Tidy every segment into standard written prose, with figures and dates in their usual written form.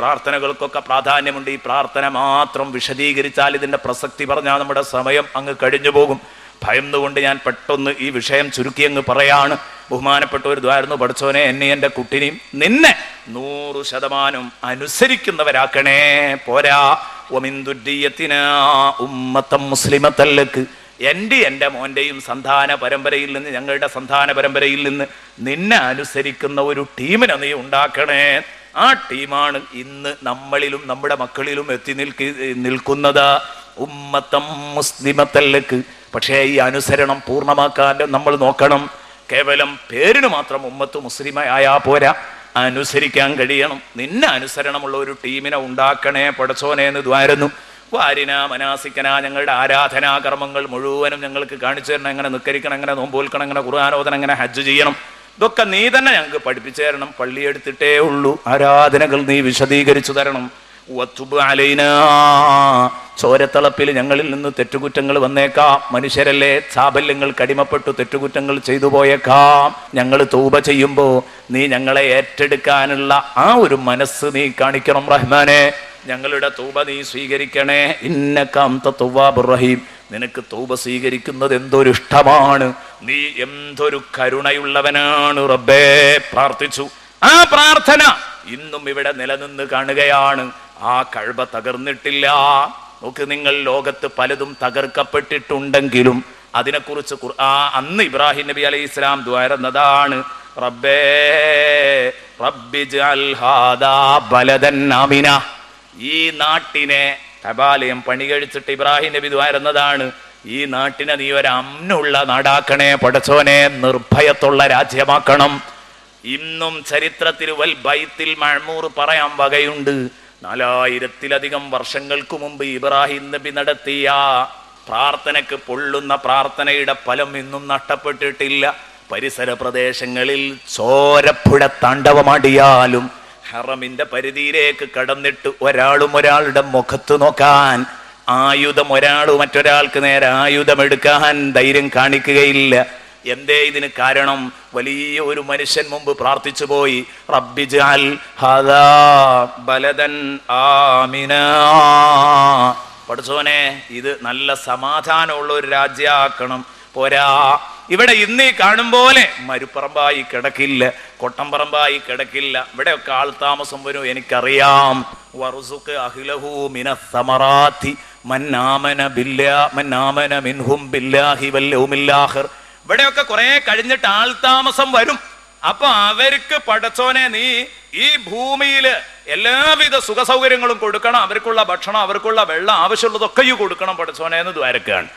പ്രാർത്ഥനകൾക്കൊക്കെ പ്രാധാന്യമുണ്ട്. ഈ പ്രാർത്ഥന മാത്രം വിശദീകരിച്ചാൽ ഇതിൻ്റെ പ്രസക്തി പറഞ്ഞാൽ നമ്മുടെ സമയം അങ്ങ് കഴിഞ്ഞു പോകും. ഭയന്നുകൊണ്ട് ഞാൻ പെട്ടെന്ന് ഈ വിഷയം ചുരുക്കി അങ്ങ് പറയാണ്. ബഹുമാനപ്പെട്ട ഒരു ദ്വാരുന്നു, പഠിച്ചോനെ എന്നെ എൻ്റെ കുട്ടിനെയും നിന്നെ 100% അനുസരിക്കുന്നവരാക്കണേ. പോരാ, ഒമിന്ദുര്യത്തിനാ ഉമ്മത്തം മുസ്ലിമത്തല്ലക്ക്, എൻ്റെ മോൻ്റെയും സന്താന പരമ്പരയിൽ നിന്ന്, ഞങ്ങളുടെ സന്താന പരമ്പരയിൽ നിന്ന് നിന്നെ അനുസരിക്കുന്ന ഒരു ടീമിനെ നീ ഉണ്ടാക്കണേ. ആ ടീമാണ് ഇന്ന് നമ്മളിലും നമ്മുടെ മക്കളിലും എത്തി നിൽക്കുന്നത്. ഉമ്മത്തം മുസ്ലിമത്തല്ലക്ക്. പക്ഷേ ഈ അനുസരണം പൂർണ്ണമാക്കാൻ നമ്മൾ നോക്കണം. കേവലം പേരിന് മാത്രം ഉമ്മത്ത് മുസ്ലിമയായാ പോരാ, അനുസരിക്കാൻ കഴിയണം. നിന്നെ അനുസരണമുള്ള ഒരു ടീമിനെ ഉണ്ടാക്കണേ പടച്ചോനെ എന്ന് ദ്വാരുന്നു. വാരിന മനാസിക്കന, ഞങ്ങളുടെ ആരാധനാകർമ്മങ്ങൾ മുഴുവനും ഞങ്ങൾക്ക് കാണിച്ചു തരണം. എങ്ങനെ നിസ്കരിക്കണം, എങ്ങനെ നോമ്പുൽക്കണം, എങ്ങനെ ഖുർആനോദനം, എങ്ങനെ ഹജ്ജ് ചെയ്യണം, ഇതൊക്കെ നീ തന്നെ ഞങ്ങൾക്ക് പഠിപ്പിച്ചു തരണം. പള്ളിയെടുത്തിട്ടേ ഉള്ളൂ, ആരാധനകൾ നീ വിശദീകരിച്ചു തരണം. വത്തുബ് അലൈനാ, ചോരത്തളപ്പിൽ ഞങ്ങളിൽ നിന്ന് തെറ്റുകുറ്റങ്ങൾ വന്നേക്കാം. മനുഷ്യരല്ലേ, ചാബല്യങ്ങൾക്ക് അടിമപ്പെട്ടു തെറ്റുകുറ്റങ്ങൾ ചെയ്തു പോയേക്കാം. ഞങ്ങൾ തൗബ ചെയ്യുമ്പോൾ നീ ഞങ്ങളെ ഏറ്റെടുക്കാനുള്ള ആ ഒരു മനസ്സ് നീ കാണിക്കണം റഹ്മാനെ. ഞങ്ങളുടെ തൗബ നീ സ്വീകരിക്കണേ. ഇന്നക അൻത തവ്വാബുർ റഹീം. നിനക്ക് തൗബ സ്വീകരിക്കുന്നത് എന്തൊരു ഇഷ്ടമാണ്, നീ എന്തൊരു കരുണയുള്ളവനാണ് റബ്ബേ. പ്രാർത്ഥിച്ചു. ആ പ്രാർത്ഥന ഇന്നും ഇവിടെ നിലനിന്ന് കാണുകയാണ്. ആ കഅബ തകർന്നിട്ടില്ല. നോക്ക് നിങ്ങൾ, ലോകത്ത് പലതും തകർക്കപ്പെട്ടിട്ടുണ്ടെങ്കിലും അതിനെക്കുറിച്ച് അന്ന് ഇബ്രാഹിം നബി അലൈഹി ഇസ്ലാം ദ്വാരുന്നതാണ്, റബ്ബേ റബ്ബിജ്അൽ ഹാദാ ബലദൻ ആമിന. ഈ നാട്ടിനെ കബാലയം പണി കഴിച്ചിട്ട് ഇബ്രാഹിം നബി ദ്വാരുന്നതാണ്, ഈ നാട്ടിനെ നീ ഒരു അമ്നുള്ള നാടാക്കണേ പടച്ചോനെ, നിർഭയത്തുള്ള രാജ്യമാക്കണം. ഇന്നും ചരിത്രത്തിൽ വൽ ബൈത്തിൽ മഅ്മൂർ പറയാൻ വകയുണ്ട്. 4000-ലധികം വർഷങ്ങൾക്ക് മുമ്പ് ഇബ്രാഹിം നബി നടത്തിയ പ്രാർത്ഥനയ്ക്ക് പൊള്ളുന്ന പ്രാർത്ഥനയുടെ ഫലം ഇന്നും നഷ്ടപ്പെട്ടിട്ടില്ല. പരിസര പ്രദേശങ്ങളിൽ ചോരപ്പുഴ താണ്ഡവമാടിയാലും ഹറമിന്റെ പരിധിയിലേക്ക് കടന്നിട്ട് ഒരാളും ഒരാളുടെ മുഖത്ത് നോക്കാൻ, ആയുധം ഒരാൾ മറ്റൊരാൾക്ക് നേരെ ആയുധമെടുക്കാൻ ധൈര്യം കാണിക്കുകയില്ല. എന്തേ ഇതിന് കാരണം? വലിയ ഒരു മനുഷ്യൻ മുമ്പ് പ്രാർത്ഥിച്ചു പോയി, റബ്ബിജ്അൽ ഹാദാ ബലദൻ ആമിനാ. പടച്ചോനെ ഇത് നല്ല സമാധാനമുള്ള ഒരു രാജ്യമാക്കണം. പോരാ, ഇവിടെ ഇന്ന് കാണും പോലെ മരുപ്പറമ്പായി കിടക്കില്ല, കൊട്ടംപറമ്പായി കിടക്കില്ല. ഇവിടെയൊക്കെ ആൾ താമസം വരും, എനിക്കറിയാം. വറുസുഖ് അഹ്ലഹു മിനസ് സമറാത്തി മൻ ആമന മിൻഹും ബില്ലാഹി വൽ യൗമിൽ ആഖിർ. ഇവിടെയൊക്കെ കുറെ കഴിഞ്ഞിട്ട് ആൾ താമസം വരും. അപ്പൊ അവർക്ക് പടച്ചോനെ നീ ഈ ഭൂമിയില് എല്ലാവിധ സുഖ സൗകര്യങ്ങളും കൊടുക്കണം. അവർക്കുള്ള ഭക്ഷണം, അവർക്കുള്ള വെള്ളം, ആവശ്യമുള്ളതൊക്കെ കൊടുക്കണം പടച്ചോനെ എന്ന് ദ്വാരക്കാണ്.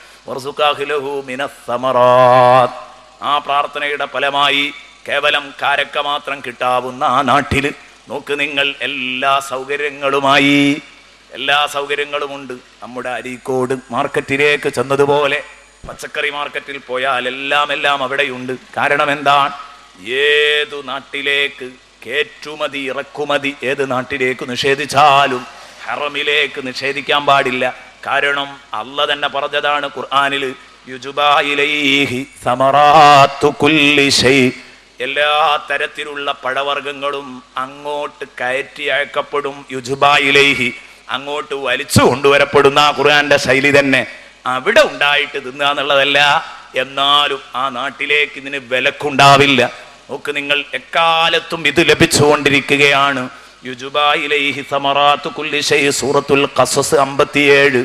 ആ പ്രാർത്ഥനയുടെ ഫലമായി കേവലം കാരക്ക മാത്രം കിട്ടാവുന്ന ആ നാട്ടിൽ നോക്ക് നിങ്ങൾ, എല്ലാ സൗകര്യങ്ങളുമുണ്ട്. നമ്മുടെ അരീക്കോട് മാർക്കറ്റിലേക്ക് ചെന്നതുപോലെ പച്ചക്കറി മാർക്കറ്റിൽ പോയാൽ എല്ലാം അവിടെയുണ്ട്. കാരണം എന്താണ്? ഏതു നാട്ടിലേക്ക് കയറ്റുമതി ഇറക്കുമതി ഏത് നാട്ടിലേക്ക് നിഷേധിച്ചാലും ഹറമിലേക്ക് നിഷേധിക്കാൻ പാടില്ല. കാരണം അല്ലാഹ് തന്നെ പറഞ്ഞതാണ് ഖുർആനിൽ, യുജുബാ ഇലൈഹി സമറാത്തു കുല്ലി ശൈ. എല്ലാ തരത്തിലുള്ള പഴവർഗ്ഗങ്ങളും അങ്ങോട്ട് കയറ്റി അയക്കപ്പെടും. യുജുബാ ഇലൈഹി, അങ്ങോട്ട് വലിച്ചു കൊണ്ടുവരപ്പെടുന്ന ഖുർആന്റെ ശൈലി തന്നെ. അവിടെ ഉണ്ടായിട്ട് തിന്നുക എന്നുള്ളതല്ല. എന്നാലും ആ നാട്ടിലേക്ക് ഇതിന് വിലക്കുണ്ടാവില്ല. നോക്ക് നിങ്ങൾ, എക്കാലത്തും ഇത് ലഭിച്ചുകൊണ്ടിരിക്കുകയാണ്. യുജുബാ ഇലൈഹി സമറാത്തു കുല്ലി ശൈ. സൂറത്തുൽ ഖസസ് 57.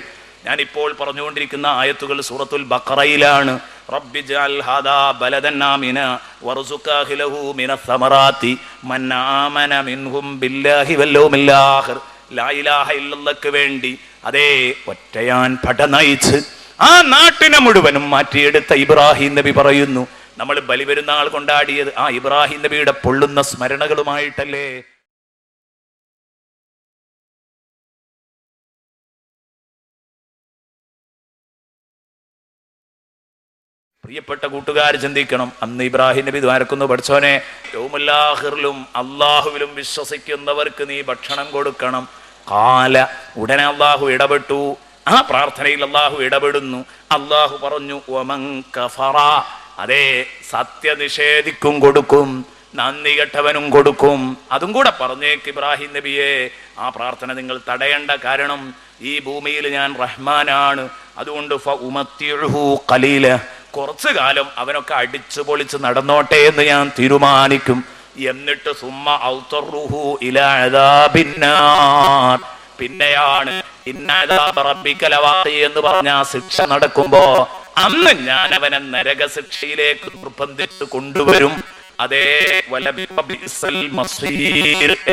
ഞാനിപ്പോൾ പറഞ്ഞുകൊണ്ടിരിക്കുന്ന ആയത്തുകൾ സൂറത്തുൽ ബഖറയിലാണ്. റബ്ബിജ്അൽ ഹാദാ ബലദൻ ആമിന വറുസുഖ് അഹ്ലഹു മിനസ് സമറാത്തി മൻ ആമന മിൻഹും ബില്ലാഹി വൽ യൗമിൽ ആഖിർ. ലാ ഇലാഹ ഇല്ലല്ലാഹ്ക്ക് വേണ്ടി അതേ ഒറ്റയാൻ പട നയിച്ച് ആ നാട്ടിനെ മുഴുവനും മാറ്റിയെടുത്ത ഇബ്രാഹിം നബി പറയുന്നു, നമ്മൾ ബലിപെരുന്നാൾ കൊണ്ടാടിയത് ആ ഇബ്രാഹിം നബിയുടെ പൊള്ളുന്ന സ്മരണകളുമായിട്ടല്ലേ? പ്രിയപ്പെട്ട കൂട്ടുകാർ ചിന്തിക്കണം, അന്ന് ഇബ്രാഹിം നബി ദ്വാരക്കുന്നു, പഠിച്ചോനെ യൗമുൽ ആഖിറിലും അള്ളാഹുവിലും വിശ്വസിക്കുന്നവർക്ക് നീ ഭക്ഷണം കൊടുക്കണം. കാല, ഉടനെ അള്ളാഹു ഇടപെട്ടു. ആ പ്രാർത്ഥനയിൽ അള്ളാഹു ഇടപെടുന്നു. അള്ളാഹു പറഞ്ഞു, വമൻ കഫറ, അതേ സത്യനിഷേധിക്കും കൊടുക്കും. നന്ദി കെട്ടവനും കൊടുക്കും. അതും കൂടെ പറഞ്ഞേക്ക് ഇബ്രാഹിം നബിയെ, ആ പ്രാർത്ഥന നിങ്ങൾ തടയേണ്ട. കാരണം ഈ ഭൂമിയിൽ ഞാൻ റഹ്മാനാണ്, അതുകൊണ്ട് കുറച്ചു കാലം അവനൊക്കെ അടിച്ചു പൊളിച്ച് നടന്നോട്ടെ എന്ന് ഞാൻ തീരുമാനിക്കും. എന്നിട്ട് പിന്നെയാണ് എന്ന് പറഞ്ഞ ശിക്ഷ നടക്കുമ്പോ അന്ന് ഞാൻ അവനെ നരക ശിക്ഷയിലേക്ക് നിർബന്ധിച്ച് കൊണ്ടുവരും. അതേ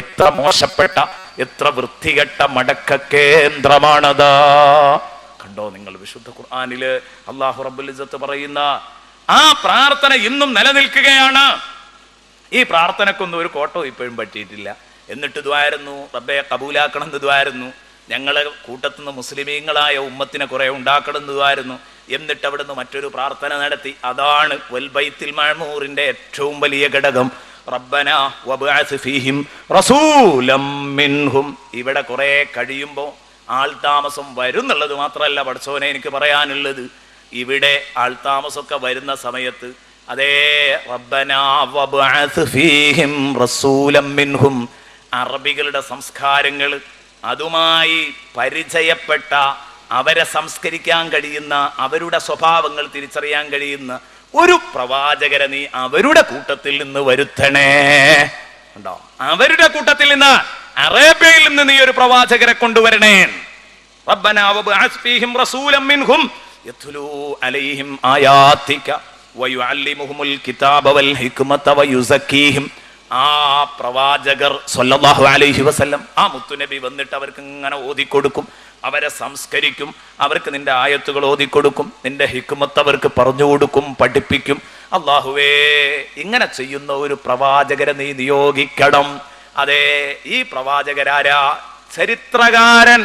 എത്ര മോശപ്പെട്ട, എത്ര വൃത്തികെട്ട മടക്ക കേന്ദ്രമാണത്. കണ്ടോ നിങ്ങൾ, വിശുദ്ധ ഖുർആനില് അല്ലാഹു റബ്ബുൽ ഇസ്സത്ത് പറയുന്ന ആ പ്രാർത്ഥന ഇന്നും നിലനിൽക്കുകയാണ്. ഈ പ്രാർത്ഥനക്കൊന്നും ഒരു കോട്ടവും ഇപ്പോഴും പറ്റിയിട്ടില്ല. എന്നിട്ട് ദ്വാരുന്നു, റബ്ബെ കബൂലാക്കണം എന്ന് ദ്വാരുന്നു. ഞങ്ങളെ കൂട്ടത്തുനിന്ന് മുസ്ലിമീങ്ങളായ ഉമ്മത്തിനെ കുറെ ഉണ്ടാക്കണം എന്ന് ദ്വാരുന്നു. എന്നിട്ട് അവിടുന്ന് മറ്റൊരു പ്രാർത്ഥന നടത്തി. അതാണ് വൽ ബൈത്തുൽ മഅമൂറിന്റെ ഏറ്റവും വലിയ ഘടകം. റബ്ബനാ വബ്അസ് ഫീഹിം റസൂലം മിൻഹും. ഇവിടെ കുറെ കഴിയുമ്പോൾ ആൾതാമസം വരുന്നുള്ളത് മാത്രമല്ല പടച്ചോനെ എനിക്ക് പറയാനുള്ളത്, ഇവിടെ ആൾതാമസമൊക്കെ വരുന്ന സമയത്ത് അതേ റബ്ബനാ വബ്അസ് ഫീഹിം റസൂലം മിൻഹും, അറബികളുടെ സംസ്കാരങ്ങൾ അതുമായി പരിചയപ്പെട്ട, അവരെ സംസ്കരിക്കാൻ കഴിയുന്ന, അവരുടെ സ്വഭാവങ്ങൾ തിരിച്ചറിയാൻ കഴിയുന്ന ഒരു പ്രവാചകരെ നീ അവരുടെ കൂട്ടത്തിൽ നിന്ന് വരുത്തണേ. ഉണ്ടോ? അവരുടെ കൂട്ടത്തിൽ നിന്ന്, അറേബ്യയിൽ നിന്ന് നീ ഒരു പ്രവാചകരെ കൊണ്ടുവരണേ. റബ്ബനാ വബ്അസ് ഫീഹിം റസൂലൻ മിൻഹും യത്ലൂ അലൈഹിം ആയാതിക വയുഅല്ലിമുഹുൽ കിതാബ വൽ ഹിക്മത വയുസക്കീഹിം. ആ പ്രവാചകർ സല്ലല്ലാഹു അലൈഹി വസല്ലം, ആ മുത്തുനബി വന്നിട്ട് അവർക്ക് ഇങ്ങനെ ഓതിക്കൊടുക്കും, അവരെ സംസ്കരിക്കും, അവർക്ക് നിന്റെ ആയത്തുകൾ ഓതിക്കൊടുക്കും, നിന്റെ ഹിക്മത്ത് അവർക്ക് പറഞ്ഞു കൊടുക്കും, പഠിപ്പിക്കും. അല്ലാഹുവേ, ഇങ്ങനെ ചെയ്യുന്ന ഒരു പ്രവാചകരെ നീ നിയോഗിക്കണം. അതെ, ഈ പ്രവാചകരാരാ? ചരിത്രകാരൻ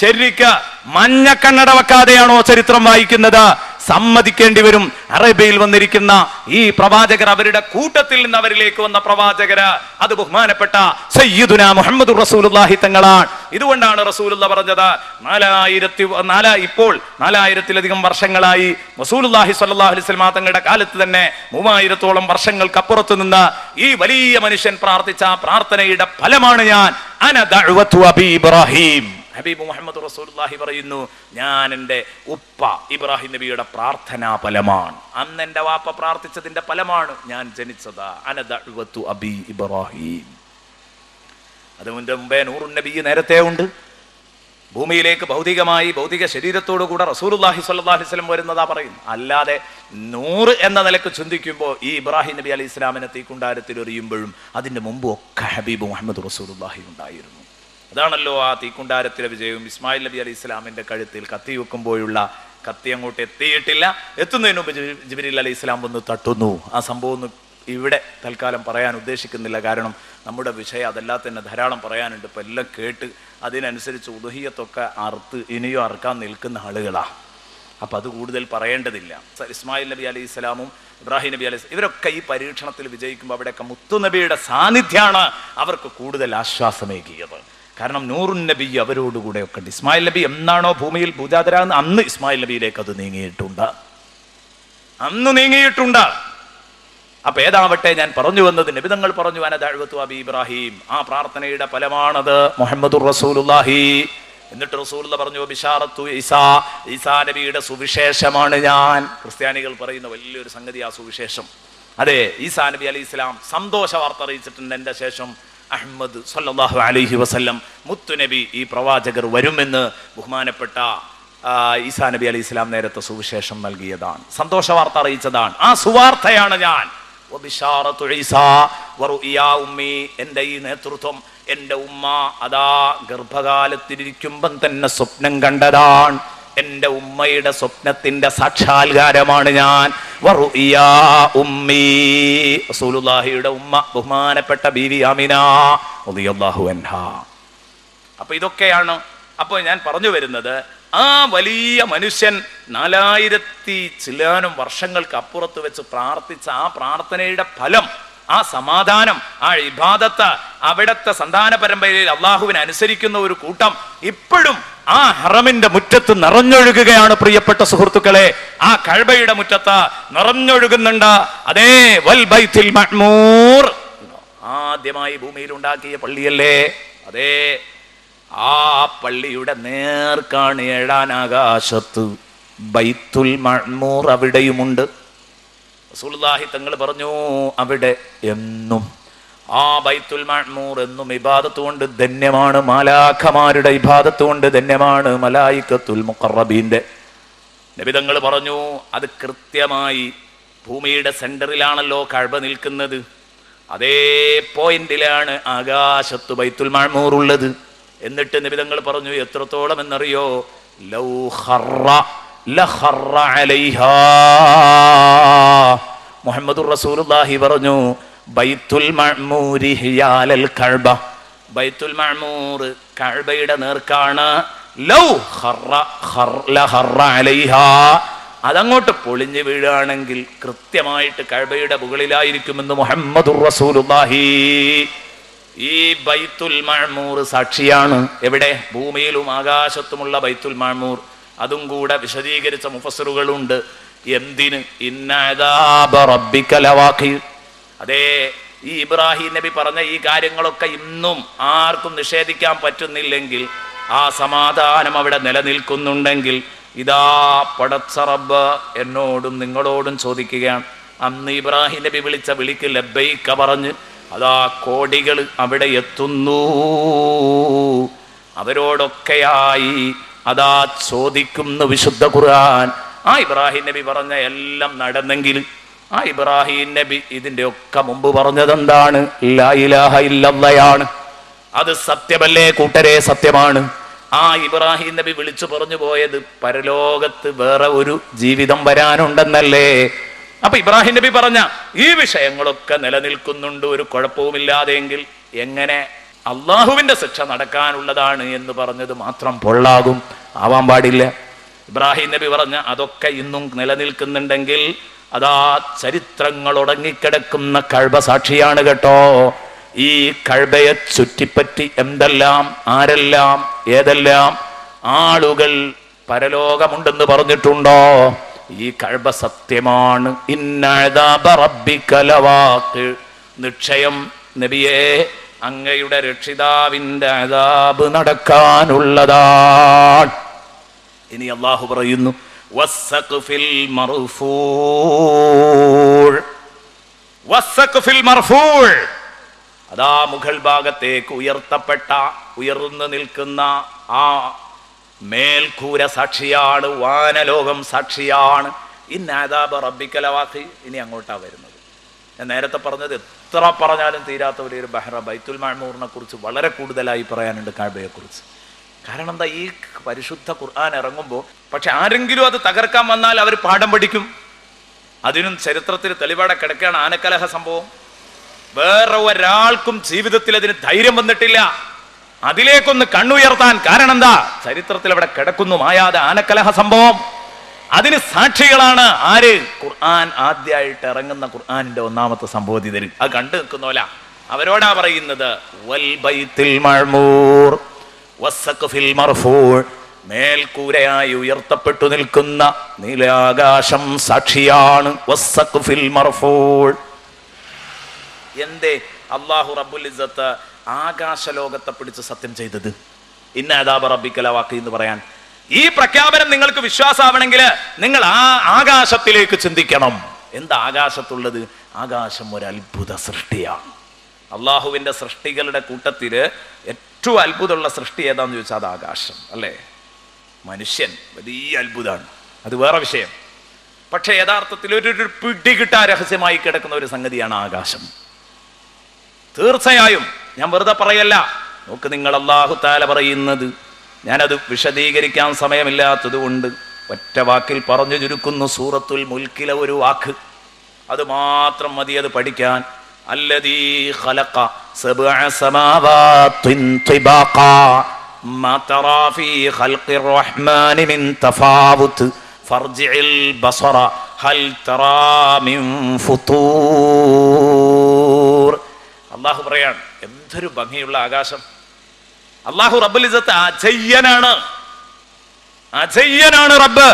ശരിക്ക് മഞ്ഞക്കണ്ണട വെക്കാതെയാണോ ചരിത്രം വായിക്കുന്നത്? സമ്മതിക്കേണ്ടി വരും. അറേബ്യയിൽ വന്നിരിക്കുന്ന ഈ പ്രവാചകർ, അവരുടെ കൂട്ടത്തിൽ നിന്ന് അവരിലേക്ക് വന്ന പ്രവാചകര്, അത് ബഹുമാനപ്പെട്ട സയ്യിദുനാ മുഹമ്മദുർ റസൂലുള്ളാഹി തങ്ങളാണ്. ഇതുകൊണ്ടാണ് റസൂലുള്ള പറഞ്ഞത്, 4000-ലധികം വർഷങ്ങളായി റസൂലുള്ളാഹി സ്വല്ലല്ലാഹു അലൈഹി വസല്ലം തങ്ങളുടെ കാലത്ത് തന്നെ 3000-ഓളം വർഷങ്ങൾക്കപ്പുറത്ത് നിന്ന് ഈ വലിയ മനുഷ്യൻ പ്രാർത്ഥിച്ച പ്രാർത്ഥനയുടെ ഫലമാണ് ഞാൻ. അന ദഅവതു അബി ഇബ്രാഹിം. ഹബീബ് മുഹമ്മദ് റസൂലുള്ളാഹി പറയുന്നു, ഞാൻ എൻ്റെ ഉപ്പ ഇബ്രാഹിം നബിയുടെ പ്രാർത്ഥനാ ഫലമാണ്. അന്ന് എൻ്റെ വാപ്പ പ്രാർത്ഥിച്ചതിന്റെ ഫലമാണ് ഞാൻ ജനിച്ചത്. അന ദഅവതു അബി ഇബ്രാഹിം. അതിന്റെ മുമ്പേ നൂറുൻ നബി നേരത്തെ ഉണ്ട്. ഭൂമിയിലേക്ക് ഭൗതികമായി, ഭൗതിക ശരീരത്തോടു കൂടെ റസൂലുള്ളാഹി സ്വല്ലല്ലാഹു അലൈഹി വസല്ലം വരുന്നതാ പറയുന്നു. അല്ലാതെ 100 എന്ന നിലക്ക് ചിന്തിക്കുമ്പോൾ ഈ ഇബ്രാഹിം നബി അലൈഹി ഇസ്ലാമിനെ തീക്കുണ്ടാരത്തിൽ എറിയുമ്പോഴും അതിന്റെ മുമ്പ് ഒക്കെ ഹബീബ് മുഹമ്മദ് റസൂലുള്ളാഹി ഉണ്ടായിരുന്നു. അതാണല്ലോ ആ തീക്കുണ്ടാരത്തിലെ വിജയവും. ഇസ്മായിൽ നബി അലൈഹി ഇസ്ലാമിന്റെ കഴുത്തിൽ കത്തി വെക്കുമ്പോഴുള്ള, കത്തി അങ്ങോട്ട് എത്തിയിട്ടില്ല, എത്തുന്നതിന് മുമ്പ് ജിബ്രീൽ അലൈഹി ഇസ്ലാം വന്ന് തട്ടുന്നു. ആ സംഭവം ഒന്നും ഇവിടെ തൽക്കാലം പറയാൻ ഉദ്ദേശിക്കുന്നില്ല. കാരണം നമ്മുടെ വിഷയം അതല്ലാതെ തന്നെ ധാരാളം പറയാനുണ്ട്. ഇപ്പം എല്ലാം കേട്ട് അതിനനുസരിച്ച് ഉദുഹിയത്തൊക്കെ അറുത്ത് ഇനിയും അറുക്കാൻ നിൽക്കുന്ന ആളുകളാണ്. അപ്പം അത് കൂടുതൽ പറയേണ്ടതില്ല. ഇസ്മായിൽ നബി അലൈഹി ഇസ്ലാമും ഇബ്രാഹിം നബി അലൈഹി ഇവരൊക്കെ ഈ പരീക്ഷണത്തിൽ വിജയിക്കുമ്പോൾ അവിടെയൊക്കെ മുത്തുനബിയുടെ സാന്നിധ്യമാണ് അവർക്ക് കൂടുതൽ ആശ്വാസമേകിയത്. കാരണം നൂറുൻ നബി അവരോടുകൂടെ ഒക്കെ ഉണ്ട്. ഇസ്മായിൽ നബി എന്നാണോ ഭൂമിയിൽ ഭൂജാതരാകുന്ന അന്ന് ഇസ്മായിൽ നബിയിലേക്ക് അത് നീങ്ങിയിട്ടുണ്ട്. അപ്പൊ ഏതാവട്ടെ, ഞാൻ പറഞ്ഞു വന്നത്, നബി തങ്ങൾ പറഞ്ഞു അന ദഅവതു അബി ഇബ്രാഹിം. ആ പ്രാർത്ഥനയുടെ ഫലമാണത് മുഹമ്മദുർ റസൂലുള്ളാഹി. എന്നിട്ട് റസൂലുള്ള പറഞ്ഞു ബിശാറത്തു ഈസാ, ഈസാ നബിയുടെ സുവിശേഷമാണ് ഞാൻ. ക്രിസ്ത്യാനികൾ പറയുന്ന വലിയൊരു സംഗതി ആ സുവിശേഷം. അതെ, ഈസാ നബി അലൈഹി ഇസ്ലാം സന്തോഷ വാർത്ത അറിയിച്ചിട്ടുണ്ട്. എൻ്റെ ശേഷം അഹ്മദ് സല്ലല്ലാഹു അലൈഹി വസല്ലം മുത്തുനബി, ഈ പ്രവാചകർ വരുമെന്ന് ബഹുമാനപ്പെട്ട ഈസാ നബി അലൈഹി ഇസ്ലാം നേരത്തെ സുവിശേഷം നൽകിയതാണ്, സന്തോഷ വാർത്ത അറിയിച്ചതാണ്. ആ സുവാർത്തയാണ് ഞാൻ. എൻ്റെ ഈ നേതൃത്വം, എൻ്റെ ഉമ്മ അതാ ഗർഭകാലത്തിരിക്കുമ്പം തന്നെ സ്വപ്നം കണ്ടതാണ്. എൻ്റെ ഉമ്മയുടെ സ്വപ്നത്തിന്റെ സാക്ഷാത്കാരമാണ് ഞാൻ. റസൂലുള്ളാഹിയുടെ ഉമ്മ ബഹുമാനപ്പെട്ട ബീവി ആമിന റളിയല്ലാഹു അൻഹാ. അപ്പൊ ഇതൊക്കെയാണ്. അപ്പോൾ ഞാൻ പറഞ്ഞു വരുന്നത്, ആ വലിയ മനുഷ്യൻ 4000 ചില്ലാനും വർഷങ്ങൾക്ക് അപ്പുറത്ത് വെച്ച് പ്രാർത്ഥിച്ച ആ പ്രാർത്ഥനയുടെ ഫലം, ആ സമാധാനം, ആ ഇബാദത്ത്, അവിടത്തെ സന്താന പരമ്പരയിൽ അള്ളാഹുവിനെ അനുസരിക്കുന്ന ഒരു കൂട്ടം ഇപ്പോഴും ആ ഹറമിന്റെ മുറ്റത്ത് നിറഞ്ഞൊഴുകുകയാണ്. പ്രിയപ്പെട്ട സുഹൃത്തുക്കളെ, ആ കഅബയുടെ മുറ്റത്ത് നിറഞ്ഞൊഴുകുന്നുണ്ട്. അതേ വൽ ബൈത്തുൽ മഅമൂർ, ആദ്യമായി ഭൂമിയിൽ ഉണ്ടാക്കിയ പള്ളിയല്ലേ? അതേ, ആ പള്ളിയുടെ നേർക്കാണ് 7-ാം ആകാശത്ത് ബൈത്തുൽ മഅ്മൂർ, അവിടെയുമുണ്ട്. റസൂലുള്ളാഹി തങ്ങൾ പറഞ്ഞു, അവിടെ എന്നും ആ ബൈത്തുൽ മഅ്മൂർ എന്നും ഇബാദത്ത് കൊണ്ട് ധന്യമാണ്. മാലാഖമാരുടെ ഇബാദത്ത് കൊണ്ട് ധന്യമാണ്. മലായികത്തുൽ മുഖറബീന്റെ നബി തങ്ങൾ പറഞ്ഞു, അത് കൃത്യമായി ഭൂമിയുടെ സെന്ററിലാണല്ലോ കഅബ നിൽക്കുന്നത്. അതേ പോയിന്റിലാണ് ആകാശത്ത് ബൈത്തുൽ മഅ്മൂർ ഉള്ളത്. എന്നിട്ട് നബി തങ്ങൾ പറഞ്ഞു, എത്രത്തോളം എന്നറിയോ? ലൗ ഖറ ലഖറ അലൈഹാ. മുഹമ്മദുർ റസൂലുള്ളാഹി പറഞ്ഞു, ബൈത്തുൽ മഅ്മൂരി ഹിയാലൽ കഅബ, ബൈത്തുൽ മഅ്മൂർ കഅബയുടെ നേർക്കാണ്. ലൗ ഖറ ലഖറ അലൈഹാ, അതങ്ങോട്ട് പൊളിഞ്ഞു വീഴുകയാണെങ്കിൽ കൃത്യമായിട്ട് കഅബയുടെ മുകളിലായിരിക്കുമെന്ന് മുഹമ്മദുർ റസൂലുള്ളാഹി. ഈ ബൈത്തുൽ മഅ്മൂർ സാക്ഷിയാണ്. എവിടെ? ഭൂമിയിലും ആകാശത്തുമുള്ള ബൈത്തുൽ മഅ്മൂർ. അതും കൂടെ വിശദീകരിച്ച മുഫസ്സിറുകളുണ്ട്. എന്തിന്? ഇന്ന അദാബ റബ്ബിക ലവാഖി. അതേ, ഈ ഇബ്രാഹിം നബി പറഞ്ഞ ഈ കാര്യങ്ങളൊക്കെ ഇന്നും ആർക്കും നിഷേധിക്കാൻ പറ്റുന്നില്ലെങ്കിൽ, ആ സമാധാനം അവിടെ നിലനിൽക്കുന്നുണ്ടെങ്കിൽ, ഇതാ പടച്ച റബ്ബ് എന്നോടും നിങ്ങളോടും ചോദിക്കുകയാണ്. അന്ന് ഇബ്രാഹിം നബി വിളിച്ച വിളിക്ക് ലബ്ബൈക പറഞ്ഞ് അതാ കോടികൾ അവിടെ എത്തുന്നു. അവരോടൊക്കെയായി അതാ ചോദിക്കുന്നു വിശുദ്ധ ഖുർആൻ. ആ ഇബ്രാഹിം നബി പറഞ്ഞ എല്ലാം നടന്നെങ്കിൽ, ആ ഇബ്രാഹിം നബി ഇതിന്റെ ഒക്കെ മുമ്പ് പറഞ്ഞതെന്താണ്? ലാ ഇലാഹ ഇല്ലല്ലാഹ്. അത് സത്യമല്ലേ കൂട്ടരെ? സത്യമാണ്. ആ ഇബ്രാഹിം നബി വിളിച്ചു പറഞ്ഞു പോയത് പരലോകത്ത് വേറെ ഒരു ജീവിതം വരാനുണ്ടെന്നല്ലേ? അപ്പൊ ഇബ്രാഹിം നബി പറഞ്ഞ ഈ വിഷയങ്ങളൊക്കെ നിലനിൽക്കുന്നുണ്ട്, ഒരു കുഴപ്പവുമില്ലാതെങ്കിൽ എങ്ങനെ അള്ളാഹുവിന്റെ ശിക്ഷ നടക്കാനുള്ളതാണ് എന്ന് പറഞ്ഞത് മാത്രം പൊള്ളാകും? ആവാൻ പാടില്ല. ഇബ്രാഹിം നബി പറഞ്ഞ അതൊക്കെ ഇന്നും നിലനിൽക്കുന്നുണ്ടെങ്കിൽ, അതാ ചരിത്രങ്ങൾ ഉടങ്ങിക്കിടക്കുന്ന കഅബ സാക്ഷിയാണ് കേട്ടോ. ഈ കഅബയെ ചുറ്റിപ്പറ്റി എന്തെല്ലാം, ആരെല്ലാം, ഏതെല്ലാം ആളുകൾ പരലോകമുണ്ടെന്ന് പറഞ്ഞിട്ടുണ്ടോ? ഈ കഅബ സത്യമാണ്. ഇന്ന അദാബ റബ്ബിക ലവാഖി. നിശ്ചയം നബിയെ, അങ്ങയുടെ രക്ഷിതാവിന്റെ അദാബ് നടക്കാനുള്ളതാണ്. ഇനി അല്ലാഹു പറയുന്നു, വസ്സഖ്ഫിൽ മർഫൂഉ. വസ്സഖ്ഫിൽ മർഫൂഉ, അതാ മുകൾ ഭാഗത്തേക്ക് ഉയർത്തപ്പെട്ട, ഉയർന്നു നിൽക്കുന്ന ആ മേൽക്കൂര സാക്ഷിയാണ്. വാനലോകം സാക്ഷിയാണ്. ഇന്ന അദാബ റബ്ബിക ലവാഖി. ഇനി അങ്ങോട്ടാ വരുന്നത്. ഞാൻ നേരത്തെ പറഞ്ഞത് എത്ര പറഞ്ഞാലും തീരാത്ത ഒരു ബഹ്റ ബൈത്തുൽ മഅ്മൂറിനെ കുറിച്ച് വളരെ കൂടുതലായി പറയാനുണ്ട്, കഅബയെ കുറിച്ച്. കാരണം എന്താ? ഈ പരിശുദ്ധ ഖുർആൻ ഇറങ്ങുമ്പോൾ പക്ഷെ ആരെങ്കിലും അത് തകർക്കാൻ വന്നാൽ അവർ പാഠം പഠിക്കും. അതിനും ചരിത്രത്തിൽ തെളിവാടെ കിടക്കുകയാണ് ആനക്കലഹ സംഭവം. വേറെ ഒരാൾക്കും ജീവിതത്തിൽ അതിന് ധൈര്യം വന്നിട്ടില്ല അതിലേക്കൊന്ന് കണ്ണുയർത്താൻ. കാരണം എന്താ? ചരിത്രത്തിൽ അവിടെ കിടക്കുന്നു മായാതെ ആനക്കലഹ സംഭവം. അതിന് സാക്ഷികളാണ് ആര്? ഖുർആൻ ആദ്യമായിട്ട് ഇറങ്ങുന്ന ഖുർആനിന്റെ ഒന്നാമത്തെ സംബോധിതർ. അത് കണ്ടു നിൽക്കുന്നോല അവരോടാ പറയുന്നത്, വൽ ബൈത്തുൽ മഅ്മൂർ വസ്സഖ്ഫിൽ മർഫൂഉ. മേൽക്കൂരയായി ഉയർത്തപ്പെട്ടു നിൽക്കുന്ന നീലാകാശം സാക്ഷിയാണ്. വസ്സഖ്ഫിൽ മർഫൂഉ. എന്തേ അല്ലാഹു റബ്ബുൽ ഇസ്സത്ത് ആകാശലോകത്തെ പിടിച്ച് സത്യം ചെയ്തത്? ഇന്ന അദാബ റബ്ബിക ലവാഖി എന്ന് പറയാൻ. ഈ പ്രഖ്യാപനം നിങ്ങൾക്ക് വിശ്വാസമാവണമെങ്കിൽ നിങ്ങൾ ആ ആകാശത്തിലേക്ക് ചിന്തിക്കണം. എന്താ ആകാശത്തുള്ളത്? ആകാശം ഒരു അത്ഭുത സൃഷ്ടിയാണ്. അള്ളാഹുവിന്റെ സൃഷ്ടികളുടെ കൂട്ടത്തില് ഏറ്റവും അത്ഭുതമുള്ള സൃഷ്ടി ഏതാന്ന് ചോദിച്ചാൽ അത് ആകാശം അല്ലേ? മനുഷ്യൻ വലിയ അത്ഭുതമാണ്, അത് വേറെ വിഷയം. പക്ഷെ യഥാർത്ഥത്തിൽ ഒരു പിടികിട്ടാ രഹസ്യമായി കിടക്കുന്ന ഒരു സംഗതിയാണ് ആകാശം. തീർച്ചയായും ഞാൻ വെറുതെ പറയല്ല. നോക്ക് നിങ്ങൾ, അല്ലാഹു തആല പറയുന്നത്, ഞാനത് വിശദീകരിക്കാൻ സമയമില്ലാത്തത് കൊണ്ട് ഒറ്റ വാക്കിൽ പറഞ്ഞു ചുരുക്കുന്നു. സൂറത്തുൽ മുൽക്കിലെ ഒരു വാക്ക്, അത് മാത്രം മതി അത് പഠിക്കാൻ. അല്ലദീ ഖലഖ സബ്അ സമാവാതിൻ തിബാഖാ മാ തറാ ഫീ ഖൽഖിർ റഹ്മാനി മിൻ തഫാവുത് ഫർജിഇൽ ബസറ ഹൽ തറാ മിൻ ഫുതൂർ. അല്ലാഹു പറയാണ്, എന്തൊരു ഭംഗിയുള്ള ആകാശം. അല്ലാഹു റബ്ബുൽ ഇസ്സത്ത് അജയ്യനാണ്, അജയ്യനാണ് റബ്ബ്.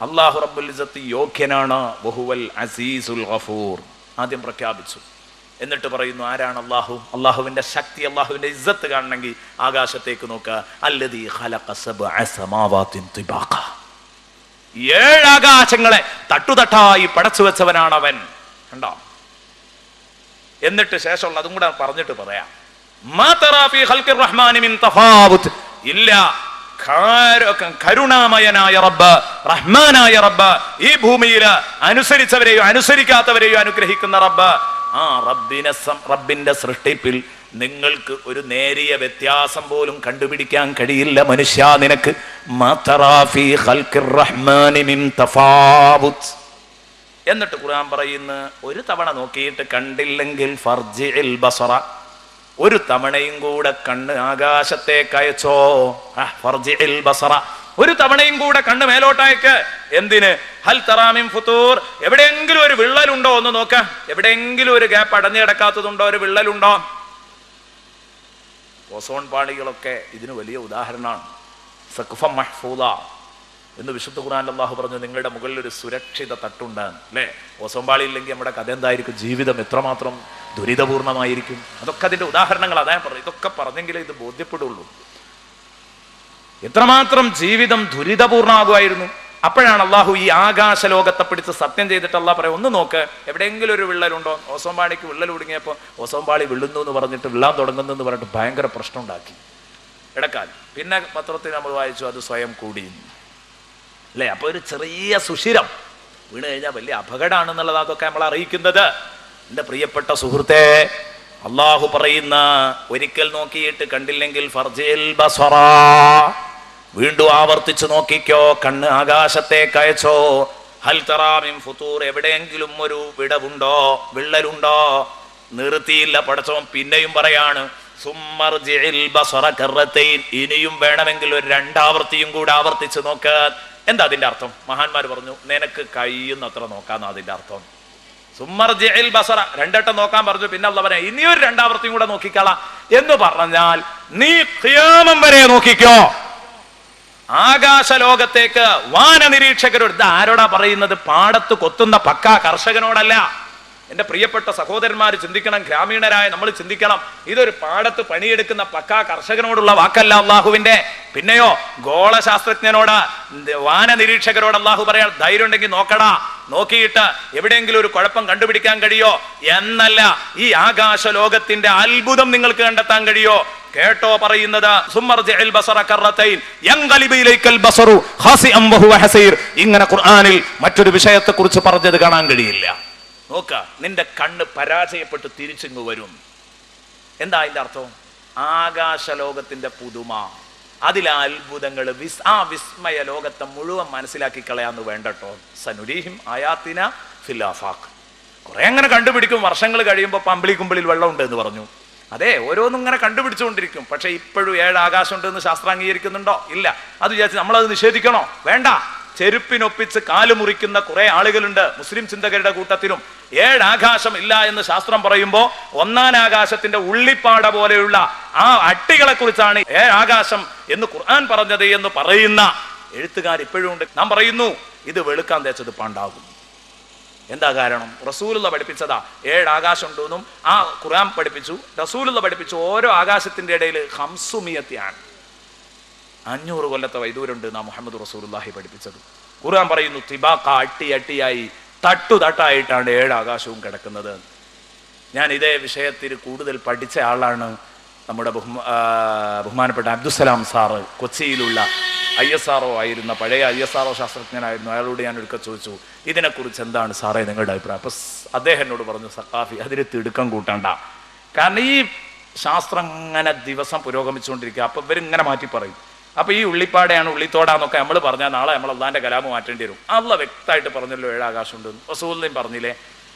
അല്ലാഹു റബ്ബുൽ ഇസ്സത്ത് യോഗ്യനാണ്. വഹുവൽ അസീസുൽ ഗഫൂർ. ആദ്യം പ്രഖ്യാപിച്ചു. എന്നിട്ട് പറയുന്നു, ആരാണ് അള്ളാഹു? അള്ളാഹുവിന്റെ ശക്തി, അള്ളാഹുവിന്റെ ഇസ്സത്ത് കാണണമെങ്കിൽ ആകാശത്തേക്ക് നോക്കുക. അല്ലദീ ഖലഖ സബ്അ സമാവാതിൻ തിബാഖ, 7 ആകാശങ്ങളെ തട്ടുതട്ടായി പടച്ചു വെച്ചവനാണ് അവൻ. കണ്ടോ? എന്നിട്ട് ശേഷമുള്ള അതും കൂടെ പറഞ്ഞിട്ട് പറയാം. മാ തറാ ഫീ ഖൽഖിർ റഹ്മാനി മിൻ തഫാവുത്, ഇല്ല, കരുണാമയനായ റബ്ബ്, റഹ്മാനായ റബ്ബ്, ഈ ഭൂമിയിൽ അനുസരിച്ചവരെയോ അനുസരിക്കാത്തവരെയോ അനുഗ്രഹിക്കുന്ന റബ്ബ്, ആ റബ്ബിന്റെ സൃഷ്ടിപ്പിൽ നിങ്ങൾക്ക് ഒരു നേരിയ വ്യത്യാസം പോലും കണ്ടുപിടിക്കാൻ കഴിയില്ല മനുഷ്യ നിനക്ക്. മാ തറാ ഫീ ഖൽഖിർ റഹ്മാനി മിൻ തഫാവുത്. എന്നിട്ട് ഖുർആൻ പറയുന്നു, ഒരു തവണ നോക്കിയിട്ട് കണ്ടില്ലെങ്കിൽ ഫർജിഇൽ ബസറ, ഒരു തവണയും കൂടെ കണ്ണ് ആകാശത്തേക്ക് അയച്ചോ. ഫർജിഇൽ ബസറ, ഒരു തവണയും കൂടെ കണ്ണ് മേലോട്ടയക്ക്. എന്തിന്? ഹൽ തറാ മിൻ ഫുതൂർ, എവിടെയെങ്കിലും ഒരു വിള്ളലുണ്ടോ ഒന്ന് നോക്ക. എവിടെയെങ്കിലും ഒരു ഗ്യാപ്പ് അടഞ്ഞു കിടക്കാത്തതുണ്ടോ? ഒരു വിള്ളലുണ്ടോ? ഓസോൺ പാളികളൊക്കെ ഇതിന് വലിയ ഉദാഹരണമാണ്. സഖ്ഫം മഹ്ഫൂദ എന്ന് വിശുദ്ധ ഖുർആനിൽ അല്ലാഹു പറഞ്ഞു, നിങ്ങളുടെ മുകളിൽ ഒരു സുരക്ഷിത തട്ടുണ്ടാകും. അല്ലേ? ഓസോൺ പാളി ഇല്ലെങ്കിൽ നമ്മുടെ കഥ എന്തായിരിക്കും? ജീവിതം എത്രമാത്രം ദുരിതപൂർണമായിരിക്കും. അതൊക്കെ അതിന്റെ ഉദാഹരണങ്ങൾ. അതാ പറഞ്ഞു, ഇതൊക്കെ പറഞ്ഞെങ്കിലേ ഇത് ബോധ്യപ്പെടുള്ളൂ. എത്രമാത്രം ജീവിതം ദുരിതപൂർണ്ണമാകുമായിരുന്നു. അപ്പോഴാണ് അള്ളാഹു ഈ ആകാശ ലോകത്തെ പിടിച്ച് സത്യം ചെയ്തിട്ട് അള്ളാഹ് പറയാം, ഒന്ന് നോക്ക്, എവിടെയെങ്കിലും ഒരു വിള്ളലുണ്ടോ? ഓസോൺ പാളിക്ക് വിള്ളൽ കുടുങ്ങിയപ്പോൾ ഓസോൺ പാളി വിള്ളുന്നു എന്ന് പറഞ്ഞിട്ട് വിള്ളാൻ തുടങ്ങുന്നു എന്ന് പറഞ്ഞിട്ട് ഭയങ്കര പ്രശ്നം ഉണ്ടാക്കി ഇടക്കാൽ. പിന്നെ പത്രത്തിൽ നമ്മൾ വായിച്ചു അത് സ്വയം കൂടി, അല്ലേ? അപ്പൊ ഒരു ചെറിയ സുഷിരം വീണ് കഴിഞ്ഞാൽ വലിയ അപകടമാണെന്നുള്ളത് അതൊക്കെ നമ്മൾ അറിയിക്കുന്നത്. എൻ്റെ പ്രിയപ്പെട്ട സുഹൃത്തെ, അള്ളാഹു പറയുന്ന, ഒരിക്കൽ നോക്കിയിട്ട് കണ്ടില്ലെങ്കിൽ ഫർജിൽ ബസറ, വീണ്ടും ആവർത്തിച്ച് നോക്കിക്കോ, കണ്ണ് ആകാശത്തേക്ക് അയച്ചോ. ഹൽ തറാ മിൻ ഫുതൂർ, എവിടെയെങ്കിലും ഒരു വിടവുണ്ടോ, വിള്ളലുണ്ടോ? നിർത്തിയില്ല പടച്ചോൻ, പിന്നെയും പറയാണ് സുമ്മർജിഇൽ ബസറ കറതൈൻ, ഇനിയും വേണമെങ്കിൽ ഒരു 2 ആവർത്തിയും കൂടെ ആവർത്തിച്ച് നോക്ക്. എന്താ അതിന്റെ അർത്ഥം? മഹാന്മാർ പറഞ്ഞു, നിനക്ക് കഴിയുന്നത്ര നോക്കാന്ന് അതിന്റെ അർത്ഥം. സുമ്മർജിഇൽ ബസറ, 2 വട്ടം നോക്കാൻ പറഞ്ഞു. പിന്നെ അല്ലാഹു പറയാ, ഇനിയൊരു 2 ആവർത്തിയും കൂടെ നോക്കിക്കളാ എന്ന് പറഞ്ഞാൽ നീ ഖിയാമം വരെ നോക്കിക്കോ. ആകാശ ലോകത്തേക്ക് വാന നിരീക്ഷകരോട്. ആരോടാ പറയുന്നത്? പാടത്ത് കൊത്തുന്ന പക്കാ കർഷകനോടല്ല. എന്റെ പ്രിയപ്പെട്ട സഹോദരന്മാർ ചിന്തിക്കണം, ഗ്രാമീണരായ നമ്മൾ ചിന്തിക്കണം. ഇതൊരു പാടത്ത് പണിയെടുക്കുന്ന പക്കാ കർഷകനോടുള്ള വാക്കല്ല അള്ളാഹുവിന്റെ. പിന്നെയോ ഗോളശാസ്ത്രജ്ഞനോട്, വാന നിരീക്ഷകരോട് അള്ളാഹു പറയാൻ, ധൈര്യം ഉണ്ടെങ്കിൽ നോക്കടാ, നോക്കിയിട്ട് എവിടെയെങ്കിലും ഒരു കുഴപ്പം കണ്ടുപിടിക്കാൻ കഴിയോ എന്നല്ല, ഈ ആകാശ ലോകത്തിന്റെ അത്ഭുതം നിങ്ങൾക്ക് കണ്ടെത്താൻ കഴിയോ? കേട്ടോ പറയുന്നത്, സുമ്മർജിഇൽ ബസറ കറതൈൻ യൻഖലിബു ഇലൈക്കൽ ബസറു ഖാസിഅൻ വഹുവ ഹസീർ. ഇങ്ങനെ ഖുർആനിൽ മറ്റൊരു വിഷയത്തെ കുറിച്ച് പറഞ്ഞത് കാണാൻ കഴിയില്ല. നോക്ക, നിന്റെ കണ്ണ് പരാജയപ്പെട്ട് തിരിച്ചിങ്ങ് വരും. എന്താ അതിന്റെ അർത്ഥം? ആകാശ ലോകത്തിന്റെ പുതുമ, അതിലെ അത്ഭുതങ്ങൾ, ആ വിസ്മയ ലോകത്തെ മുഴുവൻ മനസ്സിലാക്കി കളയാന്ന് വേണ്ടട്ടോ. സനുരീഹിം ആയാത്തിന ഫിൽ ആഫാഖ്. കുറെ അങ്ങനെ കണ്ടുപിടിക്കും. വർഷങ്ങൾ കഴിയുമ്പോൾ പമ്പിളി കുമ്പിളിൽ വെള്ളമുണ്ട് എന്ന് പറഞ്ഞു. അതെ, ഓരോന്നും ഇങ്ങനെ കണ്ടുപിടിച്ചുകൊണ്ടിരിക്കും. പക്ഷെ ഇപ്പോഴും 7 ആകാശം ഉണ്ടെന്ന് ശാസ്ത്രം അംഗീകരിക്കുന്നുണ്ടോ? ഇല്ല. അത് വിചാരിച്ച് നമ്മളത് നിഷേധിക്കണോ? വേണ്ട. ചെരുപ്പിനൊപ്പിച്ച് കാല് മുറിക്കുന്ന കുറെ ആളുകളുണ്ട് മുസ്ലിം ചിന്തകരുടെ കൂട്ടത്തിലും. 7 ആകാശം ഇല്ല എന്ന് ശാസ്ത്രം പറയുമ്പോൾ 1-ാം ആകാശത്തിന്റെ ഉള്ളിപ്പാട പോലെയുള്ള ആ അട്ടികളെ കുറിച്ചാണ് 7 ആകാശം എന്ന് ഖുർആൻ പറഞ്ഞത് എന്ന് പറയുന്ന എഴുത്തുകാർ ഇപ്പോഴും ഉണ്ട്. നാം പറയുന്നു, ഇത് വെളുക്കാൻ തേച്ചത് പാണ്ടാകും. എന്താ കാരണം? റസൂലുള്ള പഠിപ്പിച്ചതാ 7 ആകാശം ഉണ്ടെന്നും ആ ഖുർആൻ പഠിപ്പിച്ചു. റസൂലുള്ള പഠിപ്പിച്ചു ഓരോ ആകാശത്തിന്റെ ഇടയിൽ 500 500 കൊല്ലത്തെ വൈദൂരുണ്ട് നാം മുഹമ്മദ് റസൂലുള്ളാഹി പഠിപ്പിച്ചത്. ഖുർആൻ പറയുന്നു, തിബാഖ, അട്ടി അട്ടിയായി തട്ടുതട്ടായിട്ടാണ് 7 ആകാശവും കിടക്കുന്നത്. ഞാൻ ഇതേ വിഷയത്തിൽ കൂടുതൽ പഠിച്ച ആളാണ് നമ്മുടെ ബഹുമാനപ്പെട്ട അബ്ദുസലാം സാറ്. കൊച്ചിയിലുള്ള ISRO ആയിരുന്ന, പഴയ ISRO ശാസ്ത്രജ്ഞനായിരുന്നു. അയാളോട് ഞാൻ ഒരിക്കൽ ചോദിച്ചു, ഇതിനെക്കുറിച്ച് എന്താണ് സാറേ നിങ്ങളുടെ അഭിപ്രായം? അപ്പൊ അദ്ദേഹം എന്നോട് പറഞ്ഞു, സഖാഫി, അതിന് തിടുക്കം കൂട്ടണ്ട. കാരണം ഈ ശാസ്ത്രം ഇങ്ങനെ ദിവസം പുരോഗമിച്ചുകൊണ്ടിരിക്കുക. അപ്പൊ ഇവരിങ്ങനെ മാറ്റി പറയും. അപ്പൊ ഈ ഉള്ളിപ്പാടയാണ് ഉള്ളിത്തോടാന്നൊക്കെ നമ്മൾ പറഞ്ഞാൽ നാളെ നമ്മൾ അള്ളാന്റെ കലാമ് മാറ്റേണ്ടി വരും. അള്ളാഹ് വ്യക്തമായിട്ട് പറഞ്ഞല്ലോ 7 ആകാശം ഉണ്ട്. റസൂലും പറഞ്ഞില്ലേ,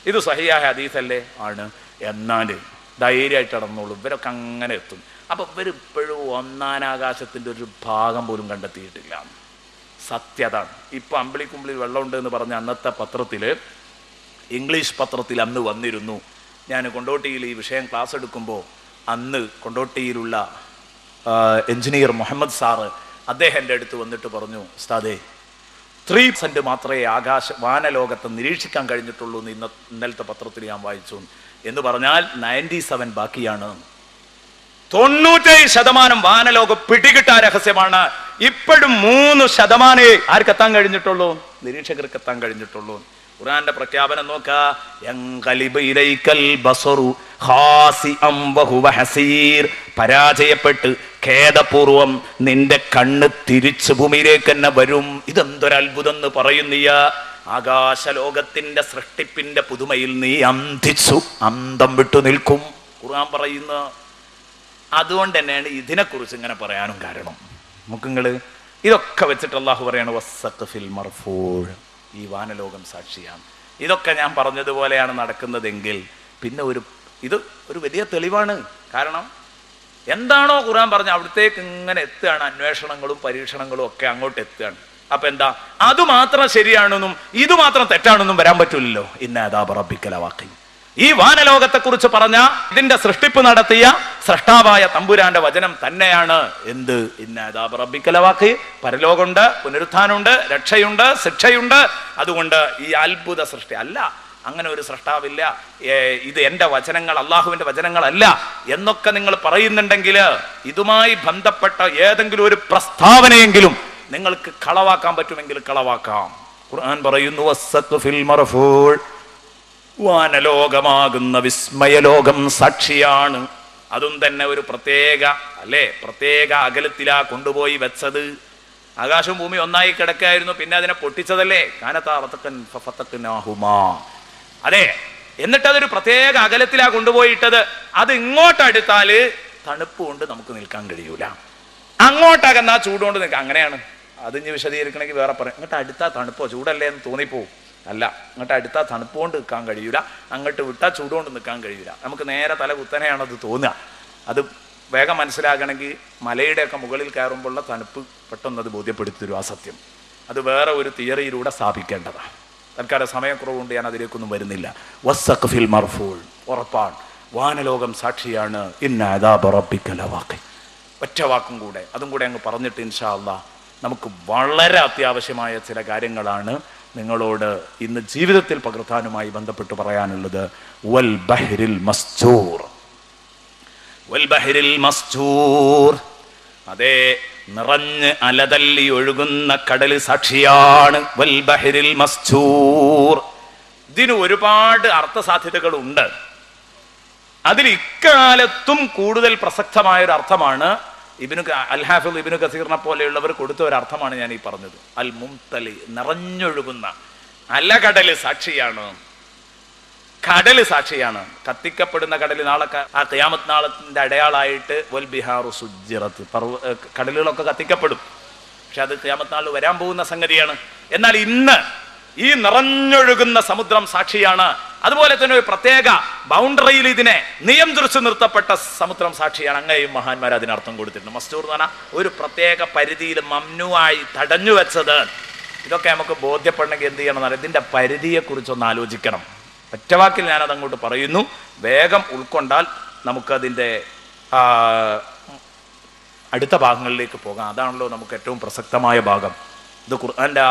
ഇത് സഹിയായ ഹദീസല്ലേ? ആണ്. എന്നാൽ ധൈര്യമായിട്ട് നടന്നോളൂ. ഇവരൊക്കെ അങ്ങനെ എത്തും. അപ്പൊ ഇവരിപ്പോഴും 1-ാം ആകാശത്തിന്റെ ഒരു ഭാഗം പോലും കണ്ടെത്തിയിട്ടില്ല. സത്യത. ഇപ്പൊ അമ്പിളി കുമ്പിളിൽ വെള്ളമുണ്ട് എന്ന് പറഞ്ഞ അന്നത്തെ പത്രത്തില്, ഇംഗ്ലീഷ് പത്രത്തിൽ അന്ന് വന്നിരുന്നു. ഞാൻ കൊണ്ടോട്ടിയിൽ ഈ വിഷയം ക്ലാസ് എടുക്കുമ്പോൾ അന്ന് കൊണ്ടോട്ടിയിലുള്ള എഞ്ചിനീയർ മുഹമ്മദ് സാറ് അദ്ദേഹം എൻ്റെ അടുത്ത് വന്നിട്ട് പറഞ്ഞു, ഉസ്താദേ 3% മാത്രമേ വാനലോകത്തെ നിരീക്ഷിക്കാൻ കഴിഞ്ഞിട്ടുള്ളൂ എന്ന് ഇന്നലത്തെ പത്രത്തിൽ ഞാൻ വായിച്ചു. എന്ന് പറഞ്ഞാൽ 97 ബാക്കിയാണ്. 97% വാനലോകം പിടികിട്ട രഹസ്യമാണ്. ഇപ്പോഴും 3% ആർക്കെത്താൻ കഴിഞ്ഞിട്ടുള്ളൂ? നിരീക്ഷകർക്ക് എത്താൻ കഴിഞ്ഞിട്ടുള്ളൂ. ഖുർആന്റെ പ്രഖ്യാപനം നോക്ക, പരാജയപ്പെട്ട് ഖേദപൂർവം നിന്റെ കണ്ണ് തിരിച്ചു ഭൂമിയിലേക്ക് തന്നെ വരും. ഇതെന്തൊരത്ഭുതം എന്ന് പറയുന്നിയ ആകാശലോകത്തിന്റെ സൃഷ്ടിപ്പിന്റെ പുതുമയിൽ നീ അന്തം വിട്ടു നിൽക്കും ഖുർആൻ പറയുന്ന. അതുകൊണ്ട് തന്നെയാണ് ഇതിനെക്കുറിച്ച് ഇങ്ങനെ പറയാനും കാരണം. നമുക്കിങ്ങള് ഇതൊക്കെ വെച്ചിട്ട് അള്ളാഹു പറയാണ് വസ്സഖ്ഫിൽ മർഫൂഉ, ഈ വാനലോകം സാക്ഷിയാണ്. ഇതൊക്കെ ഞാൻ പറഞ്ഞതുപോലെയാണ് നടക്കുന്നതെങ്കിൽ പിന്നെ ഇത് ഒരു വലിയ തെളിവാണ്. കാരണം എന്താണോ ഖുർആൻ പറഞ്ഞ അവിടത്തേക്ക് ഇങ്ങനെ എത്തുകയാണ്. അന്വേഷണങ്ങളും പരീക്ഷണങ്ങളും ഒക്കെ അങ്ങോട്ട് എത്തുകയാണ്. അപ്പൊ എന്താ, അത് മാത്രം ശരിയാണെന്നും ഇത് മാത്രം തെറ്റാണെന്നും വരാൻ പറ്റില്ലല്ലോ. ഇന്ന അദാബ റബ്ബിക ലവാഖി. ഈ വാനലോകത്തെ കുറിച്ച് പറഞ്ഞ ഇതിന്റെ സൃഷ്ടിപ്പ് നടത്തിയ സൃഷ്ടാവായ തമ്പുരാന്റെ വചനം തന്നെയാണ് എന്ത്? ഇന്ന അദാബ റബ്ബിക ലവാഖി. പരലോകമുണ്ട്, പുനരുത്ഥാനമുണ്ട്, രക്ഷയുണ്ട്, ശിക്ഷയുണ്ട്. അതുകൊണ്ട് ഈ അത്ഭുത സൃഷ്ടി അല്ല, അങ്ങനെ ഒരു സൃഷ്ടാവില്ല, ഇത് എൻ്റെ വചനങ്ങൾ അള്ളാഹുവിന്റെ വചനങ്ങളല്ല എന്നൊക്കെ നിങ്ങൾ പറയുന്നുണ്ടെങ്കിൽ ഇതുമായി ബന്ധപ്പെട്ട ഏതെങ്കിലും ഒരു പ്രസ്താവനയെങ്കിലും നിങ്ങൾക്ക് കളവാക്കാൻ പറ്റുമെങ്കിൽ കളവാക്കാം. ഖുർആൻ പറയുന്നു വസ്സഖ്ഫിൽ മർഫൂഉ, വാനലോകമാകുന്ന വിസ്മയലോകം സാക്ഷിയാണ്. അതും തന്നെ ഒരു പ്രത്യേക അകലത്തിലാ കൊണ്ടുപോയി വെച്ചത്. ആകാശവും ഭൂമി ഒന്നായി കിടക്കായിരുന്നു, പിന്നെ അതിനെ പൊട്ടിച്ചതല്ലേ. അതെ, എന്നിട്ട് അതൊരു പ്രത്യേക അകലത്തിലാ കൊണ്ടുപോയിട്ടത്. അത് ഇങ്ങോട്ടടുത്താല് തണുപ്പ് കൊണ്ട് നമുക്ക് നിൽക്കാൻ കഴിയൂല, അങ്ങോട്ടകന്നാ ചൂടുകൊണ്ട് നിൽക്കാം. അങ്ങനെയാണ്. അതിന് വിശദീകരിക്കണമെങ്കിൽ വേറെ പറയാം. ഇങ്ങോട്ട് അടുത്താ തണുപ്പോ ചൂടല്ലേ എന്ന് തോന്നിപ്പോവും. അല്ല, അങ്ങോട്ട് അടുത്താ തണുപ്പ് കൊണ്ട് നിൽക്കാൻ കഴിയൂല, അങ്ങോട്ട് വിട്ടാൽ ചൂടുകൊണ്ട് നിൽക്കാൻ കഴിയൂല. നമുക്ക് നേരെ തല കുത്തനെയാണ് അത് തോന്നുക. അത് വേഗം മനസ്സിലാക്കണമെങ്കിൽ മലയുടെയൊക്കെ മുകളിൽ കയറുമ്പോഴുള്ള തണുപ്പ് പെട്ടെന്ന് അത് ബോധ്യപ്പെടുത്തി തരും. ആ സത്യം അത് വേറെ ഒരു തിയറിയിലൂടെ സ്ഥാപിക്കേണ്ടതാണ്. തൽക്കാലം സമയക്കുറവുകൊണ്ട് ഞാൻ അതിലേക്കൊന്നും വരുന്നില്ല. വസ്സഖ്ഫിൽ മർഫൂഉ, ഉറപ്പാണ്, വാനലോകം സാക്ഷിയാണ്. ഇന്ന അദാബ റബ്ബിക ലവാഖി. ഒറ്റ വാക്കും കൂടെ അതും കൂടെ അങ്ങ് പറഞ്ഞിട്ട് ഇൻഷാ അല്ലാഹ് നമുക്ക് വളരെ അത്യാവശ്യമായ ചില കാര്യങ്ങളാണ് നിങ്ങളോട് ഇന്ന് ജീവിതത്തിൽ പകർത്താനുമായി ബന്ധപ്പെട്ട് പറയാനുള്ളത്. വൽ ബഹ്രിൽ മസ്ജൂർ, വൽ ബഹ്രിൽ മസ്ജൂർ. അതേ, നിറഞ്ഞ് അലതല്ലി ഒഴുകുന്ന കടൽ സാക്ഷിയാണ്. വൽ ബഹ്രിൽ മസ്ജൂർ. ഇതിന് ഒരുപാട് അർത്ഥസാധ്യതകളുണ്ട്. അതിൽ ഇക്കാലത്തും കൂടുതൽ പ്രസക്തമായ ഒരു അർത്ഥമാണ് അൽ ഹാഫിദ് ഇബ്നു കസീറിനെ പോലെയുള്ളവർ കൊടുത്ത ഒരു അർത്ഥമാണ് ഞാൻ ഈ പറഞ്ഞത്. അൽ മുംതലി, നിറഞ്ഞൊഴുകുന്ന. അലകടല് സാക്ഷിയാണ്, കടല് സാക്ഷിയാണ്. കത്തിക്കപ്പെടുന്ന കടല് നാളെ ആ ഖിയാമത്ത് നാളത്തിന്റെ അടയാളായിട്ട് വൽ ബിഹാറു സുജ്ജിറത്ത്, കടലുകളൊക്കെ കത്തിക്കപ്പെടും. പക്ഷെ അത് ഖിയാമത്ത് നാളിൽ വരാൻ പോകുന്ന സംഗതിയാണ്. എന്നാൽ ഇന്ന് ഈ നിറഞ്ഞൊഴുകുന്ന സമുദ്രം സാക്ഷിയാണ്. അതുപോലെ തന്നെ ഒരു പ്രത്യേക ബൗണ്ടറിയിൽ ഇതിനെ നിയന്ത്രിച്ചു നിർത്തപ്പെട്ട സമുദ്രം സാക്ഷിയാണ്. അങ്ങനെയും മഹാന്മാർ അതിനർത്ഥം കൊടുത്തിട്ടുണ്ട്. മസ്ജൂർ എന്ന് പറഞ്ഞാൽ ഒരു പ്രത്യേക പരിധിയിൽ മംനുവായി തടഞ്ഞു വെച്ചത്. ഇതൊക്കെ നമുക്ക് ബോധ്യപ്പെടണമെങ്കിൽ എന്ത് ചെയ്യണം? ഇതിന്റെ പരിധിയെക്കുറിച്ചൊന്ന് ആലോചിക്കണം. ഒറ്റവാക്കിൽ ഞാനത് അങ്ങോട്ട് പറയുന്നു, വേഗം ഉൾക്കൊണ്ടാൽ നമുക്കതിൻ്റെ അടുത്ത ഭാഗങ്ങളിലേക്ക് പോകാം. അതാണല്ലോ നമുക്ക് ഏറ്റവും പ്രസക്തമായ ഭാഗം. ഇത് ഖുർആന്റെ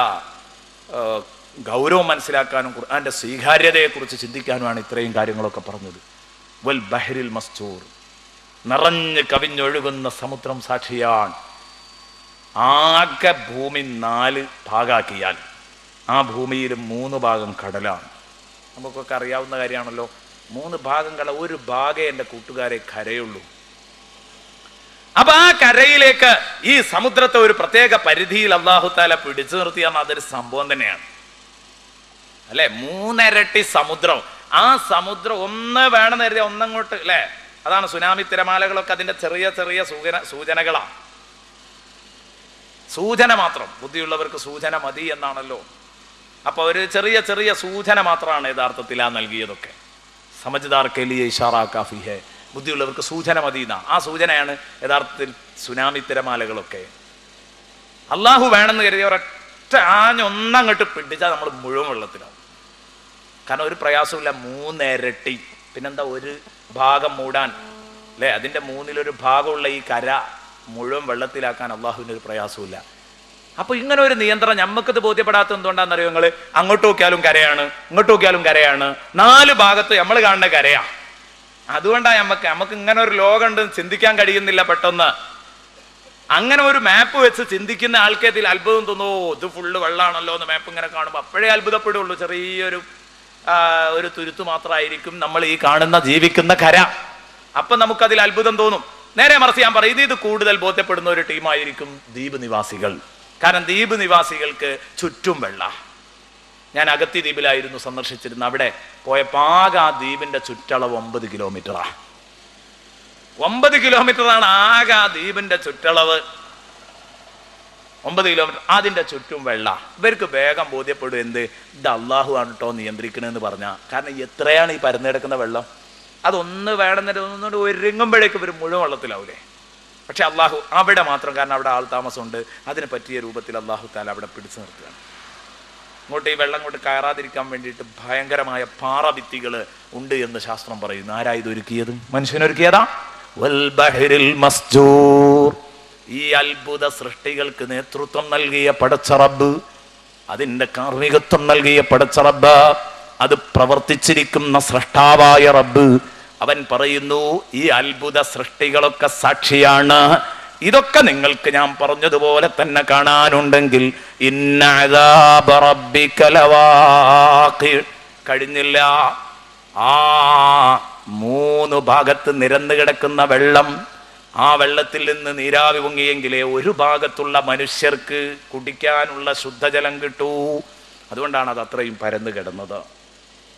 ഗൗരവം മനസ്സിലാക്കാനും ഖുർആന്റെ സ്വീകാര്യതയെക്കുറിച്ച് ചിന്തിക്കാനുമാണ് ഇത്രയും കാര്യങ്ങളൊക്കെ പറഞ്ഞത്. വൽ ബഹ്രിൽ മസ്ജൂർ, നിറഞ്ഞ് കവിഞ്ഞൊഴുകുന്ന സമുദ്രം സാക്ഷിയാണ്. ആകെ ഭൂമി 4 ഭാഗാക്കിയാൽ ആ ഭൂമിയിൽ 3 ഭാഗം കടലാണ്. നമുക്കൊക്കെ അറിയാവുന്ന കാര്യമാണല്ലോ. 3 ഭാഗം കട, ഒരു ഭാഗേ എൻ്റെ കൂട്ടുകാരെ കരയുള്ളൂ. അപ്പൊ ആ കരയിലേക്ക് ഈ സമുദ്രത്തെ ഒരു പ്രത്യേക പരിധിയിൽ അല്ലാഹു തആല പിടിച്ചു നിർത്തിയാൽ അതൊരു സംഭവം തന്നെയാണ്, അല്ലെ? 3 ഇരട്ടി സമുദ്രം. ആ സമുദ്രം ഒന്ന് വേണമെന്ന് കരുതിയ ഒന്നങ്ങോട്ട്, അല്ലെ? അതാണ് സുനാമി തിരമാലകളൊക്കെ അതിന്റെ ചെറിയ ചെറിയ സൂചനകളാണ്. സൂചന മാത്രം, ബുദ്ധിയുള്ളവർക്ക് സൂചന മതി എന്നാണല്ലോ. അപ്പൊ ഒരു ചെറിയ ചെറിയ സൂചന മാത്രമാണ് യഥാർത്ഥത്തിൽ ആ നൽകിയതൊക്കെ. സമജ്ദാർക്ക് ലിയ ഇശാറാ കാഫി ഹേ, ബുദ്ധിയുള്ളവർക്ക് സൂചന മതി എന്നാ. ആ സൂചനയാണ് യഥാർത്ഥത്തിൽ സുനാമി തിരമാലകളൊക്കെ. അള്ളാഹു വേണമെന്ന് കരുതിയ ഒരൊറ്റ ആഞ്ഞൊന്നങ്ങോട്ട് പിടിച്ചാൽ നമ്മൾ മുഴുവൻ വെള്ളത്തിലാവും. കാരണം ഒരു പ്രയാസമില്ല, 3 ഇരട്ടി. പിന്നെന്താ, ഒരു ഭാഗം മൂടാൻ, അല്ലെ? അതിന്റെ 1/3 ഭാഗമുള്ള ഈ കര മുഴുവൻ വെള്ളത്തിലാക്കാൻ അള്ളാഹുവിന് ഒരു പ്രയാസമില്ല. അപ്പൊ ഇങ്ങനെ ഒരു നിയന്ത്രണം നമുക്കത് ബോധ്യപ്പെടാത്ത എന്തുകൊണ്ടാണെന്നറിയോ? നിങ്ങൾ അങ്ങോട്ട് നോക്കിയാലും കരയാണ്, ഇങ്ങോട്ട് നോക്കിയാലും കരയാണ്. 4 ഭാഗത്ത് നമ്മൾ കാണുന്ന കരയാ. അതുകൊണ്ടാണ് നമുക്ക് ഇങ്ങനെ ഒരു ലോകമുണ്ട് ചിന്തിക്കാൻ കഴിയുന്നില്ല പെട്ടെന്ന്. അങ്ങനെ ഒരു മാപ്പ് വെച്ച് ചിന്തിക്കുന്ന ആൾക്കേതിൽ അത്ഭുതം തോന്നുമോ, ഇത് ഫുള്ള് വെള്ളമാണല്ലോ എന്ന് മാപ്പ് ഇങ്ങനെ കാണുമ്പോൾ അപ്പോഴേ അത്ഭുതപ്പെടുള്ളൂ. ചെറിയൊരു ഒരു തുരുത്ത് മാത്രമായിരിക്കും നമ്മൾ ഈ കാണുന്ന ജീവിക്കുന്ന കര. അപ്പൊ നമുക്കതിൽ അത്ഭുതം തോന്നും. നേരെ മറിച്ച് ഞാൻ പറയും, ഇത് കൂടുതൽ ബോധ്യപ്പെടുന്ന ഒരു ടീമായിരിക്കും ദ്വീപ് നിവാസികൾ. കാരണം ദ്വീപ് നിവാസികൾക്ക് ചുറ്റും വെള്ള. ഞാൻ അഗത്തി ദ്വീപിലായിരുന്നു സന്ദർശിച്ചിരുന്നു. അവിടെ പോയപ്പോൾ ആകെ ആ ദ്വീപിന്റെ ചുറ്റളവ് 9 കിലോമീറ്ററാണ്. 9 കിലോമീറ്ററാണ് ആകെ ആ ദ്വീപിന്റെ ചുറ്റളവ്. 9 കിലോമീറ്റർ, അതിന്റെ ചുറ്റും വെള്ള. ഇവർക്ക് വേഗം ബോധ്യപ്പെടും എന്ത്, ഇത് അള്ളാഹു ആണ് കേട്ടോ നിയന്ത്രിക്കണമെന്ന് പറഞ്ഞാൽ. കാരണം എത്രയാണ് ഈ പരന്നെടുക്കുന്ന വെള്ളം, അതൊന്ന് വേണമെന്നിട്ട് ഒന്നുകൊണ്ട് ഒരുങ്ങുമ്പോഴേക്കും ഇവർ മുഴുവൻ വെള്ളത്തിലാവൂലേ. പക്ഷെ അള്ളാഹു അവിടെ മാത്രം, കാരണം അവിടെ ആൾ താമസമുണ്ട്, അതിന് പറ്റിയ രൂപത്തിൽ അള്ളാഹു താല അവിടെ പിടിച്ചു നിർത്തുകയാണ്. ഇങ്ങോട്ട് ഈ വെള്ളം കൊണ്ട് കയറാതിരിക്കാൻ വേണ്ടിയിട്ട് ഭയങ്കരമായ പാറഭിത്തികൾ ഉണ്ട് എന്ന് ശാസ്ത്രം പറയുന്നു. ആരാ ഇത് ഒരുക്കിയത്? മനുഷ്യനൊരുക്കിയതാ. വൽ ബഹ്രിൽ മസ്ജൂർ. ഈ അത്ഭുത സൃഷ്ടികൾക്ക് നേതൃത്വം നൽകിയ പടച്ച റബ്ബ്, അതിന്റെ കാർമ്മികത്വം നൽകിയ പടച്ച റബ്ബ്, അത് പ്രവർത്തിച്ചിരിക്കുന്ന സൃഷ്ടാവായ റബ്ബ്, അവൻ പറയുന്നു ഈ അത്ഭുത സൃഷ്ടികളൊക്കെ സാക്ഷിയാണ്. ഇതൊക്കെ നിങ്ങൾക്ക് ഞാൻ പറഞ്ഞതുപോലെ തന്നെ കാണാനുണ്ടെങ്കിൽ ഇന്ന അദാബ റബ്ബിക ലവാഖി. കഴിഞ്ഞില്ല. ആ 3 ഭാഗത്ത് നിരന്നു കിടക്കുന്ന വെള്ളം, ആ വെള്ളത്തിൽ നിന്ന് നീരാവി പൊങ്ങിയെങ്കിലേ ഒരു ഭാഗത്തുള്ള മനുഷ്യർക്ക് കുടിക്കാനുള്ള ശുദ്ധജലം കിട്ടൂ. അതുകൊണ്ടാണ് അത് അത്രയും പരന്നു കിടന്നത്.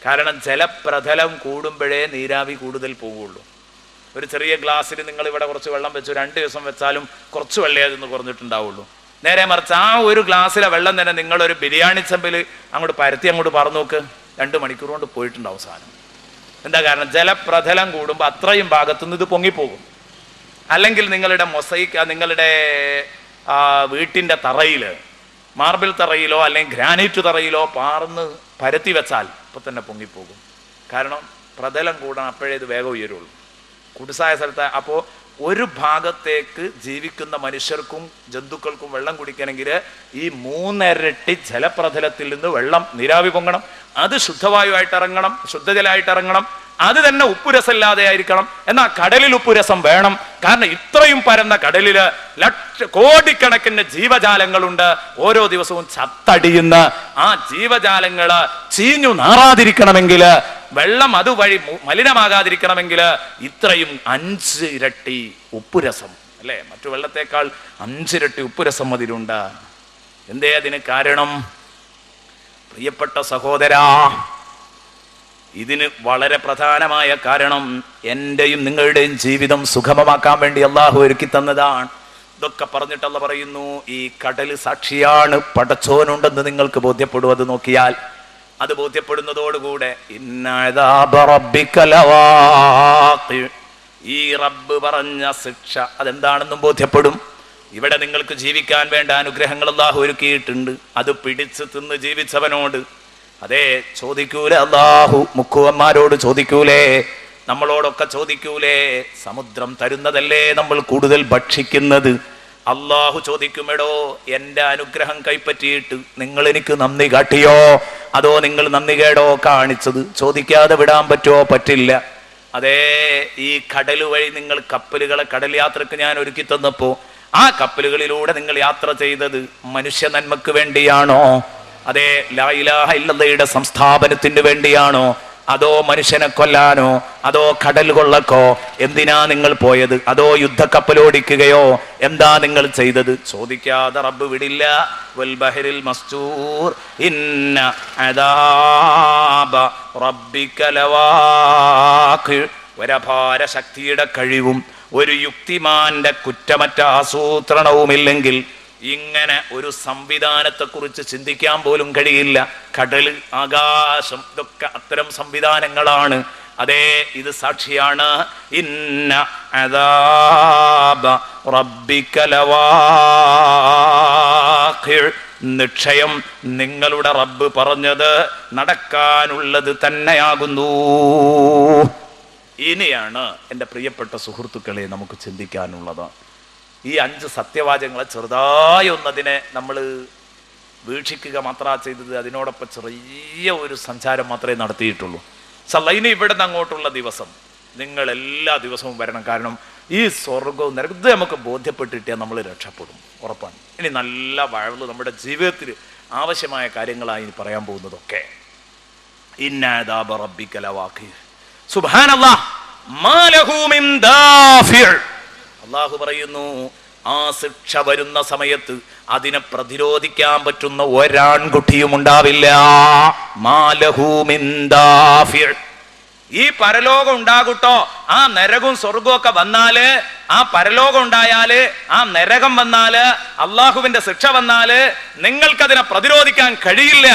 കാരണം ജലപ്രതലം കൂടുമ്പോഴേ നീരാവി കൂടുതൽ പോവുള്ളൂ. ഒരു ചെറിയ ഗ്ലാസ്സിൽ നിങ്ങൾ ഇവിടെ കുറച്ച് വെള്ളം വെച്ചു 2 ദിവസം വെച്ചാലും കുറച്ച് വെള്ളമേ അതൊന്ന് കുറഞ്ഞിട്ടുണ്ടാവുള്ളൂ. നേരെ മറിച്ച് ആ ഒരു ഗ്ലാസ്സിലെ വെള്ളം തന്നെ നിങ്ങളൊരു ബിരിയാണി ചെമ്പിൽ അങ്ങോട്ട് പരത്തി അങ്ങോട്ട് പറഞ്ഞു നോക്ക്, 2 മണിക്കൂർ കൊണ്ട് പോയിട്ടുണ്ടാവും സാധനം. എന്താ കാരണം? ജലപ്രതലം കൂടുമ്പോൾ അത്രയും ഭാഗത്തുനിന്ന് ഇത് പൊങ്ങിപ്പോകും. അല്ലെങ്കിൽ നിങ്ങളുടെ മൊസൈക്ക്, നിങ്ങളുടെ വീട്ടിൻ്റെ തറയിൽ, മാർബിൾ തറയിലോ അല്ലെങ്കിൽ ഗ്രാനൈറ്റ് തറയിലോ പാർന്ന് പരത്തി വെച്ചാൽ ഇപ്പം തന്നെ പൊങ്ങിപ്പോകും. കാരണം പ്രതലം കൂടാൻ അപ്പോഴേ ഇത് വേഗം ഉയരുള്ളൂ. കുടിസായ സ്ഥലത്ത്. അപ്പോൾ ഒരു ഭാഗത്തേക്ക് ജീവിക്കുന്ന മനുഷ്യർക്കും ജന്തുക്കൾക്കും വെള്ളം കുടിക്കണമെങ്കിൽ ഈ 3 ഇരട്ടി ജലപ്രതലത്തിൽ നിന്ന് വെള്ളം നീരാവി പൊങ്ങണം. അത് ശുദ്ധവായുവായിട്ട് ഇറങ്ങണം, ശുദ്ധജലമായിട്ട് ഇറങ്ങണം. അത് തന്നെ ഉപ്പുരസമില്ലാതെ ആയിരിക്കണം. എന്നാൽ കടലിൽ ഉപ്പുരസം വേണം. കാരണം ഇത്രയും പരന്ന കടലില് കോടിക്കണക്കിന് ജീവജാലങ്ങളുണ്ട്. ഓരോ ദിവസവും ചത്തടിയുന്ന ആ ജീവജാലങ്ങള് ചീഞ്ഞു നാറാതിരിക്കണമെങ്കിൽ, വെള്ളം അതുവഴി മലിനമാകാതിരിക്കണമെങ്കിൽ ഇത്രയും 5 ഇരട്ടി ഉപ്പുരസം, അല്ലെ? മറ്റു വെള്ളത്തേക്കാൾ 5 ഇരട്ടി ഉപ്പുരസം അതിലുണ്ട്. എന്തേ അതിന് കാരണം? പ്രിയപ്പെട്ട സഹോദരാ, ഇതിന് വളരെ പ്രധാനമായ കാരണം എൻ്റെയും നിങ്ങളുടെയും ജീവിതം സുഗമമാക്കാൻ വേണ്ടി അള്ളാഹു ഒരുക്കി തന്നതാണ്. ഇതൊക്കെ പറഞ്ഞിട്ട് അള്ളാഹു പറയുന്നു, ഈ കടൽ സാക്ഷിയാണ്, പടച്ചോനുണ്ടെന്ന് നിങ്ങൾക്ക് ബോധ്യപ്പെടും. അത് നോക്കിയാൽ, അത് ബോധ്യപ്പെടുന്നതോടുകൂടെ ഈ റബ്ബ് പറഞ്ഞ ശിക്ഷ അതെന്താണെന്നും ബോധ്യപ്പെടും. ഇവിടെ നിങ്ങൾക്ക് ജീവിക്കാൻ വേണ്ട അനുഗ്രഹങ്ങൾ അള്ളാഹു ഒരുക്കിയിട്ടുണ്ട്. അത് പിടിച്ച് തിന്ന് ജീവിച്ചവനോട് അതെ ചോദിക്കൂലേ അള്ളാഹു? മുക്കുവന്മാരോട് ചോദിക്കൂലേ? നമ്മളോടൊക്കെ ചോദിക്കൂലേ? സമുദ്രം തരുന്നതല്ലേ നമ്മൾ കൂടുതൽ ഭക്ഷിക്കുന്നത്? അള്ളാഹു ചോദിക്കുമെടോ, എൻ്റെ അനുഗ്രഹം കൈപ്പറ്റിയിട്ട് നിങ്ങൾ എനിക്ക് നന്ദി കാട്ടിയോ, അതോ നിങ്ങൾ നന്ദി കേടോ കാണിച്ചത്? ചോദിക്കാതെ വിടാൻ പറ്റുമോ? പറ്റില്ല. അതേ, ഈ കടൽ വഴി നിങ്ങൾ കപ്പലുകളെ കടൽ യാത്രക്ക് ഞാൻ ഒരുക്കി തന്നപ്പോ ആ കപ്പലുകളിലൂടെ നിങ്ങൾ യാത്ര ചെയ്തത് മനുഷ്യ നന്മക്ക് വേണ്ടിയാണോ? അതേ, ലാ ഇലാഹ ഇല്ലല്ലാഹയുടെ സംസ്ഥാപനത്തിന് വേണ്ടിയാണോ? അതോ മനുഷ്യനെ കൊല്ലാനോ? അതോ കടൽ കൊള്ളക്കോ? എന്തിനാ നിങ്ങൾ പോയത്? അതോ യുദ്ധക്കപ്പലോടിക്കുകയോ? എന്താ നിങ്ങൾ ചെയ്തത്? ചോദിക്കാതെ റബ്ബ് വിടില്ല. വൽ ബഹരിൽ മസ്ജൂർ ഇന്ന അദാബ റബ്ബിക ലവാഖി. ഒരപാര ശക്തിയുടെ കഴിവും ഒരു യുക്തിമാന്റെ കുറ്റമറ്റ ആസൂത്രണവുമില്ലെങ്കിൽ ഇങ്ങനെ ഒരു സംവിധാനത്തെക്കുറിച്ച് ചിന്തിക്കാൻ പോലും കഴിയില്ല. കടല്, ആകാശം, ഇതൊക്കെ അത്തരം സംവിധാനങ്ങളാണ്. അതേ, ഇത് സാക്ഷിയാണ്. ഇന്ന അദാബ റബ്ബിക ലവാഖി. നിശ്ചയം നിങ്ങളുടെ റബ്ബ് പറഞ്ഞത് നടക്കാനുള്ളത് തന്നെയാകുന്നു. ഇനിയാണ് എൻ്റെ പ്രിയപ്പെട്ട സുഹൃത്തുക്കളെ നമുക്ക് ചിന്തിക്കാനുള്ളത്. ഈ 5 സത്യവാചകങ്ങളെ ചെറുതായി ഒന്നതിനെ നമ്മൾ വീക്ഷിക്കുക മാത്രമാണ് ചെയ്തത്. അതിനോടൊപ്പം ചെറിയ ഒരു സഞ്ചാരം മാത്രമേ നടത്തിയിട്ടുള്ളൂ. ഇനി ഇവിടെ നിന്ന് അങ്ങോട്ടുള്ള ദിവസം നിങ്ങൾ എല്ലാ ദിവസവും വരണം. കാരണം ഈ സ്വർഗവും നരകവും ഇത് നമുക്ക് ബോധ്യപ്പെട്ടിട്ടാൽ നമ്മൾ രക്ഷപ്പെടും, ഉറപ്പാണ്. ഇനി നല്ല വഴവ് നമ്മുടെ ജീവിതത്തിൽ ആവശ്യമായ കാര്യങ്ങളായി ഇനി പറയാൻ പോകുന്നതൊക്കെ. അല്ലാഹു പറയുന്നു, ആ ശിക്ഷ വരുന്ന സമയത്ത് അതിനെ പ്രതിരോധിക്കാൻ പറ്റുന്ന ഒരാൺകുട്ടിയും ഉണ്ടാവില്ല. ഈ പരലോകം ഉണ്ടാകട്ടോ, ആ നരകവും സ്വർഗവും ഒക്കെ വന്നാല്, ആ പരലോകം ഉണ്ടായാല്, ആ നരകം വന്നാല്, അള്ളാഹുവിന്റെ ശിക്ഷ വന്നാല് നിങ്ങൾക്കതിനെ പ്രതിരോധിക്കാൻ കഴിയില്ല.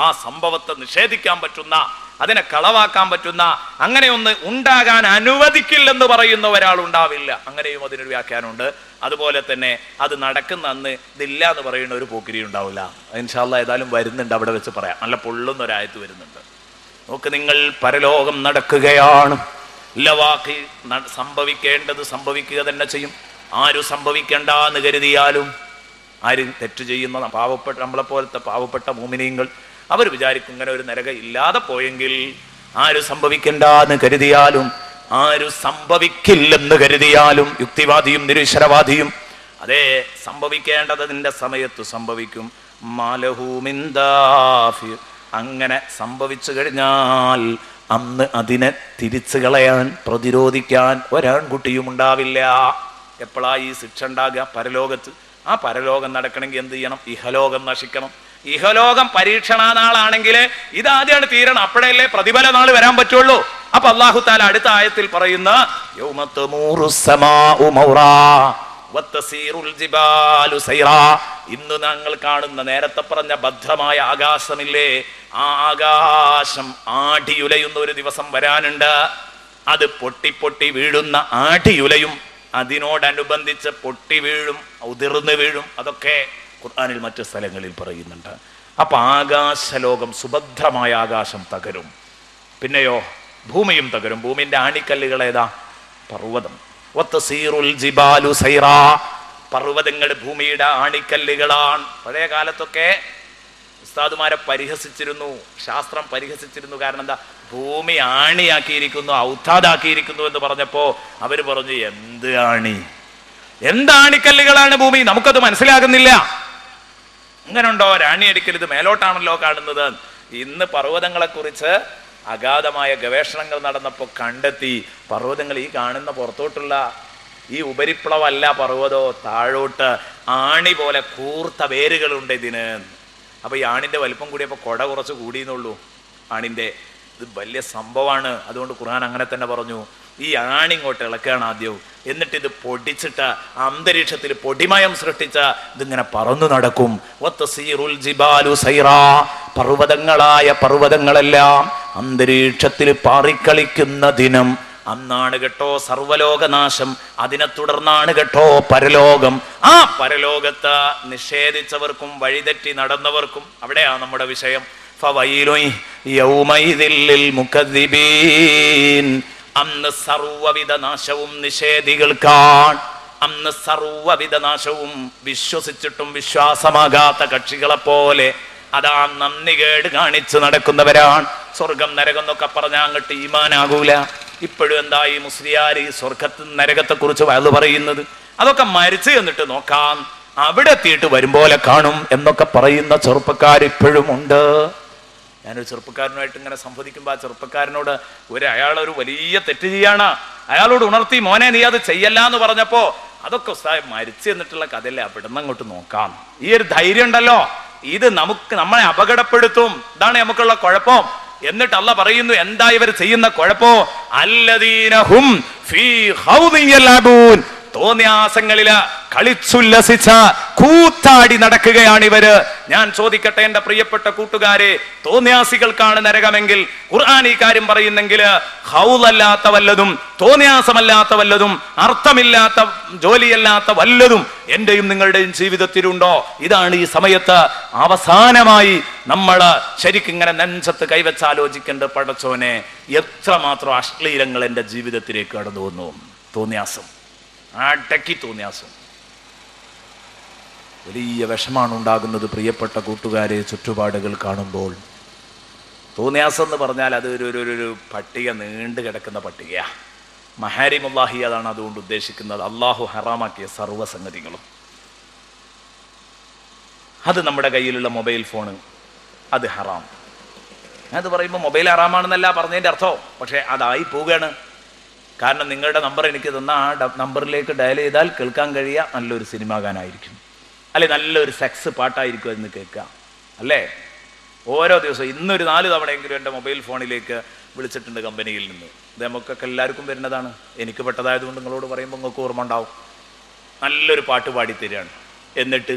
ആ സംഭവത്തെ നിഷേധിക്കാൻ പറ്റുന്ന, അതിനെ കളവാക്കാൻ പറ്റുന്ന, അങ്ങനെ ഒന്ന് ഉണ്ടാകാൻ അനുവദിക്കില്ലെന്ന് പറയുന്ന ഒരാൾ ഉണ്ടാവില്ല. അങ്ങനെയും അതിനൊരു വ്യാഖ്യാനമുണ്ട്. അതുപോലെ തന്നെ അത് നടക്കുന്ന അന്ന് ഇതില്ല എന്ന് പറയുന്ന ഒരു പോക്കിരി ഉണ്ടാവില്ല. ഇൻഷാ അല്ലാഹ് ഏതായാലും വരുന്നുണ്ട്, അവിടെ വെച്ച് പറയാം. നല്ല പൊള്ളുന്ന ഒരായത്ത് വരുന്നുണ്ട്. നോക്ക്, നിങ്ങൾ പരലോകം നടക്കുകയാണ്. സംഭവിക്കേണ്ടത് സംഭവിക്കുക തന്നെ ചെയ്യും. ആരും സംഭവിക്കേണ്ട എന്ന് കരുതിയാലും, ആര് തെറ്റ് ചെയ്യുന്ന നമ്മളെ പോലത്തെ പാവപ്പെട്ട മുഅ്മിനീങ്ങൾ അവർ വിചാരിക്കും ഇങ്ങനെ ഒരു നരകം ഇല്ലാതെ പോയെങ്കിൽ, ആരും സംഭവിക്കണ്ട എന്ന് കരുതിയാലും, ആരും സംഭവിക്കില്ലെന്ന് കരുതിയാലും, യുക്തിവാദിയും നിരീശ്വരവാദിയും അതേ സംഭവിക്കേണ്ടതിന്റെ സമയത്ത് സംഭവിക്കും. അങ്ങനെ സംഭവിച്ചു കഴിഞ്ഞാൽ അന്ന് അതിനെ തിരിച്ചു കളയാൻ, പ്രതിരോധിക്കാൻ ഒരാൺകുട്ടിയും ഉണ്ടാവില്ല. എപ്പോഴാ ഈ ശിക്ഷ ഉണ്ടാകുക? പരലോകത്ത്. ആ പരലോകം നടക്കണമെങ്കിൽ എന്ത് ചെയ്യണം? ഇഹലോകം നശിക്കണം. ഇഹലോകം പരീക്ഷണാനാളാണെങ്കിൽ ഇതാദ്യമാണ് തീരണം, അപ്പോഴല്ലേ പ്രതിഫല നാൾ വരാൻ പറ്റുള്ളൂ. അപ്പൊ അല്ലാഹു തആല അടുത്ത ആയത്തിൽ പറയുന്ന ഇന്ന് ഞങ്ങൾ കാണുന്ന നേരത്തെ പറഞ്ഞ ഭദ്രമായ ആകാശമില്ലേ, ആ ആകാശം ആടിയുലയുന്ന ഒരു ദിവസം വരാനുണ്ട്. അത് പൊട്ടി പൊട്ടി വീഴുന്ന ആടിയുലയും, അതിനോടനുബന്ധിച്ച് പൊട്ടി വീഴും, ഉതിർന്ന് വീഴും. അതൊക്കെ ഖുർആനിൽ മറ്റു സ്ഥലങ്ങളിൽ പറയുന്നുണ്ട്. അപ്പൊ ആകാശലോകം, സുഭദ്രമായ ആകാശം തകരും. പിന്നെയോ ഭൂമിയും തകരും. ഭൂമിന്റെ ആണിക്കല്ലുകൾ ഏതാ? പർവ്വതം. പർവ്വതങ്ങൾ ഭൂമിയുടെ ആണിക്കല്ലുകളാണ്. പഴയ കാലത്തൊക്കെ ഉസ്താദുമാരെ പരിഹസിച്ചിരുന്നു, ശാസ്ത്രം പരിഹസിച്ചിരുന്നു. കാരണം എന്താ? ഭൂമി ആണിയാക്കിയിരിക്കുന്നു, ഔത്താദാക്കിയിരിക്കുന്നു എന്ന് പറഞ്ഞപ്പോ അവര് പറഞ്ഞു, എന്ത് ആണി, എന്താണിക്കല്ലുകളാണ് ഭൂമി, നമുക്കത് മനസ്സിലാകുന്നില്ല. അങ്ങനെ ഉണ്ടോ? രാണി അടിക്കൽ ഇത് മേലോട്ടാണല്ലോ കാണുന്നത്. ഇന്ന് പർവ്വതങ്ങളെ കുറിച്ച് അഗാധമായ ഗവേഷണങ്ങൾ നടന്നപ്പോൾ കണ്ടെത്തി, പർവ്വതങ്ങൾ ഈ കാണുന്ന പുറത്തോട്ടുള്ള ഈ ഉപരിപ്ലവമല്ല പർവ്വതോ, താഴോട്ട് ആണി പോലെ കൂർത്ത വേരുകളുണ്ട് ഇതിന്. അപ്പൊ ഈ ആണിന്റെ വലിപ്പം കൂടിയപ്പോൾ കൊട കുറച്ച് കൂടിയെന്നുള്ളൂ. ആണിന്റെ ഇത് വലിയ സംഭവമാണ്. അതുകൊണ്ട് ഖുർആൻ അങ്ങനെ തന്നെ പറഞ്ഞു, ഈ ആണി ഇങ്ങോട്ട് ഇളക്കുകയാണ് ആദ്യവും, എന്നിട്ട് ഇത് പൊടിച്ചിട്ട് അന്തരീക്ഷത്തിൽ പൊടിമയം സൃഷ്ടിച്ച് ഇതിങ്ങനെ പറന്നു നടക്കും. പർവ്വതങ്ങളായ പർവ്വതങ്ങളെല്ലാം അന്തരീക്ഷത്തിൽ പാറിക്കളിക്കുന്ന ദിനം അന്നാണ് കേട്ടോ സർവലോകനാശം. അതിനെ തുടർന്നാണ് കേട്ടോ പരലോകം. ആ പരലോകത്ത് നിഷേധിച്ചവർക്കും വഴിതെറ്റി നടന്നവർക്കും, അവിടെയാണ് നമ്മുടെ വിഷയം. അന്ന് സർവ്വവിധ നാശവും നിഷേധികൾക്കാണ്. അന്ന് സർവ്വവിധ നാശവും വിശ്വസിച്ചിട്ടും വിശ്വാസമാകാത്ത കക്ഷികളെ പോലെ അതാ നന്ദികേട് കാണിച്ച് നടക്കുന്നവരാണ്. സ്വർഗം നരകം എന്നൊക്കെ പറഞ്ഞാൽ അങ്ങോട്ട് ഈമാനാകൂല. ഇപ്പോഴും എന്താ ഈ മുസ്ലിയാർ ഈ സ്വർഗത്ത് നരകത്തെ കുറിച്ച് വയലു പറയുന്നത്? അതൊക്കെ മരിച്ചു എന്നിട്ട് നോക്കാം, അവിടെ എത്തിയിട്ട് വരുമ്പോലെ കാണും എന്നൊക്കെ പറയുന്ന ചെറുപ്പക്കാർ ഇപ്പോഴും ഉണ്ട്. ഞാനൊരു ചെറുപ്പക്കാരനുമായിട്ട് ഇങ്ങനെ സംവദിക്കുമ്പോൾ ആ ചെറുപ്പക്കാരനോട് അയാളൊരു വലിയ തെറ്റ് ചെയ്യാണ്, അയാളോട് ഉണർത്തി, മോനെ നീ അത് ചെയ്യല്ല എന്ന് പറഞ്ഞപ്പോ, അതൊക്കെ മരിച്ചു എന്നിട്ടുള്ള കഥയല്ലേ, അവിടെ നിന്ന് അങ്ങോട്ട് നോക്കാം. ഈ ഒരു ധൈര്യം ഉണ്ടല്ലോ, ഇത് നമ്മളെ അപകടപ്പെടുത്തും. ഇതാണ് നമുക്കുള്ള കുഴപ്പം. എന്നിട്ട് അല്ലാഹ് പറയുന്നു, എന്താ ഇവർ ചെയ്യുന്ന കുഴപ്പോ? അല്ലദീനഹും ഫീ ഖൗദിൻ യലബൂൻ, തോന്നിയാസങ്ങളില് കളിച്ചുല്ലസിച്ച കൂത്താടി നടക്കുകയാണ് ഇവര്. ഞാൻ ചോദിക്കട്ടെ എന്റെ പ്രിയപ്പെട്ട കൂട്ടുകാരെ, തോന്നിയാസികൾക്കാണ് നരകമെങ്കിൽ ഖുർആൻ ഈ കാര്യം പറയുന്നെങ്കിൽ, ഖൗലല്ലാത്ത വല്ലതും, തോന്നിയാസമല്ലാത്ത വല്ലതും, അർത്ഥമില്ലാത്ത ജോലിയല്ലാത്ത വല്ലതും എന്റെയും നിങ്ങളുടെയും ജീവിതത്തിലുണ്ടോ? ഇതാണ് ഈ സമയത്ത് അവസാനമായി നമ്മൾ ശരിക്കും ഇങ്ങനെ നെഞ്ചത്ത് കൈവച്ച് ആലോചിക്കേണ്ട. പടച്ചോനെ, എത്രമാത്രം അശ്ലീലങ്ങൾ എൻ്റെ ജീവിതത്തിലേക്ക് കടന്നു വന്നു. തോന്നിയാസം, അടക്കി തോന്നിയാസം. വലിയ വിഷമാണ് ഉണ്ടാകുന്നത് പ്രിയപ്പെട്ട കൂട്ടുകാരെ. ചുറ്റുപാടുകൾ കാണുമ്പോൾ തോന്നിയാസം എന്ന് പറഞ്ഞാൽ അത് ഒരു പട്ടിക, നീണ്ടു കിടക്കുന്ന പട്ടികയാണ്. മഹാരിമുല്ലാഹി അതാണ് അതുകൊണ്ട് ഉദ്ദേശിക്കുന്നത്. അള്ളാഹു ഹറാമാക്കിയ സർവ്വസംഗതികളും. അത് നമ്മുടെ കയ്യിലുള്ള മൊബൈൽ ഫോണ്, അത് ഹറാം. അത് പറയുമ്പോൾ മൊബൈൽ ഹറാമാണെന്നല്ല പറഞ്ഞതിൻ്റെ അർത്ഥം, പക്ഷേ അതായി പോവുകയാണ്. കാരണം നിങ്ങളുടെ നമ്പർ എനിക്ക് തന്ന ആ നമ്പറിലേക്ക് ഡയൽ ചെയ്താൽ കേൾക്കാൻ കഴിയുക നല്ലൊരു സിനിമാ ഗാനമായിരിക്കും, അല്ലെ നല്ലൊരു സെക്സ് പാട്ടായിരിക്കും എന്ന് കേൾക്കുക, അല്ലേ? ഓരോ ദിവസവും ഇന്നൊരു 4 തവണയെങ്കിലും എൻ്റെ മൊബൈൽ ഫോണിലേക്ക് വിളിച്ചിട്ടുണ്ട് കമ്പനിയിൽ നിന്ന്. ഇത് നമുക്കൊക്കെ എല്ലാവർക്കും വരുന്നതാണ്. എനിക്ക് പെട്ടതായതുകൊണ്ട് നിങ്ങളോട് പറയുമ്പോൾ നിങ്ങൾക്ക് ഓർമ്മ ഉണ്ടാവും. നല്ലൊരു പാട്ട് പാടിത്തരികയാണ്. എന്നിട്ട്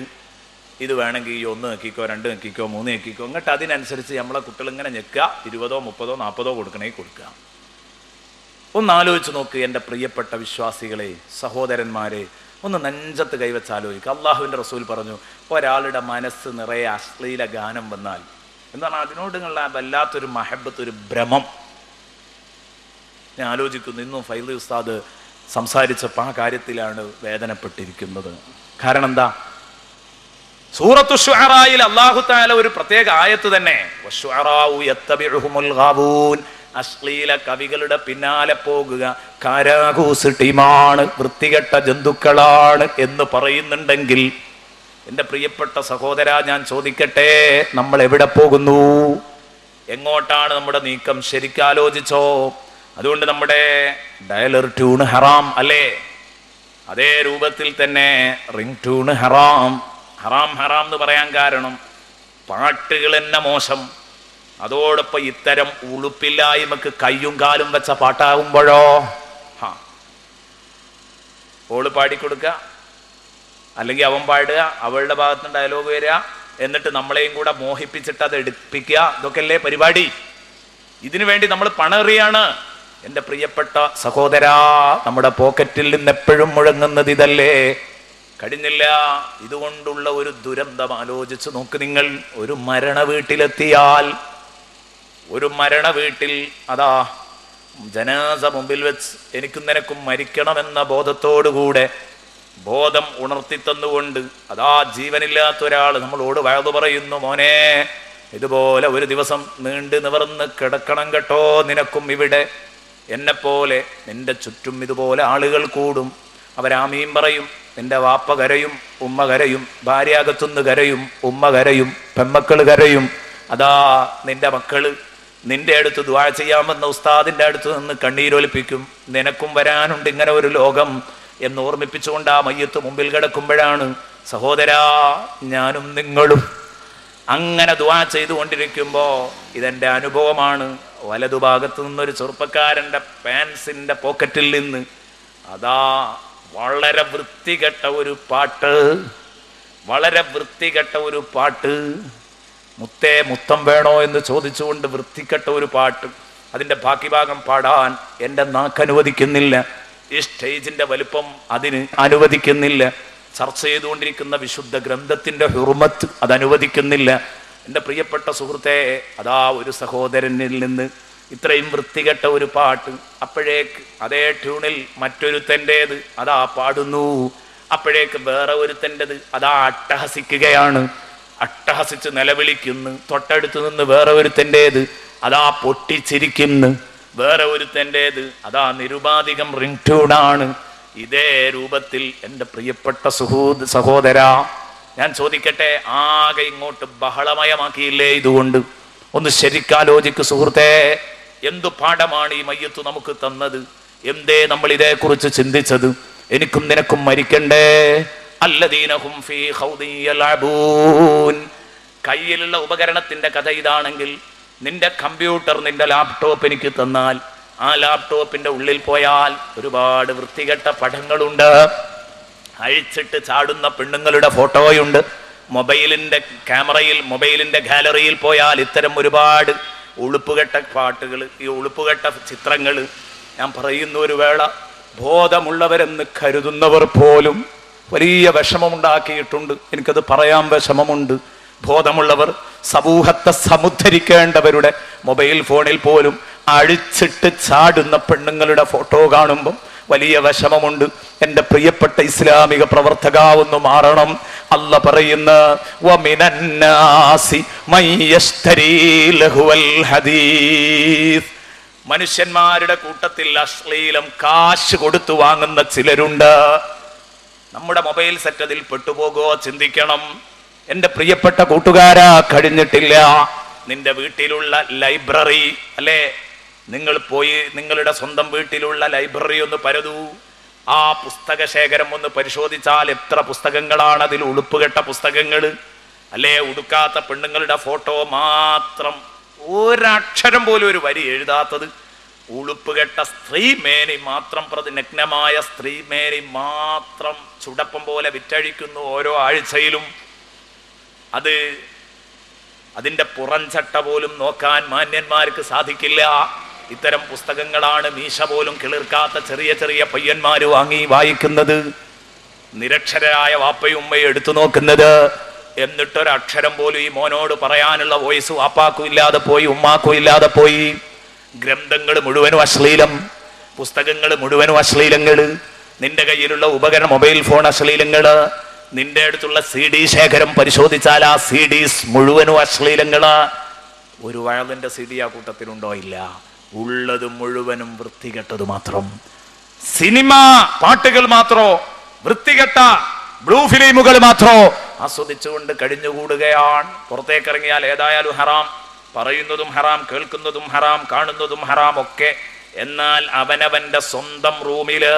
ഇത് വേണമെങ്കിൽ ഈ 1 നെക്കിക്കോ 2 നെക്കിക്കോ 3 നെക്കിക്കോ, എന്നിട്ട് അതിനനുസരിച്ച് നമ്മളെ കുട്ടികൾ ഇങ്ങനെ ഞെക്കുക. 20, 30, 40 കൊടുക്കണമെങ്കിൽ കൊടുക്കുക. ഒന്ന് ആലോചിച്ച് നോക്ക് എൻ്റെ പ്രിയപ്പെട്ട വിശ്വാസികളെ, സഹോദരന്മാരെ, ഒന്ന് നെഞ്ചത്ത് കൈവച്ച് ആലോചിക്കുക. അള്ളാഹുവിൻ്റെ റസൂൽ പറഞ്ഞു, ഒരാളുടെ മനസ്സ് നിറയെ അശ്ലീല ഗാനം വന്നാൽ, എന്താണ് അതിനോടുള്ള വല്ലാത്തൊരു മഹബത്ത്, ഒരു ഭ്രമം. ഞാൻ ആലോചിക്കുന്നു, ഇന്നും ഫൈലി ഉസ്താദ് സംസാരിച്ചപ്പോൾ ആ കാര്യത്തിലാണ് വേദനപ്പെട്ടിരിക്കുന്നത്. കാരണം എന്താ? സൂറത്തു ശുഅറായിൽ അല്ലാഹു തആല ഒരു പ്രത്യേക ആയത്ത് തന്നെ, വശുഅറാഉ യത്തബിഉഹുമുൽ ഗാവൂൻ, അശ്ലീല കവികളുടെ പിന്നാലെ പോകുക കാരാകൂസ് ടീമാണ്, വൃത്തികെട്ട ജന്തുക്കളാണ് എന്ന് പറയുന്നുണ്ടെങ്കിൽ, എൻ്റെ പ്രിയപ്പെട്ട സഹോദര, ഞാൻ ചോദിക്കട്ടെ, നമ്മൾ എവിടെ പോകുന്നു? എങ്ങോട്ടാണ് നമ്മുടെ നീക്കം? ശരിക്കാലോചിച്ചോ? അതുകൊണ്ട് നമ്മുടെ ഡയലർ ട്യൂണ് ഹറാം അല്ലേ? അതേ രൂപത്തിൽ തന്നെ റിംഗ് ട്യൂണ് ഹറാം. ഹറാം ഹറാം എന്ന് പറയാൻ കാരണം പാട്ടുകൾ തന്നെ മോശം. അതോടൊപ്പം ഇത്തരം ഉളുപ്പില്ലായ്മക്ക് കയ്യും കാലും വെച്ച പാട്ടാകുമ്പോഴോ ഓള് പാടിക്കൊടുക്കുക, അല്ലെങ്കിൽ അവൻ പാടുക, അവളുടെ ഭാഗത്തുനിന്ന് ഡയലോഗ് വരിക, എന്നിട്ട് നമ്മളെയും കൂടെ മോഹിപ്പിച്ചിട്ട് അത് എടുപ്പിക്കുക. ഇതൊക്കെ അല്ലേ പരിപാടി? ഇതിനു വേണ്ടി നമ്മൾ പണമെറിയാണ്. എൻ്റെ പ്രിയപ്പെട്ട സഹോദരാ, നമ്മുടെ പോക്കറ്റിൽ നിന്ന് എപ്പോഴും മുഴങ്ങുന്നത് ഇതല്ലേ? കഴിഞ്ഞില്ല. ഇതുകൊണ്ടുള്ള ഒരു ദുരന്തം ആലോചിച്ച് നോക്ക് നിങ്ങൾ. ഒരു മരണ വീട്ടിലെത്തിയാൽ, ഒരു മരണ വീട്ടിൽ അതാ ജനാസ മുമ്പിൽ വെച്ച് എനിക്കും നിനക്കും മരിക്കണമെന്ന ബോധത്തോടുകൂടെ, ബോധം ഉണർത്തിത്തന്നുകൊണ്ട് അതാ ജീവനില്ലാത്ത ഒരാൾ നമ്മളോട് വഅദ് പറയുന്നു, മോനെ ഇതുപോലെ ഒരു ദിവസം നീണ്ടു നിവർന്ന് കിടക്കണം കേട്ടോ നിനക്കും ഇവിടെ. എന്നെപ്പോലെ നിന്റെ ചുറ്റും ഇതുപോലെ ആളുകൾ കൂടും. അവരാമീൻ പറയും. നിന്റെ വാപ്പ കരയും, ഉമ്മ കരയും, ഭാര്യാകത്തുനിന്ന് കരയും, ഉമ്മ കരയും, പെമ്മക്കൾ കരയും. അതാ നിന്റെ മക്കള് നിന്റെ അടുത്ത് ദുആ ചെയ്യാമെന്ന ഉസ്താദിന്റെ അടുത്ത് നിന്ന് കണ്ണീരൊലിപ്പിക്കും. നിനക്കും വരാനുണ്ട് ഇങ്ങനെ ഒരു ലോകം എന്ന് ഓർമ്മിപ്പിച്ചുകൊണ്ട് ആ മയ്യത്ത് മുമ്പിൽ കിടക്കുമ്പോഴാണ്, സഹോദരാ, ഞാനും നിങ്ങളും അങ്ങനെ ദുആ ചെയ്തുകൊണ്ടിരിക്കുമ്പോ ഇതെന്റെ അനുഭവമാണ്. വലതുഭാഗത്ത് നിന്നൊരു ചെറുപ്പക്കാരൻ്റെ പാൻസിന്റെ പോക്കറ്റിൽ നിന്ന് അതാ വളരെ വൃത്തികെട്ട ഒരു പാട്ട്, വളരെ വൃത്തികെട്ട ഒരു പാട്ട്, മുത്തേ മുത്തം വേണോ എന്ന് ചോദിച്ചുകൊണ്ട് വൃത്തികെട്ട ഒരു പാട്ട്. അതിൻ്റെ ബാക്കി ഭാഗം പാടാൻ എൻ്റെ നാക്ക് അനുവദിക്കുന്നില്ല. ഈ സ്റ്റേജിൻ്റെ വലിപ്പം അതിന് അനുവദിക്കുന്നില്ല. ചർച്ച ചെയ്തുകൊണ്ടിരിക്കുന്ന വിശുദ്ധ ഗ്രന്ഥത്തിൻ്റെ ഹുർമത്ത് അത് അനുവദിക്കുന്നില്ല. എൻ്റെ പ്രിയപ്പെട്ട സുഹൃത്തെ, അതാ ഒരു സഹോദരനിൽ നിന്ന് ഇത്രയും വൃത്തികെട്ട ഒരു പാട്ട്. അപ്പോഴേക്ക് അതേ ട്യൂണിൽ മറ്റൊരുത്തൻ്റേത് അതാ പാടുന്നു. അപ്പോഴേക്ക് വേറെ ഒരുത്തൻ്റെത് അതാ അട്ടഹസിക്കുകയാണ്, അട്ടഹസിച്ച് നിലവിളിക്കുന്നു. തൊട്ടടുത്ത് നിന്ന് വേറെ ഒരുത്തൻ്റേത് അതാ പൊട്ടിച്ചിരിക്കുന്നു. വേറെ ഒരുത്തൻ്റേത് അതാ നിരുപാധികം റിംഗ് ട്യൂണാണ്. ഇതേ രൂപത്തിൽ എൻ്റെ പ്രിയപ്പെട്ട സഹോദരാ, ഞാൻ ചോദിക്കട്ടെ, ആകെ ഇങ്ങോട്ട് ബഹളമയമാക്കിയില്ലേ ഇതുകൊണ്ട്? ഒന്ന് ശരിക്കാലോചിക്ക് സുഹൃത്തേ. എന്തു പാഠമാണ് ഈ മയ്യത്ത് നമുക്ക് തന്നത്? എന്തേ നമ്മൾ ഇതേക്കുറിച്ച് ചിന്തിച്ചത്? എനിക്കും നിനക്കും മരിക്കണ്ടേ? അല്ലദീനഹും ഫീ ഖൗദിൻ യൽഅബൂൻ. കയ്യിലുള്ള ഉപകരണത്തിന്റെ കഥ ഇതാണെങ്കിൽ, നിന്റെ കമ്പ്യൂട്ടർ, നിന്റെ ലാപ്ടോപ്പ് എനിക്ക് തന്നാൽ, ആ ലാപ്ടോപ്പിന്റെ ഉള്ളിൽ പോയാൽ ഒരുപാട് വൃത്തികെട്ട പടങ്ങളുണ്ട്, അഴിച്ചിട്ട് ചാടുന്ന പെണ്ണുങ്ങളുടെ ഫോട്ടോയുണ്ട്. മൊബൈലിന്റെ ക്യാമറയിൽ, മൊബൈലിന്റെ ഗാലറിയിൽ പോയാൽ ഇത്തരം ഒരുപാട് ഉളുപ്പുകെട്ട പാട്ടുകൾ, ഈ ഉളുപ്പുകെട്ട ചിത്രങ്ങൾ. ഞാൻ പറയുന്ന ഒരു വേള ബോധമുള്ളവരെന്ന് കരുതുന്നവർ പോലും വലിയ വിഷമമുണ്ടാക്കിയിട്ടുണ്ട്. എനിക്കത് പറയാൻ വിഷമമുണ്ട്. ബോധമുള്ളവർ, സമൂഹത്തെ സമുദ്ധരിക്കേണ്ടവരുടെ മൊബൈൽ ഫോണിൽ പോലും അഴിച്ചിട്ട് ചാടുന്ന പെണ്ണുങ്ങളുടെ ഫോട്ടോ കാണുമ്പം വലിയ വിഷമമുണ്ട്. എൻ്റെ പ്രിയപ്പെട്ട ഇസ്ലാമിക പ്രവർത്തക, ഒന്ന് മാറണം. അല്ല പറയുന്ന വമിനന്നാസി മയ്യശ്തരീ ലഹുവൽ ഹദീസ്, മനുഷ്യന്മാരുടെ കൂട്ടത്തിൽ അശ്ലീലം കാശ് കൊടുത്തു വാങ്ങുന്ന ചിലരുണ്ട്. നമ്മുടെ മൊബൈൽ സെറ്റ് അതിൽ പെട്ടുപോകോ ചിന്തിക്കണം. എൻ്റെ പ്രിയപ്പെട്ട കൂട്ടുകാരാ, കഴിഞ്ഞിട്ടില്ല. നിന്റെ വീട്ടിലുള്ള ലൈബ്രറി അല്ലേ, നിങ്ങൾ പോയി നിങ്ങളുടെ സ്വന്തം വീട്ടിലുള്ള ലൈബ്രറി ഒന്ന് പരതൂ. ആ പുസ്തക ശേഖരം ഒന്ന് പരിശോധിച്ചാൽ എത്ര പുസ്തകങ്ങളാണ് അതിൽ. ഉളുപ്പുകെട്ട പുസ്തകങ്ങൾ അല്ലേ, ഉടുക്കാത്ത പെണ്ണുങ്ങളുടെ ഫോട്ടോ മാത്രം, ഒരക്ഷരം പോലും ഒരു വരി എഴുതാത്തത്. ഉളുപ്പുകെട്ട സ്ത്രീമേനി മാത്രം, നഗ്നമായ സ്ത്രീമേനി മാത്രം ചുടപ്പം പോലെ വിറ്റഴിക്കുന്നു ഓരോ ആഴ്ചയിലും. അതിൻ്റെ പുറംചട്ട പോലും നോക്കാൻ മാന്യന്മാർക്ക് സാധിക്കില്ല. ഇത്തരം പുസ്തകങ്ങളാണ് മീശ പോലും കിളിർക്കാത്ത ചെറിയ ചെറിയ പയ്യന്മാര് വാങ്ങി വായിക്കുന്നത്, നിരക്ഷരായ വാപ്പയും ഉമ്മയും എടുത്തു നോക്കുന്നത്. എന്നിട്ടൊരക്ഷരം പോലും ഈ മോനോട് പറയാനുള്ള വോയിസ് വാപ്പാക്കും ഇല്ലാതെ പോയി, ഉമ്മാക്കും ഇല്ലാതെ പോയി. ഗ്രന്ഥങ്ങൾ മുഴുവനും അശ്ലീലം, പുസ്തകങ്ങൾ മുഴുവനും അശ്ലീലങ്ങൾ, നിന്റെ കയ്യിലുള്ള ഉപകരണം മൊബൈൽ ഫോൺ അശ്ലീലങ്ങള്, നിന്റെ അടുത്തുള്ള CD ശേഖരം പരിശോധിച്ചാൽ ആ CDs മുഴുവനും അശ്ലീലങ്ങള്. ഒരു വയലിന്റെ CD ആ കൂട്ടത്തിലുണ്ടോ? ഇല്ല. ഉള്ളത് മുഴുവനും വൃത്തികെട്ടത് മാത്രം. സിനിമ പാട്ടുകൾ മാത്രോ, വൃത്തികെട്ട ബ്ലൂ ഫിലിമുകൾ മാത്രോ ആസ്വദിച്ചുകൊണ്ട് കഴിഞ്ഞുകൂടുകയാണ്. പുറത്തേക്കിറങ്ങിയാൽ ഏതായാലും ഹറാം, പറയുന്നതും ഹറാം, കേൾക്കുന്നതും ഹറാം, കാണുന്നതും ഹറാം ഒക്കെ. എന്നാൽ അവനവന്റെ സ്വന്തം റൂമില്,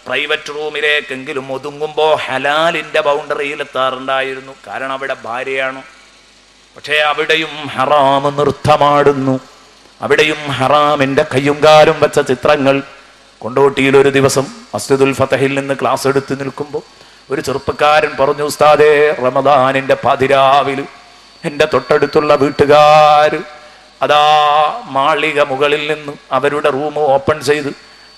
പ്രൈവറ്റ് റൂമിലേക്കെങ്കിലും ഒതുങ്ങുമ്പോ ഹലാലിന്റെ ബൗണ്ടറിയിൽ എത്താറുണ്ടായിരുന്നു. കാരണം അവിടെ ഭാര്യയാണ്. പക്ഷേ അവിടെയും ഹറാം നൃത്തമാടുന്നു, അവിടെയും ഹറാമിന്റെ കയ്യും കാലും വെച്ച ചിത്രങ്ങൾ. കൊണ്ടോട്ടിയിൽ ഒരു ദിവസം മസ്ജിദുൽ ഫതഹിൽ നിന്ന് ക്ലാസ് എടുത്ത് നിൽക്കുമ്പോൾ ഒരു ചെറുപ്പക്കാരൻ പറഞ്ഞു, ഉസ്താദേ, റമദാനിന്റെ പതിരാവില് എൻ്റെ തൊട്ടടുത്തുള്ള വീട്ടുകാർ അതാ മാളിക മുകളിൽ നിന്ന് അവരുടെ റൂം ഓപ്പൺ ചെയ്ത്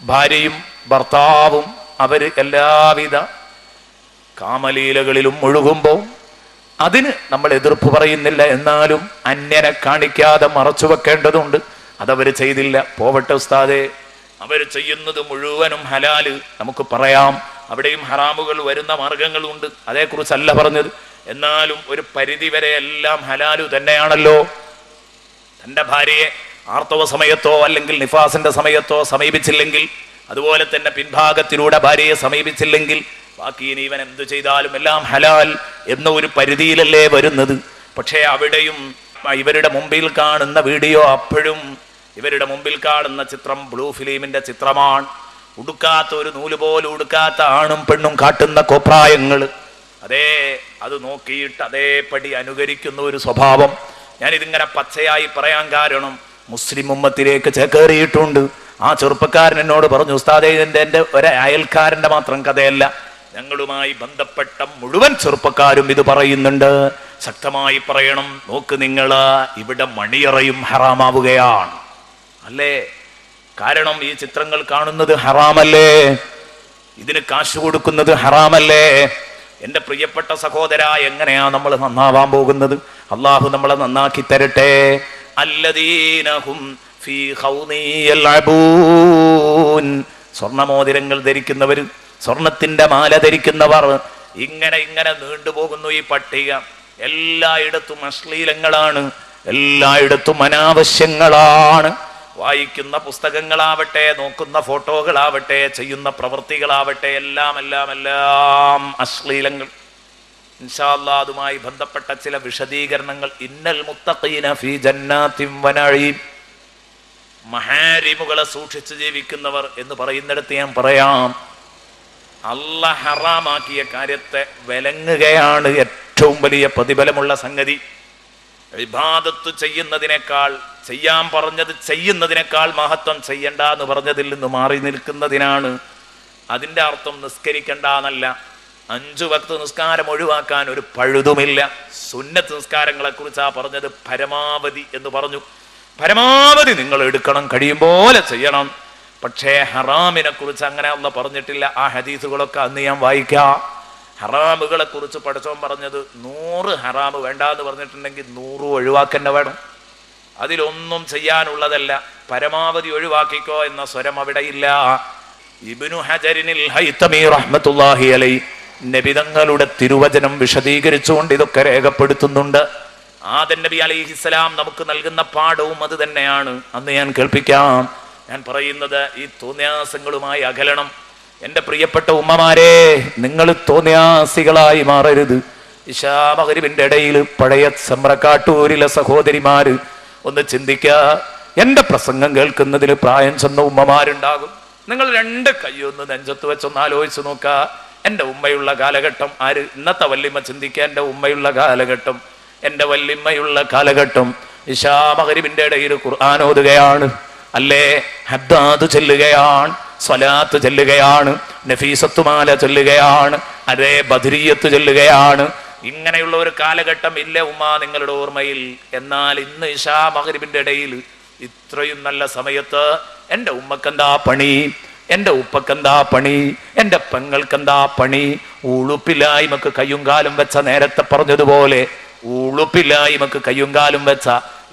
ഭാര്യയും ഭർത്താവും അവര് എല്ലാവിധ കാമലീലകളിലും മുഴുകുമ്പോൾ അതിന് നമ്മൾ എതിർപ്പ് പറയുന്നില്ല. എന്നാലും അന്യനെ കാണിക്കാതെ മറച്ചു വെക്കേണ്ടതുണ്ട്. അതവർ ചെയ്തില്ല. പോവട്ടെ ഉസ്താദേ, അവർ ചെയ്യുന്നത് മുഴുവനും ഹലാല് നമുക്ക് പറയാം. അവിടെയും ഹറാമുകൾ വരുന്ന മാർഗങ്ങളുണ്ട്, അതേക്കുറിച്ചല്ല പറഞ്ഞത്. എന്നാലും ഒരു പരിധി വരെ എല്ലാം ഹലാലു തന്നെയാണല്ലോ. തൻ്റെ ഭാര്യയെ ആർത്തവ സമയത്തോ അല്ലെങ്കിൽ നിഫാസിന്റെ സമയത്തോ സമീപിച്ചില്ലെങ്കിൽ, അതുപോലെ തന്നെ പിൻഭാഗത്തിലൂടെ ഭാര്യയെ സമീപിച്ചില്ലെങ്കിൽ, ബാക്കി ഇനി ഇവൻ എന്തു ചെയ്താലും എല്ലാം ഹലാൽ എന്ന ഒരു പരിധിയിലല്ലേ വരുന്നത്. പക്ഷേ അവിടെയും ഇവരുടെ മുമ്പിൽ കാണുന്ന വീഡിയോ, അപ്പോഴും ഇവരുടെ മുമ്പിൽ കാണുന്ന ചിത്രം ബ്ലൂ ഫിലിമിന്റെ ചിത്രമാണ്. ഉടുക്കാത്ത ഒരു നൂല് പോലും ഉടുക്കാത്ത ആണും പെണ്ണും കാട്ടുന്ന കോപ്രായങ്ങൾ, അത് നോക്കിയിട്ട് അതേപടി അനുകരിക്കുന്ന ഒരു സ്വഭാവം. ഞാനിതിങ്ങനെ പച്ചയായി പറയാൻ കാരണം മുസ്ലിം ഉമ്മത്തിലേക്ക് ചേക്കേറിയിട്ടുണ്ട്. ആ ചെറുപ്പക്കാരൻ എന്നോട് പറഞ്ഞു, ഉസ്താദേ, എൻ്റെ ഒരു അയൽക്കാരൻ്റെ മാത്രം കഥയല്ല, ഞങ്ങളുമായി ബന്ധപ്പെട്ട മുഴുവൻ ചെറുപ്പക്കാരും ഇത് പറയുന്നുണ്ട്. ശക്തമായി പറയണം, നോക്ക് നിങ്ങൾ, ഇവിടെ മണിയറയും ഹറാമാവുകയാണ് അല്ലേ? കാരണം ഈ ചിത്രങ്ങൾ കാണുന്നത് ഹറാമല്ലേ, ഇതിന് കാശ് കൊടുക്കുന്നത് ഹറാമല്ലേ? എൻ്റെ പ്രിയപ്പെട്ട സഹോദര, എങ്ങനെയാ നമ്മൾ നന്നാവാൻ പോകുന്നത്? അള്ളാഹു നമ്മളെ നന്നാക്കി തരട്ടെ. അല്ലദീനഹും ഫീ ഖൗദി യൽഅബൂൻ, സ്വർണ്ണമോതിരങ്ങൾ ധരിക്കുന്നവർ, സ്വർണത്തിന്റെ മാല ധരിക്കുന്നവർ, ഇങ്ങനെ നീണ്ടുപോകുന്നു ഈ പട്ടിക. എല്ലായിടത്തും അശ്ലീലങ്ങളാണ്, എല്ലായിടത്തും അനാവശ്യങ്ങളാണ്. വായിക്കുന്ന പുസ്തകങ്ങളാവട്ടെ, നോക്കുന്ന ഫോട്ടോകളാവട്ടെ, ചെയ്യുന്ന പ്രവൃത്തികളാവട്ടെ, എല്ലാം അശ്ലീലങ്ങൾ. ഇൻഷാ അല്ലാഹ് അതുമായി ബന്ധപ്പെട്ട ചില വിശദീകരണങ്ങൾ. ഇന്നൽ മുത്തഖീന ഫീ ജന്നാത്തിൻ വനഈം, മഹാരിമുകളെ സൂക്ഷിച്ച് ജീവിക്കുന്നവർ എന്ന് പറയുന്നിടത്ത് ഞാൻ പറയാം, അല്ലാഹ് ഹറാമാക്കിയ കാര്യത്തെ വിലങ്ങുകയാണ് ഏറ്റവും വലിയ പ്രതിഫലമുള്ള സംഗതി. ഇബാദത്ത് ചെയ്യുന്നതിനേക്കാൾ, ചെയ്യാൻ പറഞ്ഞത് ചെയ്യുന്നതിനേക്കാൾ മഹത്വം ചെയ്യണ്ട എന്ന് പറഞ്ഞതിൽ നിന്ന് മാറി നിൽക്കുന്നതിനാണ്. അതിൻ്റെ അർത്ഥം നിസ്കരിക്കണ്ട എന്നല്ല. 5 വക്ത് നിസ്കാരം ഒഴിവാക്കാൻ ഒരു പഴുതുമില്ല. സുന്നത്ത് നിസ്കാരങ്ങളെ കുറിച്ചാ പറഞ്ഞത്. പരമാവധി എന്ന് പറഞ്ഞു. പരമാവധി നിങ്ങൾ എടുക്കണം, കഴിയും പോലെ ചെയ്യണം. പക്ഷേ ഹറാമിനെ കുറിച്ച് അങ്ങനെ ഒന്നും പറഞ്ഞിട്ടില്ല. ആ ഹദീസുകളൊക്കെ അന്ന് ഞാൻ വായിക്കാം. ഹറാമുകളെ കുറിച്ച് പഠിച്ചവൻ പറഞ്ഞത് 100 ഹറാമ് വേണ്ട എന്ന് പറഞ്ഞിട്ടുണ്ടെങ്കിൽ 100 ഒഴിവാക്കന്നെ വേണം. അതിലൊന്നും ചെയ്യാനുള്ളതല്ല. പരമാവധി ഒഴിവാക്കിക്കോ എന്ന സ്വരം അവിടെ ഇല്ല. ഇബ്നു ഹജറിനിൽ ഹൈതമി റഹ്മത്തുള്ളാഹി അലൈഹി നബിതങ്ങളുടെ തിരുവചനം വിശദീകരിച്ചുകൊണ്ട് ഇതൊക്കെ രേഖപ്പെടുത്തുന്നുണ്ട്. ആദം നബി അലൈഹിസ്സലാം നമുക്ക് നൽകുന്ന പാഠവും അത് തന്നെയാണ്. അന്ന് ഞാൻ കേൾപ്പിക്കാം. ഞാൻ പറയുന്നത് ഈ തോന്നിയാസങ്ങളുമായി അകലണം. എൻ്റെ പ്രിയപ്പെട്ട ഉമ്മമാരെ, നിങ്ങൾ തോന്നിയാസികളായി മാറരുത്. ഇശാ മഗ്‌രിബിന്റെ ഇടയിൽ പഴയ സമ്രക്കാട്ടൂരിലെ സഹോദരിമാര് ഒന്ന് ചിന്തിക്കുക. എൻ്റെ പ്രസംഗം കേൾക്കുന്നതിൽ പ്രായം ചെന്ന ഉമ്മമാരുണ്ടാകും. നിങ്ങൾ 2 കൈയൊന്ന് നെഞ്ചത്ത് വെച്ചൊന്ന് ആലോചിച്ച് നോക്കുക. എൻ്റെ ഉമ്മയുള്ള കാലഘട്ടം ആര്? ഇന്നത്തെ വല്യമ്മ ചിന്തിക്കുക. എൻ്റെ ഉമ്മയുള്ള കാലഘട്ടം, എൻ്റെ വല്യമ്മയുള്ള കാലഘട്ടം ഇശാ മഗ്‌രിബിന്റെ ഇടയിൽ ഖുർആൻ ഓതുകയാണ്, അല്ലേ? ഹദ്ദാദ് ചൊല്ലുകയാണ്, സ്വലാത്ത് ചൊല്ലുകയാണ്, നഫീസത്തുമാല ചൊല്ലുകയാണ്, അതേ ബദ്രിയത്ത് ചൊല്ലുകയാണ്. ഇങ്ങനെയുള്ള ഒരു കാലഘട്ടം ഇല്ല ഉമ്മ നിങ്ങളുടെ ഓർമ്മയിൽ. എന്നാൽ ഇന്ന് ഇശാ മഗ്‌രിബിന്റെ ഇടയിൽ ഇത്രയും നല്ല സമയത്ത് എൻ്റെ ഉമ്മക്കെന്താ പണി? എൻ്റെ ഉപ്പക്കെന്താ പണി? എൻ്റെ പെങ്ങൾക്കെന്താ പണി? ഉളുപ്പില്ലായ്മക്ക് കയ്യും കാലും വെച്ച, നേരത്തെ പറഞ്ഞതുപോലെ ഉളുപ്പില്ലായ്മക്ക് കയ്യും കാലും വെച്ച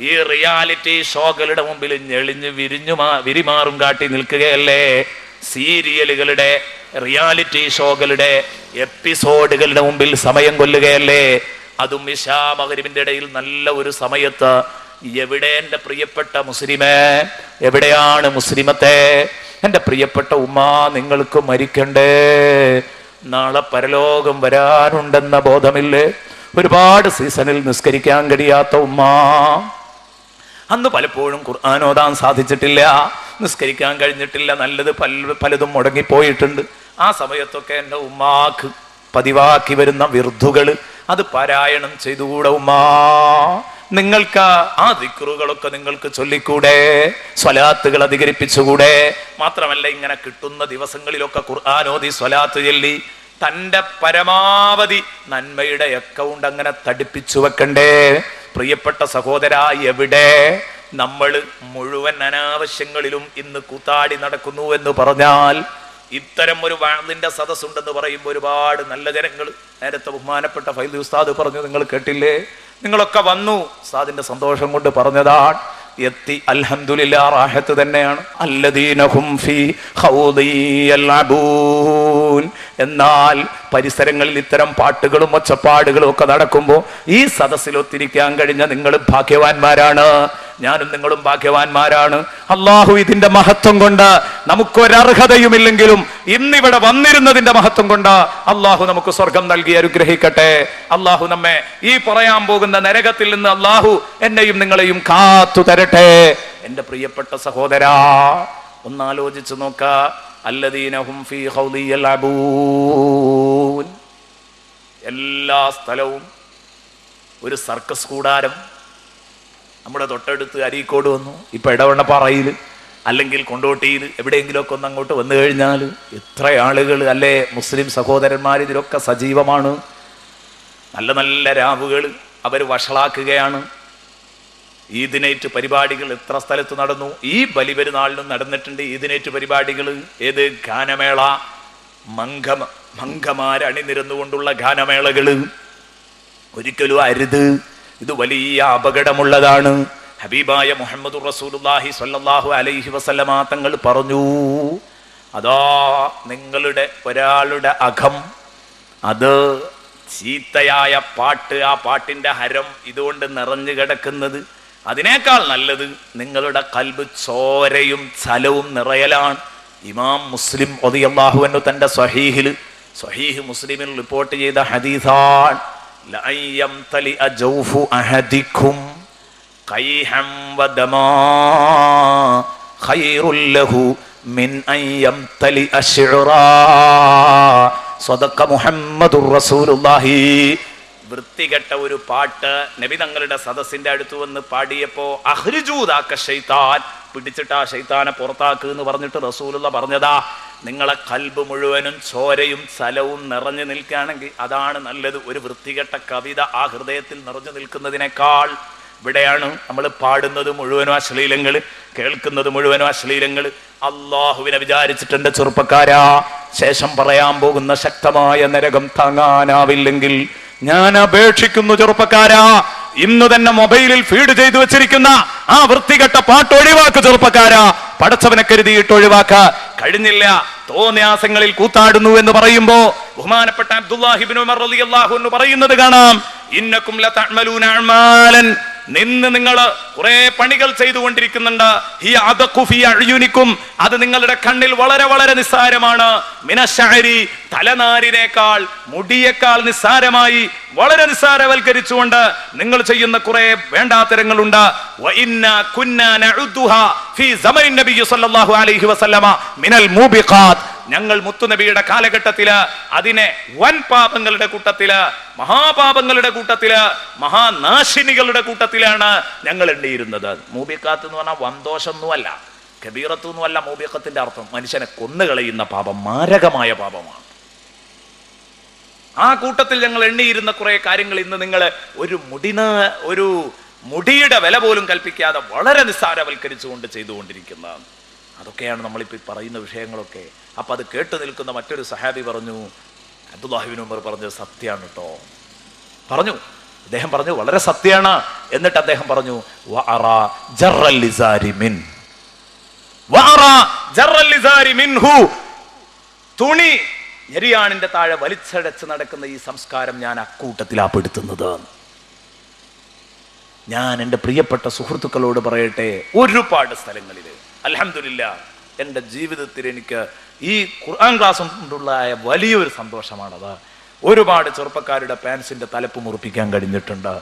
ഈ റിയാലിറ്റി ഷോകളുടെ മുമ്പിൽ ഞെളിഞ്ഞ് വിരിമാറും കാട്ടി നിൽക്കുകയല്ലേ? സീരിയലുകളുടെ, റിയാലിറ്റി ഷോകളുടെ എപ്പിസോഡുകളുടെ മുമ്പിൽ സമയം കൊല്ലുകയല്ലേ? അതും ഇശാ മഗ്‌രിബിന്റെ ഇടയിൽ നല്ല ഒരു സമയത്ത്. എവിടെ എൻ്റെ പ്രിയപ്പെട്ട മുസ്ലിമേ? എവിടെയാണ് മുസ്ലിമത്തെ? എൻ്റെ പ്രിയപ്പെട്ട ഉമ്മ, നിങ്ങൾക്ക് മരിക്കണ്ടേ? നാളെ പരലോകം വരാനുണ്ടെന്ന ബോധമില്ലേ? ഒരുപാട് സീസണിൽ നിസ്കരിക്കാൻ കഴിയാത്ത ഉമ്മ, അന്ന് പലപ്പോഴും ഖുർആൻ ഓതാൻ സാധിച്ചിട്ടില്ല, നിസ്കരിക്കാൻ കഴിഞ്ഞിട്ടില്ല, നല്ലത് പലതും മുടങ്ങിപ്പോയിട്ടുണ്ട്. ആ സമയത്തൊക്കെ എൻ്റെ ഉമ്മാക്ക് പതിവാക്കി വരുന്ന വിർദ്ധുകൾ അത് പാരായണം ചെയ്തുകൂടെ ഉമ്മ? നിങ്ങൾക്ക് ആ ദിക്റുകളൊക്കെ നിങ്ങൾക്ക് ചൊല്ലിക്കൂടെ? സ്വലാത്തുകൾ അധികരിപ്പിച്ചുകൂടെ? മാത്രമല്ല, ഇങ്ങനെ കിട്ടുന്ന ദിവസങ്ങളിലൊക്കെ ഖുർആൻ ഓതി സ്വലാത്ത് ചൊല്ലി തൻ്റെ പരമാവധി നന്മയുടെ അക്കൗണ്ട് അങ്ങനെ തടിപ്പിച്ചു വെക്കണ്ടേ? പ്രിയപ്പെട്ട സഹോദര, എവിടെ? നമ്മൾ മുഴുവൻ അനാവശ്യങ്ങളിലും ഇന്ന് കൂത്താടി നടക്കുന്നു എന്ന് പറഞ്ഞാൽ, ഇത്തരം ഒരു വാളിന്റെ സദസ്സുണ്ടെന്ന് പറയുമ്പോൾ ഒരുപാട് നല്ല ജനങ്ങൾ, നേരത്തെ ബഹുമാനപ്പെട്ട ഫൈസി ഉസ്താദ് പറഞ്ഞു, നിങ്ങൾ കേട്ടില്ലേ? നിങ്ങളൊക്കെ വന്നു, ഉസ്താദിന്റെ സന്തോഷം കൊണ്ട് പറഞ്ഞതാണ്. എത്തി, അൽഹംദുലില്ലാഹ്, റാഹത്ത് തന്നെയാണ്. അല്ലദീനഹും ഫീ ഖൗദി യൽഅബൂൻ. എന്നാൽ പരിസരങ്ങളിൽ ഇത്തരം പാട്ടുകളും ഒച്ചപ്പാടുകളും ഒക്കെ നടക്കുമ്പോൾ ഈ സദസ്സിൽ ഒത്തിരിക്കാൻ കഴിഞ്ഞ നിങ്ങൾ ഭാഗ്യവാന്മാരാണ്. ഞാനും നിങ്ങളും ഭാഗ്യവാന്മാരാണ്. അള്ളാഹു ഇതിന്റെ മഹത്വം കൊണ്ട് നമുക്കൊരർഹതയുമില്ലെങ്കിലും ഇന്നിവിടെ വന്നിരുന്നതിന്റെ മഹത്വം കൊണ്ട് അള്ളാഹു നമുക്ക് സ്വർഗം നൽകി അനുഗ്രഹിക്കട്ടെ. അള്ളാഹു നമ്മെ ഈ പറയാൻ പോകുന്ന നരകത്തിൽ നിന്ന് അള്ളാഹു എന്നെയും നിങ്ങളെയും കാത്തു തരട്ടെ. എന്റെ പ്രിയപ്പെട്ട സഹോദരാ, ഒന്നാലോചിച്ചു നോക്ക. അല്ലദീനഹും ഫീ ഖൗദി യൽഅബൂൻ. എല്ലാ സ്ഥലവും ഒരു സർക്കസ് കൂടാരം. നമ്മുടെ തൊട്ടടുത്ത് അരീക്കോട് വന്നു, ഇപ്പൊ ഇടവണ്ണപ്പാറയിൽ അല്ലെങ്കിൽ കൊണ്ടോട്ടിയിൽ എവിടെയെങ്കിലുമൊക്കെ ഒന്ന് അങ്ങോട്ട് വന്നു കഴിഞ്ഞാൽ എത്ര ആളുകൾ, അല്ലേ? മുസ്ലിം സഹോദരന്മാർ ഇതിലൊക്കെ സജീവമാണ്. നല്ല നല്ല രാവുകൾ അവർ വഷളാക്കുകയാണ്. ഈദ് നൈറ്റ് പരിപാടികൾ എത്ര സ്ഥലത്ത് നടന്നു. ഈ ബലിപെരുന്നാളിനും നടന്നിട്ടുണ്ട് ഈദ് നൈറ്റ് പരിപാടികൾ. ഏത്? ഗാനമേള, മംഗമാർ അണിനിരന്നുകൊണ്ടുള്ള ഗാനമേളകൾ. ഒരിക്കലും അരുത്. ഇത് വലിയ അപകടമുള്ളതാണ്. ഹബീബായ മുഹമ്മദുർ റസൂലുള്ളാഹി സ്വല്ലല്ലാഹു അലൈഹി വസല്ലമ തങ്ങൾ പറഞ്ഞു, അതാ നിങ്ങളുടെ ഒരാളുടെ അകം അത് ചീത്തയായ പാട്ട്, ആ പാട്ടിന്റെ ഹരം ഇതുകൊണ്ട് നിറഞ്ഞു കിടക്കുന്നത്, അതിനേക്കാൾ നല്ലത് നിങ്ങളുടെ കൽബ് ചോരയും ചലവും നിറയലാണ്. ഇമാം മുസ്ലിം റളിയല്ലാഹു അൻഹു തന്റെ സ്വഹീഹ് മുസ്ലിമിൽ റിപ്പോർട്ട് ചെയ്ത ഹദീസാണ്. ലഅൻ യംതലിഅ ജൗഫു അഹദികും ഖൈഹം വദമാ ഖൈറുൽ ലഹു മിൻ അൻ യംതലിഅ ശിഅറാ. സദഖ മുഹമ്മദുർ റസൂലുള്ളാഹി. വൃത്തികെട്ട ഒരു പാട്ട് നബി തങ്ങളുടെ സദസ്സിന്റെ അടുത്ത് വന്ന് പാടിയപ്പോ അഖ്രിജൂദാക ശൈത്താൻ, പിടിച്ചിട്ട് ആ ശൈത്താനെ പുറത്താക്ക് എന്ന് പറഞ്ഞിട്ട് റസൂലുള്ള പറഞ്ഞതാ. നിങ്ങളെ കൽബ് മുഴുവനും ചോരയും ചലവും നിറഞ്ഞു നിൽക്കുകയാണെങ്കിൽ അതാണ് നല്ലത്. ഒരു വൃത്തികെട്ട കവിത ആ ഹൃദയത്തിൽ നിറഞ്ഞു നിൽക്കുന്നതിനേക്കാൾ. ഇവിടെയാണ് നമ്മൾ പാടുന്നത് മുഴുവനും അശ്ലീലങ്ങൾ, കേൾക്കുന്നത് മുഴുവനും അശ്ലീലങ്ങൾ. അള്ളാഹുവിനെ വിചാരിച്ചിട്ടുണ്ട് ചെറുപ്പക്കാരാ, ശേഷം പറയാൻ പോകുന്ന ശക്തമായ നരകം താങ്ങാനാവില്ലെങ്കിൽ ഞാൻ അപേക്ഷിക്കുന്നു ചെറുപ്പക്കാരാ, ഇന്ന് തന്നെ മൊബൈലിൽ ഫീഡ് ചെയ്തു വെച്ചിരിക്കുന്ന ആ വൃത്തികെട്ട പാട്ട് ഒഴിവാക്ക് ചെറുപ്പക്കാരാ. പടച്ചവനെ കരുതിയിട്ട് ഒഴിവാക്ക. കഴിഞ്ഞില്ല. തോന്നിയാസങ്ങളിൽ കൂത്താടുന്നു എന്ന് പറയുമ്പോ ബഹുമാനപ്പെട്ട അബ്ദുല്ലാഹി ഇബ്നു ഉമർ റളിയല്ലാഹു അൻഹു പറയുന്നത് കാണാം, ഇന്നകും ലതഅമലൂന അഅമാലൻ, നിങ്ങൾ കുറെ പണികൾ ചെയ്തുകൊണ്ടിരിക്കുന്നുണ്ട്. ഹിയ അദഖു ഫീ അഅ്യുനികും, അത് നിങ്ങളുടെ കണ്ണിൽ വളരെ വളരെ നിസ്സാരമാണ്. മിനശ്ശഅരി, തലനാരിനേക്കാൾ മുടിയേക്കാൾ നിസ്സാരമായി വളരെ നിസ്സാരവൽക്കരിച്ചുകൊണ്ട് നിങ്ങൾ ചെയ്യുന്ന കുറെ വേണ്ടാത്തരങ്ങളുണ്ട്. വഇന്നാ കുന്നാ നഉദ്ദുഹാ ഫീ സമനിൻ നബി സല്ലല്ലാഹു അലൈഹി വസല്ലമ മിനൽ മൂബിഖാത്ത്, ഞങ്ങൾ മുത്തുനബിയുടെ കാലഘട്ടത്തില് അതിനെ വൻ പാപങ്ങളുടെ കൂട്ടത്തില്, മഹാപാപങ്ങളുടെ കൂട്ടത്തില്, മഹാനാശിനികളുടെ കൂട്ടത്തിലാണ് ഞങ്ങൾ എണ്ണിയിരുന്നത്. മൂബിഖാത്ത് എന്ന് പറഞ്ഞാൽ വന്തോഷമൊന്നുമല്ല, കബീറത്തൊന്നുമല്ല. മൂബിഖത്തിന്റെ അർത്ഥം മനുഷ്യനെ കൊന്നുകളയുന്ന പാപം, മാരകമായ പാപമാണ്. ആ കൂട്ടത്തിൽ ഞങ്ങൾ എണ്ണിയിരുന്ന കുറെ കാര്യങ്ങൾ ഇന്ന് നിങ്ങൾ ഒരു മുടിയുടെ വില പോലും കൽപ്പിക്കാതെ വളരെ നിസ്സാരവൽക്കരിച്ചുകൊണ്ട് ചെയ്തുകൊണ്ടിരിക്കുന്നതാണ്. അതൊക്കെയാണ് നമ്മളിപ്പോൾ പറയുന്ന വിഷയങ്ങളൊക്കെ. അപ്പൊ അത് കേട്ടു നിൽക്കുന്ന മറ്റൊരു സഹാബി പറഞ്ഞു, അബ്ദുല്ലാഹി ഇബ്നു ഉമർ പറഞ്ഞത് സത്യമാണ് കേട്ടോ. അദ്ദേഹം പറഞ്ഞു വളരെ സത്യമാണ്. എന്നിട്ട് അദ്ദേഹം പറഞ്ഞു, തുണി ഞെരിയാണിന്റെ താഴെ വലിച്ചടച്ച് നടക്കുന്ന ഈ സംസ്കാരം ഞാൻ അക്കൂട്ടത്തിലാ പെടുത്തുന്നത്. ഞാൻ എൻ്റെ പ്രിയപ്പെട്ട സുഹൃത്തുക്കളോട് പറയട്ടെ, ഒരുപാട് സ്ഥലങ്ങളിൽ അൽഹംദുലില്ലാഹ് എൻ്റെ ജീവിതത്തിൽ എനിക്ക് ഈ ഖുർആൻ ക്ലാസ് കൊണ്ടുള്ള വലിയൊരു സന്തോഷമാണത്. ഒരുപാട് ചെറുപ്പക്കാരുടെ പാൻസിന്റെ തലപ്പ് മുറിപ്പിക്കാൻ കഴിഞ്ഞിട്ടുണ്ട്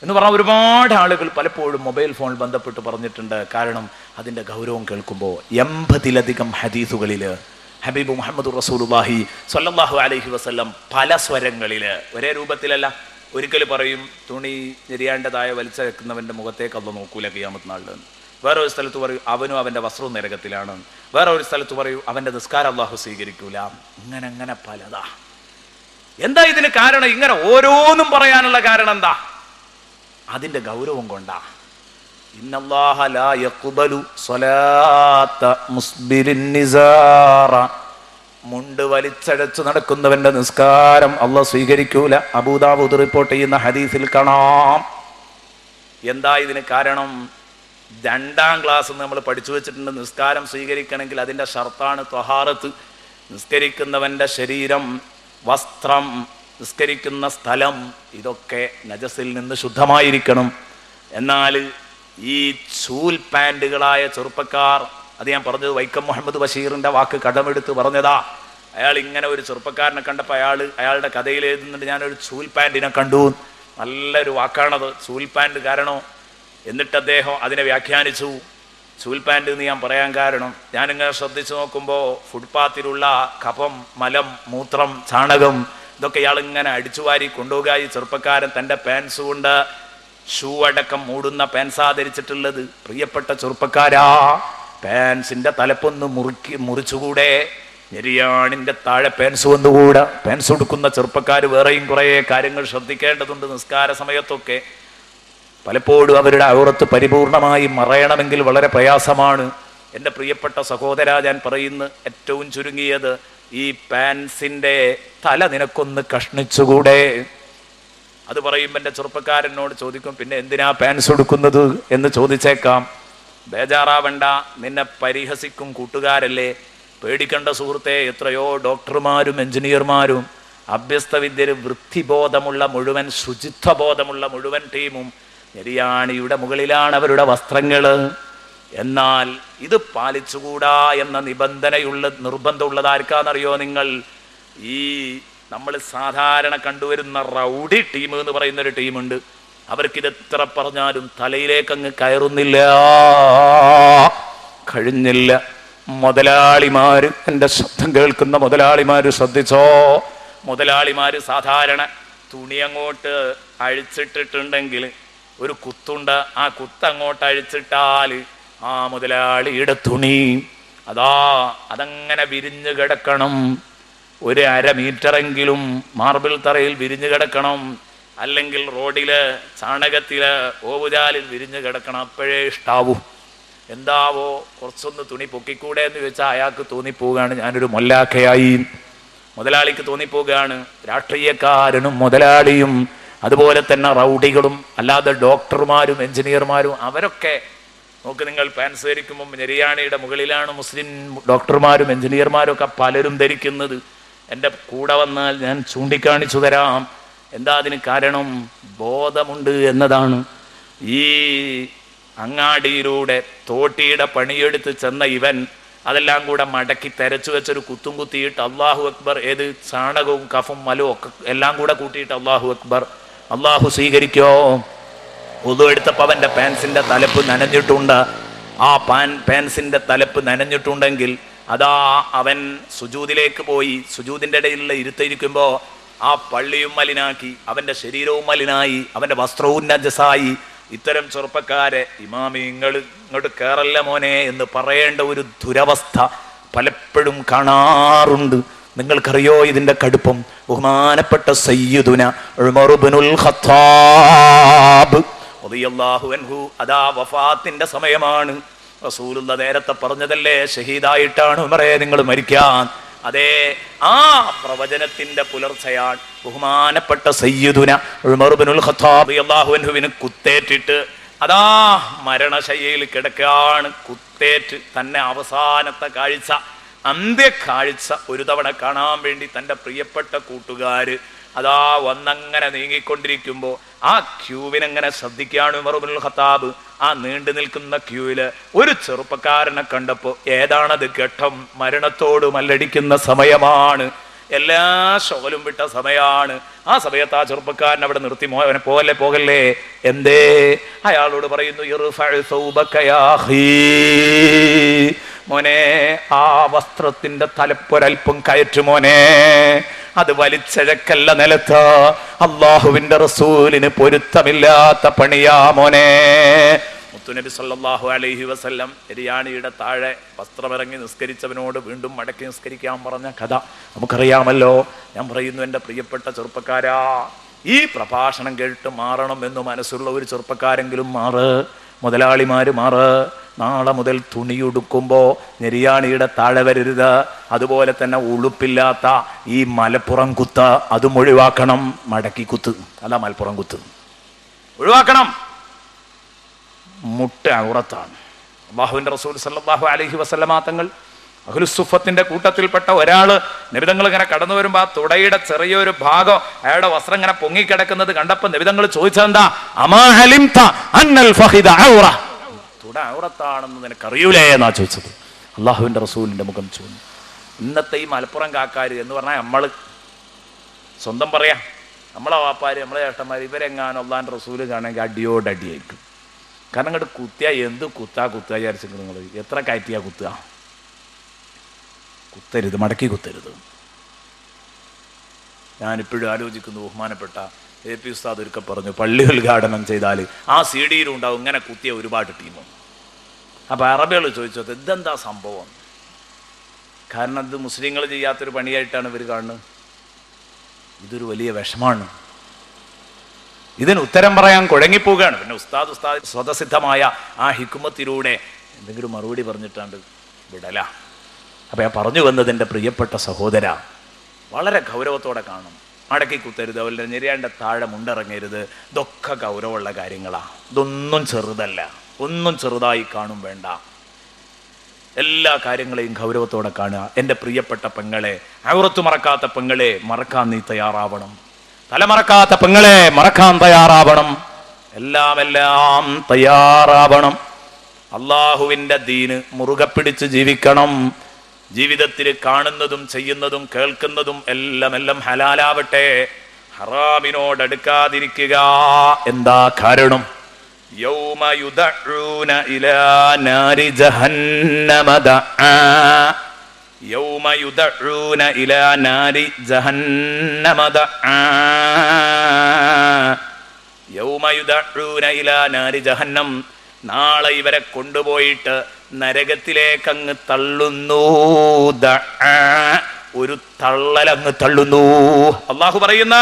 എന്ന് പറഞ്ഞാൽ ഒരുപാട് ആളുകൾ പലപ്പോഴും മൊബൈൽ ഫോൺ ബന്ധപ്പെട്ട് പറഞ്ഞിട്ടുണ്ട്. കാരണം അതിൻ്റെ ഗൗരവം കേൾക്കുമ്പോൾ 80-ലധികം ഹദീസുകളിൽ ഹബീബ് മുഹമ്മദ് റസൂലുള്ളാഹി സ്വല്ലല്ലാഹു അലൈഹി വസല്ലം പല സ്വരങ്ങളിൽ, ഒരേ രൂപത്തിലല്ല, ഒരിക്കൽ പറയും തുണി ഞെരിയാണ്ടതായ വലിച്ചെടുക്കുന്നവൻ്റെ മുഖത്തേക്ക് അല്ലാഹു നോക്കൂല ഖിയാമത്ത് നാളിൽ. വേറെ ഒരു സ്ഥലത്ത് പറയും അവനും അവൻ്റെ വസ്ത്രവും നരകത്തിലാണ്. വേറെ ഒരു സ്ഥലത്ത് പറയും അവൻ്റെ നിസ്കാരം അല്ലാഹു സ്വീകരിക്കൂല. അങ്ങനെ പലതാ. എന്താ ഇതിന് കാരണം? ഇങ്ങനെ ഓരോന്നും പറയാനുള്ള കാരണം എന്താ? അതിൻ്റെ ഗൗരവം കൊണ്ടാ. ഇന്നല്ലാഹ ലാ യഖ്ബലു സ്വലാത്ത മുസ്ബിലിൻ നിസാറ, മുണ്ട് വലിച്ചടച്ചു നടക്കുന്നവന്റെ നിസ്കാരം അല്ലാഹു സ്വീകരിക്കൂല. അബൂദാവൂദ് റിപ്പോർട്ട് ചെയ്യുന്ന ഹദീസിൽ കാണാം. എന്താ ഇതിന് കാരണം? 2ാം ക്ലാസ് നമ്മൾ പഠിച്ചു വെച്ചിട്ടുണ്ട്. നിസ്കാരം സ്വീകരിക്കണമെങ്കിൽ അതിൻ്റെ ഷർത്താണ് ത്വഹാറത്ത്. നിസ്കരിക്കുന്നവൻ്റെ ശരീരം, വസ്ത്രം, നിസ്കരിക്കുന്ന സ്ഥലം ഇതൊക്കെ നജസിൽ നിന്ന് ശുദ്ധമായിരിക്കണം. എന്നാൽ ഈ ചൂൽ പാൻറ്റുകളായ ചെറുപ്പക്കാർ, അത് ഞാൻ പറഞ്ഞത് വൈക്കം മുഹമ്മദ് ബഷീറിൻ്റെ വാക്ക് കടമെടുത്ത് പറഞ്ഞതാ. അയാൾ ഇങ്ങനെ ഒരു ചെറുപ്പക്കാരനെ കണ്ടപ്പോൾ അയാളുടെ കഥയിൽ എഴുതുന്നുണ്ട്, ഞാനൊരു ചൂൽ പാൻറ്റിനെ കണ്ടു. നല്ലൊരു വാക്കാണത്, ചൂൽ പാൻറ്റ്. കാരണോ? എന്നിട്ട് അദ്ദേഹം അതിനെ വ്യാഖ്യാനിച്ചു. ചൂൽ പാൻറ്റ് എന്ന് ഞാൻ പറയാൻ കാരണം, ഞാനിങ്ങനെ ശ്രദ്ധിച്ചു നോക്കുമ്പോൾ ഫുട്പാത്തിലുള്ള കഫം, മലം, മൂത്രം, ചാണകം ഇതൊക്കെ ഇയാളിങ്ങനെ അടിച്ചുവാരി കൊണ്ടുപോകുക. ഈ ചെറുപ്പക്കാരൻ തൻ്റെ പാൻസ് കൊണ്ട് ഷൂ അടക്കം മൂടുന്ന പാൻസാ ധരിച്ചിട്ടുള്ളത്. പ്രിയപ്പെട്ട ചെറുപ്പക്കാരാ, പാൻസിൻ്റെ തലപ്പൊന്ന് മുറിച്ചുകൂടെ? ഞെരിയാണിൻ്റെ താഴെ പാൻസ് വന്നുകൂടാ? പാൻസ് ഉടുക്കുന്ന ചെറുപ്പക്കാർ വേറെയും കുറേ കാര്യങ്ങൾ ശ്രദ്ധിക്കേണ്ടതുണ്ട്. നിസ്കാര സമയത്തൊക്കെ പലപ്പോഴും അവരുടെ ഔറത്ത് പരിപൂർണമായി മറയണമെങ്കിൽ വളരെ പ്രയാസമാണ്. എൻ്റെ പ്രിയപ്പെട്ട സഹോദര, ഞാൻ പറയുന്ന ഏറ്റവും ചുരുങ്ങിയത് ഈ പാൻസിൻ്റെ തല നിനക്കൊന്ന് കഷ്ണിച്ചുകൂടെ? അത് പറയുമ്പോൾ എൻ്റെ ചെറുപ്പക്കാരനോട് ചോദിക്കും, പിന്നെ എന്തിനാ പാൻസ് ഉടുക്കുന്നത് എന്ന് ചോദിച്ചേക്കാം. ബേജാറാവണ്ട, നിന്നെ പരിഹസിക്കും കൂട്ടുകാരല്ലേ. പേടിക്കേണ്ട സുഹൃത്തെ, എത്രയോ ഡോക്ടർമാരും എഞ്ചിനീയർമാരും അഭ്യസ്ത വിദ്യരും വൃത്തിബോധമുള്ള മുഴുവൻ, ശുചിത്വബോധമുള്ള മുഴുവൻ ടീമും ഞെരിയാണിയുടെ മുകളിലാണ് അവരുടെ വസ്ത്രങ്ങൾ. എന്നാൽ ഇത് പാലിച്ചുകൂടാ എന്ന നിർബന്ധമുള്ളതാർക്കാന്നറിയോ നിങ്ങൾ? ഈ നമ്മൾ സാധാരണ കണ്ടുവരുന്ന റൗഡി ടീം എന്ന് പറയുന്നൊരു ടീമുണ്ട്. അവർക്കിത് എത്ര പറഞ്ഞാലും തലയിലേക്കങ്ങ് കയറുന്നില്ല, കഴിഞ്ഞില്ല. മുതലാളിമാര്, എൻ്റെ ശബ്ദം കേൾക്കുന്ന മുതലാളിമാര് ശ്രദ്ധിച്ചോ. മുതലാളിമാര് സാധാരണ തുണി അങ്ങോട്ട് അഴിച്ചിട്ടിട്ടുണ്ടെങ്കിൽ ഒരു കുത്തുണ്ട്, ആ കുത്തങ്ങോട്ട് അഴിച്ചിട്ടാൽ ആ മുതലാളിയുടെ തുണി അതങ്ങനെ വിരിഞ്ഞു കിടക്കണം. 1/2 മീറ്ററെങ്കിലും മാർബിൾ തറയിൽ വിരിഞ്ഞു കിടക്കണം, അല്ലെങ്കിൽ റോഡില്, ചാണകത്തില്, ഓവുചാലിൽ വിരിഞ്ഞു കിടക്കണം. അപ്പോഴേ ഇഷ്ടാവൂ. എന്താവോ കുറച്ചൊന്ന് തുണി പൊക്കിക്കൂടെ എന്ന് ചോദിച്ചാൽ അയാൾക്ക് തോന്നിപ്പോവുകയാണ് ഞാനൊരു മൊല്ലാക്കയായി. മുതലാളിക്ക് തോന്നിപ്പോവുകയാണ്. രാഷ്ട്രീയക്കാരനും മുതലാളിയും അതുപോലെ തന്നെ റൗഡികളും അല്ലാതെ ഡോക്ടർമാരും എഞ്ചിനീയർമാരും അവരൊക്കെ നോക്ക് നിങ്ങൾ, പാൻസ് ധരിക്കുമ്പോൾ നെരിയാണിയുടെ മുകളിലാണ് മുസ്ലിം ഡോക്ടർമാരും എഞ്ചിനീയർമാരും ഒക്കെ പലരും ധരിക്കുന്നത്. എൻ്റെ കൂടെ വന്നാൽ ഞാൻ ചൂണ്ടിക്കാണിച്ചു തരാം. എന്താ അതിന് കാരണം? ബോധമുണ്ട് എന്നതാണ്. ഈ അങ്ങാടിയിലൂടെ തോട്ടിയുടെ പണിയെടുത്ത് ചെന്ന ഇവൻ അതെല്ലാം കൂടെ മടക്കി തെരച്ചു വെച്ചൊരു കുത്തും കുത്തിയിട്ട് അള്ളാഹു അക്ബർ, ഏത് ചാണകവും കഫും മലവും ഒക്കെ എല്ലാം കൂടെ കൂട്ടിയിട്ട് അള്ളാഹു അക്ബർ. അള്ളാഹു സ്വീകരിക്കോ? ഉദു എടുത്തപ്പോൾ അവൻ്റെ പാൻസിൻ്റെ തലപ്പ് നനഞ്ഞിട്ടുണ്ട്. ആ പാൻസിൻ്റെ തലപ്പ് നനഞ്ഞിട്ടുണ്ടെങ്കിൽ അതാ അവൻ സുജൂദിലേക്ക് പോയി. സുജൂദിൻ്റെ ഇടയിലുള്ള ഇരുത്തിരിക്കുമ്പോൾ ആ പള്ളിയും മലിനാക്കി, അവൻ്റെ ശരീരവും മലിനായി, അവൻ്റെ വസ്ത്രവും നജസായി. ഇത്തരം ചെറുപ്പക്കാരെ ഇമാമി ഇങ്ങോട്ട് കേറല്ല മോനെ എന്ന് പറയേണ്ട ഒരു ദുരവസ്ഥ പലപ്പോഴും കാണാറുണ്ട്. നിങ്ങൾക്കറിയോ ഇതിൻ്റെ കടുപ്പം? ബഹുമാനപ്പെട്ട സയ്യിദുന ഉമർ ഇബ്നുൽ ഖത്താബ് റളിയല്ലാഹു അൻഹു അതാ വഫാത്തിന്റെ സമയമാണ്. റസൂലുള്ള നേരത്തെ പറഞ്ഞതല്ലേ, ഷഹീദായിട്ടാണ് ഉമറേ നിങ്ങൾ മരിക്കാൻ. അതെ, ആ പ്രവചനത്തിന്റെ പുലർച്ചയാണ് ബഹുമാനപ്പെട്ട സയ്യിദുന ഉമർ ഇബ്നുൽ ഖത്താബ് റളിയല്ലാഹു അൻഹുവിന് കുത്തേറ്റിട്ട് അതാ മരണശയ്യയിൽ കിടക്കുകയാണ്. കുത്തേറ്റ് തന്നെ അവസാനത്തെ കാഴ്ച, അന്ത്യക്കാഴ്ച ഒരു തവണ കാണാൻ വേണ്ടി തൻ്റെ പ്രിയപ്പെട്ട കൂട്ടുകാര് അതാ വന്നങ്ങനെ നീങ്ങിക്കൊണ്ടിരിക്കുമ്പോൾ ആ ക്യൂവിനെങ്ങനെ ശ്രദ്ധിക്കുകയാണ് ഉമർ ഇബ്നുൽ ഖത്താബ്. ആ നീണ്ടു നിൽക്കുന്ന ക്യൂവില് ഒരു ചെറുപ്പക്കാരനെ കണ്ടപ്പോൾ ഏതാണത് ഘട്ടം? മരണത്തോട് മല്ലടിക്കുന്ന സമയമാണ്, എല്ലാ ശോലും വിട്ട സമയമാണ്. ആ സമയത്ത് ആ ചെറുപ്പക്കാരൻ അവിടെ നിർത്തി, മോനെ പോകല്ലേ. എന്തേ? അയാളോട് പറയുന്നു, മോനെ ആ വസ്ത്രത്തിന്റെ തലപ്പൊരൽപ്പം കയറ്റു മോനെ, അത് വലിച്ചഴക്കല്ല നിലത്ത്, അള്ളാഹുവിന്റെ റസൂലിന് പൊരുത്തമില്ലാത്ത പണിയാ മോനെ. മുത്തുനബി സല്ലല്ലാഹു അലൈഹി വസല്ലം എരിയാണിയുടെ താഴെ വസ്ത്രമിറങ്ങി നിസ്കരിച്ചവനോട് വീണ്ടും മടക്കി നിസ്കരിക്കാൻ പറഞ്ഞ കഥ നമുക്കറിയാമല്ലോ. ഞാൻ പറയുന്നു, എൻ്റെ പ്രിയപ്പെട്ട ചെറുപ്പക്കാരാ, ഈ പ്രഭാഷണം കേട്ട് മാറണം എന്ന് മനസ്സുള്ള ഒരു ചെറുപ്പക്കാരെങ്കിലും മാറ്. മുതലാളിമാര് മാറ്. നാളെ മുതൽ തുണിയുടുക്കുമ്പോൾ നെരിയാണിയുടെ താഴെ വരരുത്. അതുപോലെ തന്നെ ഉളുപ്പില്ലാത്ത ഈ മലപ്പുറം കുത്ത് അതും ഒഴിവാക്കണം. മടക്കി കുത്ത് അല്ല, മലപ്പുറം കുത്ത് ഒഴിവാക്കണം. മുട്ട ഔറത്താണ്. അല്ലാഹുവിൻ്റെ റസൂൽ സല്ലല്ലാഹു അലൈഹി വസല്ലമ തങ്ങൾ അഹ്ലുസുഫത്തിന്റെ കൂട്ടത്തിൽപ്പെട്ട ഒരാള് നബിതങ്ങൾ ഇങ്ങനെ കടന്നു വരുമ്പോൾ ആ തുടയുടെ ചെറിയൊരു ഭാഗം അയാളുടെ വസ്ത്രം ഇങ്ങനെ പൊങ്ങിക്കിടക്കുന്നത് കണ്ടപ്പോൾ നബിതങ്ങൾ ചോദിച്ചതെന്താ? അമാ അലിംത അന്നൽ ഫഖിദ ഔറ, തുട ഔറത്താണെന്ന് നിനക്കറിയൂലേ എന്നാ ചോദിച്ചത്. അള്ളാഹുവിൻ്റെ റസൂലിന്റെ മുഖം ചൂണ്ടി. ഇന്നത്തെ ഈ മലപ്പുറം കാക്കാര് എന്ന് പറഞ്ഞാൽ നമ്മൾ സ്വന്തം പറയാം, നമ്മളെ വാപ്പാര് നമ്മളെ ചേട്ടന്മാർ ഇവരെങ്ങാനും അള്ളാഹിൻ്റെ റസൂല് കാണുമെങ്കിൽ അടിയോടടിയായിരിക്കും. കാരണം ഇങ്ങോട്ട് കുത്തിയാ എന്ത് കുത്താ വിചാരിച്ചെങ്കിൽ നിങ്ങൾ എത്ര കയറ്റിയാ കുത്തുക? കുത്തരുത്, മടക്കി കുത്തരുത്. ഞാനിപ്പോഴും ആലോചിക്കുന്നു, ബഹുമാനപ്പെട്ട എ പി ഉസ്താദ് ഒരിക്കൽ പറഞ്ഞു, പള്ളി ഉദ്ഘാടനം ചെയ്താൽ ആ സി ഡിയിലും ഉണ്ടാവും ഇങ്ങനെ കുത്തിയ ഒരുപാട് ടീമും. അപ്പോൾ അറബികൾ ചോദിച്ചത് ഇതെന്താ സംഭവം? കാരണം ഇത് മുസ്ലിങ്ങൾ ചെയ്യാത്തൊരു പണിയായിട്ടാണ് ഇവർ കാണുന്നത്. ഇതൊരു വലിയ വിഷമാണ്. ഇതിന് ഉത്തരം പറയാൻ കുഴങ്ങിപ്പോവുകയാണ്. പിന്നെ ഉസ്താദ് സ്വതസിദ്ധമായ ആ ഹിക്കുമത്തിലൂടെ എന്തെങ്കിലും മറുപടി പറഞ്ഞിട്ടാണ്ട് വിടല. അപ്പം ഞാൻ പറഞ്ഞു വന്നത്, എൻ്റെ പ്രിയപ്പെട്ട സഹോദര, വളരെ ഗൗരവത്തോടെ കാണും. മടക്കി കുത്തരുത്, അവരുടെ നെരിയാൻ്റെ താഴെ മുണ്ടിറങ്ങരുത്. ഇതൊക്കെ ഗൗരവമുള്ള കാര്യങ്ങളാണ്. ഇതൊന്നും ചെറുതല്ല, ഒന്നും ചെറുതായി കാണും വേണ്ട. എല്ലാ കാര്യങ്ങളെയും ഗൗരവത്തോടെ കാണുക. എൻ്റെ പ്രിയപ്പെട്ട പെങ്ങളെ, ഔറത്ത് മറക്കാത്ത പെങ്ങളെ, മറക്കാൻ നീ തയ്യാറാവണം. തലമറക്കാത്ത പെങ്ങളെ, മറക്കാൻ തയ്യാറാവണം. എല്ലാം തയ്യാറാവണം. അള്ളാഹുവിൻ്റെ ദീന് മുറുകെ പിടിച്ച് ജീവിക്കണം. ജീവിതത്തിൽ കാണുന്നതും ചെയ്യുന്നതും കേൾക്കുന്നതും എല്ലാം ഹലാലാവട്ടെ. ഹറാമിനോടടുക്കാതിരിക്കുക. എന്താ കാരണം? യൗമ യുദഊന ഇലാ നാരി ജഹന്നമ ദഅ. യൗമ യുദഊന ഇലാ നാരി ജഹന്നമ ദഅ. യൗമ യുദഊന ഇലാ നാരി ജഹന്നം. നാളെ ഇവരെ കൊണ്ടുപോയിട്ട് നരകത്തിലേക്ക് അങ്ങ് തള്ളുന്നു. ഒരു തള്ളലങ്ങ് തള്ളുന്നു. അള്ളാഹു പറയുന്ന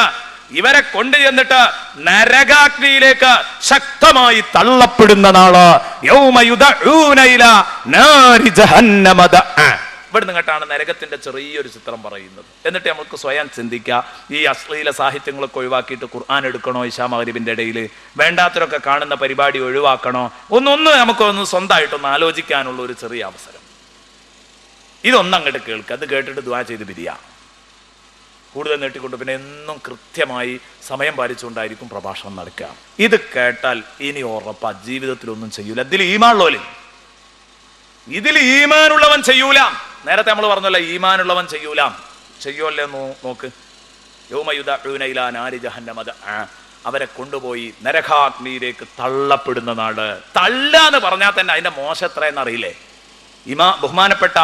ഇവരെ കൊണ്ട് ചെന്നിട്ട് നരകാഗ്നിയിലേക്ക് ശക്തമായി തള്ളപ്പെടുന്ന നാള്. യൗമ യുദഊന ഇലാ നാരി ജഹന്നമ ദഅ. ഇവിടെ നിങ്ങട്ടാണ് നരകത്തിന്റെ ചെറിയൊരു ചിത്രം പറയുന്നത്. എന്നിട്ട് നമുക്ക് സ്വയം ചിന്തിക്കാം, ഈ അശ്ലീല സാഹിത്യങ്ങളൊക്കെ ഒഴിവാക്കിയിട്ട് ഖുർആൻ എടുക്കണോ ഇശാ മഗ്‌രിബിന്റെ ഇടയിൽ? വേണ്ടാത്തവരൊക്കെ കാണുന്ന പരിപാടി ഒഴിവാക്കണോ? ഒന്ന് നമുക്കൊന്ന് സ്വന്തമായിട്ടൊന്ന് ആലോചിക്കാനുള്ള ഒരു ചെറിയ അവസരം. ഇതൊന്നങ്ങോട്ട് കേൾക്കുക, അത് കേട്ടിട്ട് ദുആ ചെയ്ത് പിരിയാ. കൂടുതൽ നീട്ടിക്കൊണ്ട് പിന്നെ എന്നും കൃത്യമായി സമയം പാലിച്ചുകൊണ്ടായിരിക്കും പ്രഭാഷണം നടക്കുക. ഇത് കേട്ടാൽ ഇനി ഉറപ്പാ ജീവിതത്തിലൊന്നും ചെയ്യൂല. ഇതിൽ ഈമാനുള്ളവൻ ചെയ്യൂല. നേരത്തെ നമ്മൾ പറഞ്ഞല്ലോ ഈമാനുള്ളവൻ ചെയ്യൂല. ചെയ്യൂല്ലേ? നോക്ക്, യൗമയുദഊന ഇലാ നാരി ജഹന്നമ ദഅ, അവരെ കൊണ്ടുപോയി നരകാഗ്നിയിലേക്ക് തള്ളപ്പെടുന്ന നാട്. തള്ളാന്ന് പറഞ്ഞാൽ തന്നെ അതിന്റെ മോശം എത്രയെന്ന് അറിയില്ലേ? ബഹുമാനപ്പെട്ട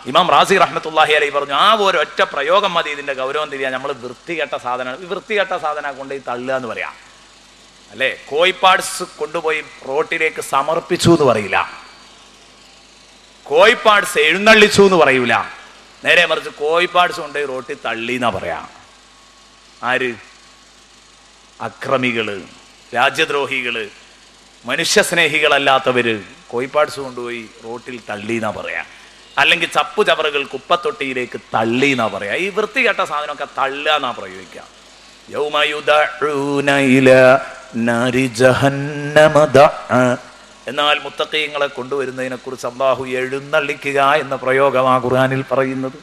ഇമാം റാസി റഹ്മത്തുള്ളാഹി അലൈഹി പറഞ്ഞു, ആ ഒരു ഒറ്റ പ്രയോഗം മതി ഇതിന്റെ ഗൗരവം തിരിയാൻ. നമ്മൾ വൃത്തികെട്ട സാധനം, വൃത്തികെട്ട സാധനം കൊണ്ട് ഈ തള്ളുക എന്ന് പറയാം അല്ലേ? കോഴിപ്പാട്സ് കൊണ്ടുപോയി റോട്ടിലേക്ക് സമർപ്പിച്ചു എന്ന് പറയില്ല, കോഴിപ്പാട്സ് എഴുന്നള്ളിച്ചു എന്ന് പറയൂല. നേരെ മറിച്ച് കോഴിപ്പാട്സ് കൊണ്ടുപോയി റോട്ടിൽ തള്ളി എന്നാ പറയാ. ആര്? അക്രമികള്, രാജ്യദ്രോഹികള്, മനുഷ്യസ്നേഹികളല്ലാത്തവര് കോഴിപ്പാട്സ് കൊണ്ടുപോയി റോട്ടിൽ തള്ളി എന്നാ പറയാ. അല്ലെങ്കിൽ ചപ്പു ചവറുകൾ കുപ്പത്തൊട്ടിയിലേക്ക് തള്ളി എന്നാ പറയാ. ഈ വൃത്തികെട്ട സാധനമൊക്കെ തള്ളുക എന്നാ പ്രയോഗിക്കാം. എന്നാൽ മുത്തഖീങ്ങളെ കൊണ്ടുവരുന്നതിനെ കുറിച്ച് അല്ലാഹു എഴുന്നള്ളിക്കുക എന്ന പ്രയോഗമാ ഖുർആനിൽ പറയുന്നത്.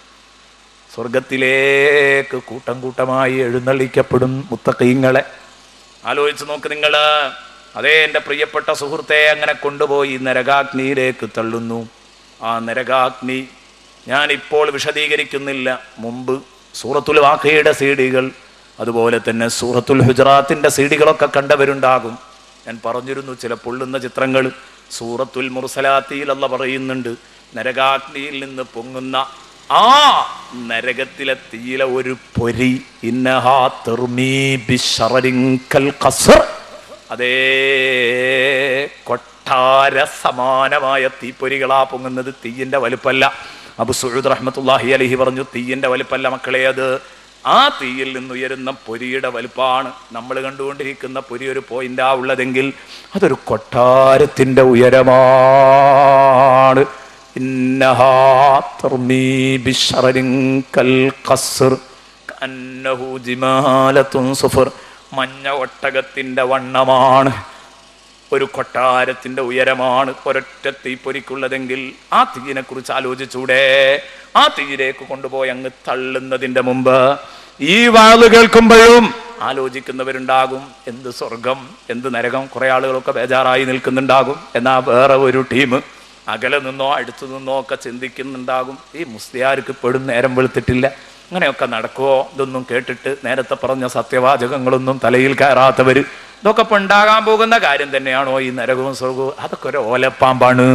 സ്വർഗത്തിലേക്ക് കൂട്ടം കൂട്ടമായി എഴുന്നള്ളിക്കപ്പെടും മുത്തഖീങ്ങളെ. ആലോചിച്ച് നോക്ക് നിങ്ങള്. അതേ എൻ്റെ പ്രിയപ്പെട്ട സുഹൃത്തെ, അങ്ങനെ കൊണ്ടുപോയി നരകാഗ്നിയിലേക്ക് തള്ളുന്നു. ആ നരകാഗ്നി ഞാൻ ഇപ്പോൾ വിശദീകരിക്കുന്നില്ല. മുമ്പ് സൂറത്തുൽ വാഖിയയുടെ സീഡികൾ, അതുപോലെ തന്നെ സൂറത്തുൽ ഹുജറാത്തിന്റെ സീഡികളൊക്കെ കണ്ടവരുണ്ടാകും. ഞാൻ പറഞ്ഞിരുന്നു ചില പൊള്ളുന്ന ചിത്രങ്ങൾ. സൂറത്തുൽ മുർസലാത്തിൽ അല്ലാഹ് പറയുന്നുണ്ട്, നരകാഗ്നിയിൽ നിന്ന് പൊങ്ങുന്ന ആ നരകത്തിലെ തീയിലെ ഒരു പൊരി, ഇന്നഹാ തർമീ ബിശറരിൻ കൽ ഖസ്ർ, അതേ കൊട്ടാര സമാനമായ തീപ്പൊരികളാ പൊങ്ങുന്നത്. തീയിന്റെ വലുപ്പല്ല. അബു സഊദ് റഹ്മത്തുള്ളാഹി അലൈഹി പറഞ്ഞു, തീയിന്റെ വലുപ്പല്ല മക്കളെ, അത് ആ തീയിൽ നിന്നുയരുന്ന പൊരിയുടെ വലുപ്പമാണ്. നമ്മൾ കണ്ടുകൊണ്ടിരിക്കുന്ന പൊരി ഒരു പോയിന്റാ ഉള്ളതെങ്കിൽ അതൊരു കൊട്ടാരത്തിന്റെ ഉയരമാണ്. ഇന്നഹാ തർമീ ബിശറരിൻ കൽ ഖസ്ർ കഅന്നഹു ജിമാലത്തുൻ സുഫർ, മഞ്ഞ ഒട്ടകത്തിന്റെ വണ്ണമാണ്. ഒരു കൊട്ടാരത്തിന്റെ ഉയരമാണ് ഒരൊറ്റ തീപ്പൊരിക്കുള്ളതെങ്കിൽ ആ തീയിനെ കുറിച്ച് ആലോചിച്ചൂടെ? ആ തീയിലേക്ക് കൊണ്ടുപോയി അങ്ങ് തള്ളുന്നതിന്റെ മുമ്പ് ഈ വാള് കേൾക്കുമ്പോഴും ആലോചിക്കുന്നവരുണ്ടാകും, എന്ത് സ്വർഗം, എന്ത് നരകം. കുറെ ആളുകളൊക്കെ ബേജാറായി നിൽക്കുന്നുണ്ടാകും. എന്നാ വേറെ ഒരു ടീം അകലെ നിന്നോ അടുത്തു നിന്നോ ഒക്കെ ചിന്തിക്കുന്നുണ്ടാകും, ഈ മുസ്ലിയാർക്ക് പെടും നേരം വെളുത്തിട്ടില്ല, അങ്ങനെയൊക്കെ നടക്കുമോ? ഇതൊന്നും കേട്ടിട്ട് നേരത്തെ പറഞ്ഞ സത്യവാചകങ്ങളൊന്നും തലയിൽ കയറാത്തവര്, ഇതൊക്കെ ഇപ്പൊ ഉണ്ടാകാൻ പോകുന്ന കാര്യം തന്നെയാണോ ഈ നരകവും സ്വർഗവും? അതൊക്കെ ഒരു ഓലപ്പാമ്പാണ്,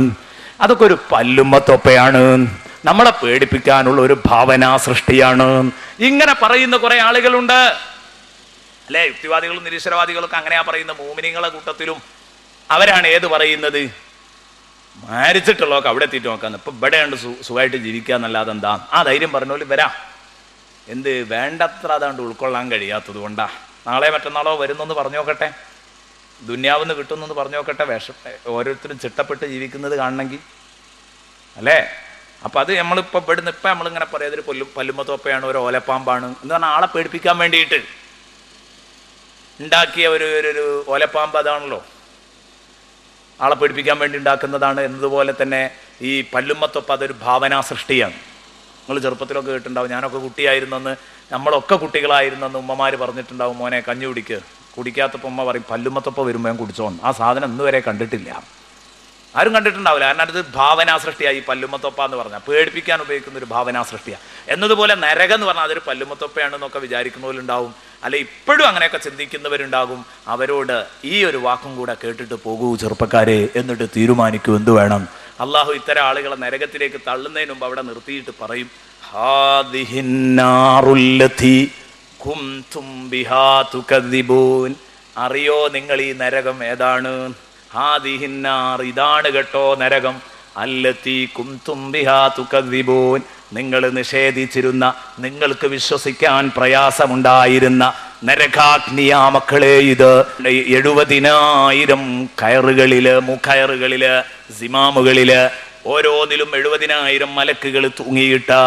അതൊക്കെ ഒരു പല്ലുമ്മത്തൊപ്പയാണ്, നമ്മളെ പേടിപ്പിക്കാനുള്ള ഒരു ഭാവനാ സൃഷ്ടിയാണ്. ഇങ്ങനെ പറയുന്ന കുറെ ആളുകളുണ്ട് അല്ലെ? യുക്തിവാദികളും നിരീശ്വരവാദികളൊക്കെ അങ്ങനെയാ പറയുന്ന. മോമിനിങ്ങളെ കൂട്ടത്തിലും അവരാണ് ഏത് പറയുന്നത്? മരിച്ചിട്ടുള്ളതൊക്കെ അവിടെ എത്തിയിട്ട് നോക്കാന്ന്. ഇപ്പൊ ഇവിടെയുണ്ട് സുഖമായിട്ട് ജീവിക്കാന്നല്ലാതെ എന്താ? ആ ധൈര്യം പറഞ്ഞോലും വരാം. എന്ത് വേണ്ടത്ര അതാണ്ട് ഉൾക്കൊള്ളാൻ കഴിയാത്തത് കൊണ്ടാ. നാളെ മറ്റന്നാളോ വരുന്നെന്ന് പറഞ്ഞു നോക്കട്ടെ, ദുന്യാവെന്ന് കിട്ടുന്നെന്ന് പറഞ്ഞു നോക്കട്ടെ. ഓരോരുത്തരും ചിട്ടപ്പെട്ട് ജീവിക്കുന്നത് കാണണമെങ്കിൽ അല്ലേ? അപ്പം അത് നമ്മളിപ്പോൾ ഇവിടുന്ന് ഇപ്പം നമ്മളിങ്ങനെ പറയാം, അതൊരു പല്ലുമ്മത്തോപ്പയാണ്, ഒരു ഓലപ്പാമ്പാണ് എന്ന് പറഞ്ഞാൽ ആളെ പേടിപ്പിക്കാൻ വേണ്ടിയിട്ട് ഉണ്ടാക്കിയ ഒരു ഓലപ്പാമ്പ് അതാണല്ലോ, ആളെ പേടിപ്പിക്കാൻ വേണ്ടി ഉണ്ടാക്കുന്നതാണ്. എന്നതുപോലെ തന്നെ ഈ പല്ലുമ്മത്തൊപ്പ അതൊരു ഭാവനാ സൃഷ്ടിയാണ്. നിങ്ങൾ ചെറുപ്പത്തിലൊക്കെ കേട്ടിട്ടുണ്ടാവും, ഞാനൊക്കെ കുട്ടിയായിരുന്നെന്ന്, നമ്മളൊക്കെ കുട്ടികളായിരുന്നെന്ന് ഉമ്മമാർ പറഞ്ഞിട്ടുണ്ടാവും, മോനെ കഞ്ഞി കുടിക്കാത്തപ്പോൾ ഉമ്മ പറയും പല്ലുമ്മത്തൊപ്പ വരുമ്പോൾ ഞാൻ കുടിച്ചോന്ന്. ആ സാധനം ഇന്ന് വരെ കണ്ടിട്ടില്ല, ആരും കണ്ടിട്ടുണ്ടാവില്ല. കാരണം അത് ഭാവനാ സൃഷ്ടിയായി. ഈ പല്ലുമ്മത്തൊപ്പ എന്ന് പറഞ്ഞാൽ പേടിപ്പിക്കാൻ ഉപയോഗിക്കുന്ന ഒരു ഭാവനാ സൃഷ്ടിയാണ്. എന്നതുപോലെ നരകം എന്ന് പറഞ്ഞാൽ അതൊരു പല്ലുമ്മത്തൊപ്പയാണെന്നൊക്കെ വിചാരിക്കുന്നവരുണ്ടാവും, അല്ലെ ഇപ്പോഴും അങ്ങനെയൊക്കെ ചിന്തിക്കുന്നവരുണ്ടാകും. അവരോട് ഈ ഒരു വാക്കും കൂടെ കേട്ടിട്ട് പോകൂ ചെറുപ്പക്കാരെ, എന്നിട്ട് തീരുമാനിക്കൂ എന്ത് വേണം. അള്ളാഹു ഇത്തരം ആളുകളെ നരകത്തിലേക്ക് തള്ളുന്നതിന് മുമ്പ് അവിടെ നിർത്തിയിട്ട് പറയും, അറിയോ നിങ്ങൾ ഈ നരകം ഏതാണ്? ഹാദിഹിന്നാർ, ഇതാണ് കേട്ടോ നരകം. അല്ലത്തി കുന്തും ബിഹാ തുകദ്ദിബൂൻ, നിങ്ങൾ നിഷേധിച്ചിരുന്ന, നിങ്ങൾക്ക് വിശ്വസിക്കാൻ പ്രയാസമുണ്ടായിരുന്ന നരകാഗ്നിയാ മക്കളെ. ഇത് 70,000 കയറുകളില്, മുഖയറുകളില്, സിമാമുകളില് ഓരോന്നിലും 70,000 മലക്കുകൾ തൂങ്ങിയിട്ട്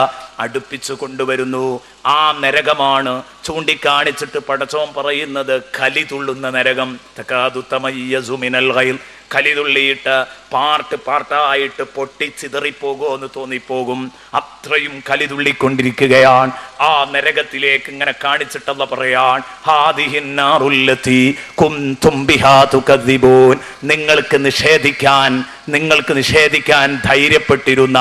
അടുപ്പിച്ചു കൊണ്ടുവരുന്നു. ആ നരകമാണ് ചൂണ്ടിക്കാണിച്ചിട്ട് പടച്ചോൻ പറയുന്നത് കലി തുള്ളുന്ന നരകം. കലി തുള്ളിയിട്ട് പാർട്ടായിട്ട് പൊട്ടിച്ചിതറിപ്പോകുമോ എന്ന് തോന്നിപ്പോകും. അത്രയും കലി തുള്ളിക്കൊണ്ടിരിക്കുകയാണ്. ആ നരകത്തിലേക്ക് ഇങ്ങനെ കാണിച്ചിട്ടല്ല പറയാൻ, നിങ്ങൾക്ക് നിഷേധിക്കാൻ ധൈര്യപ്പെട്ടിരുന്ന,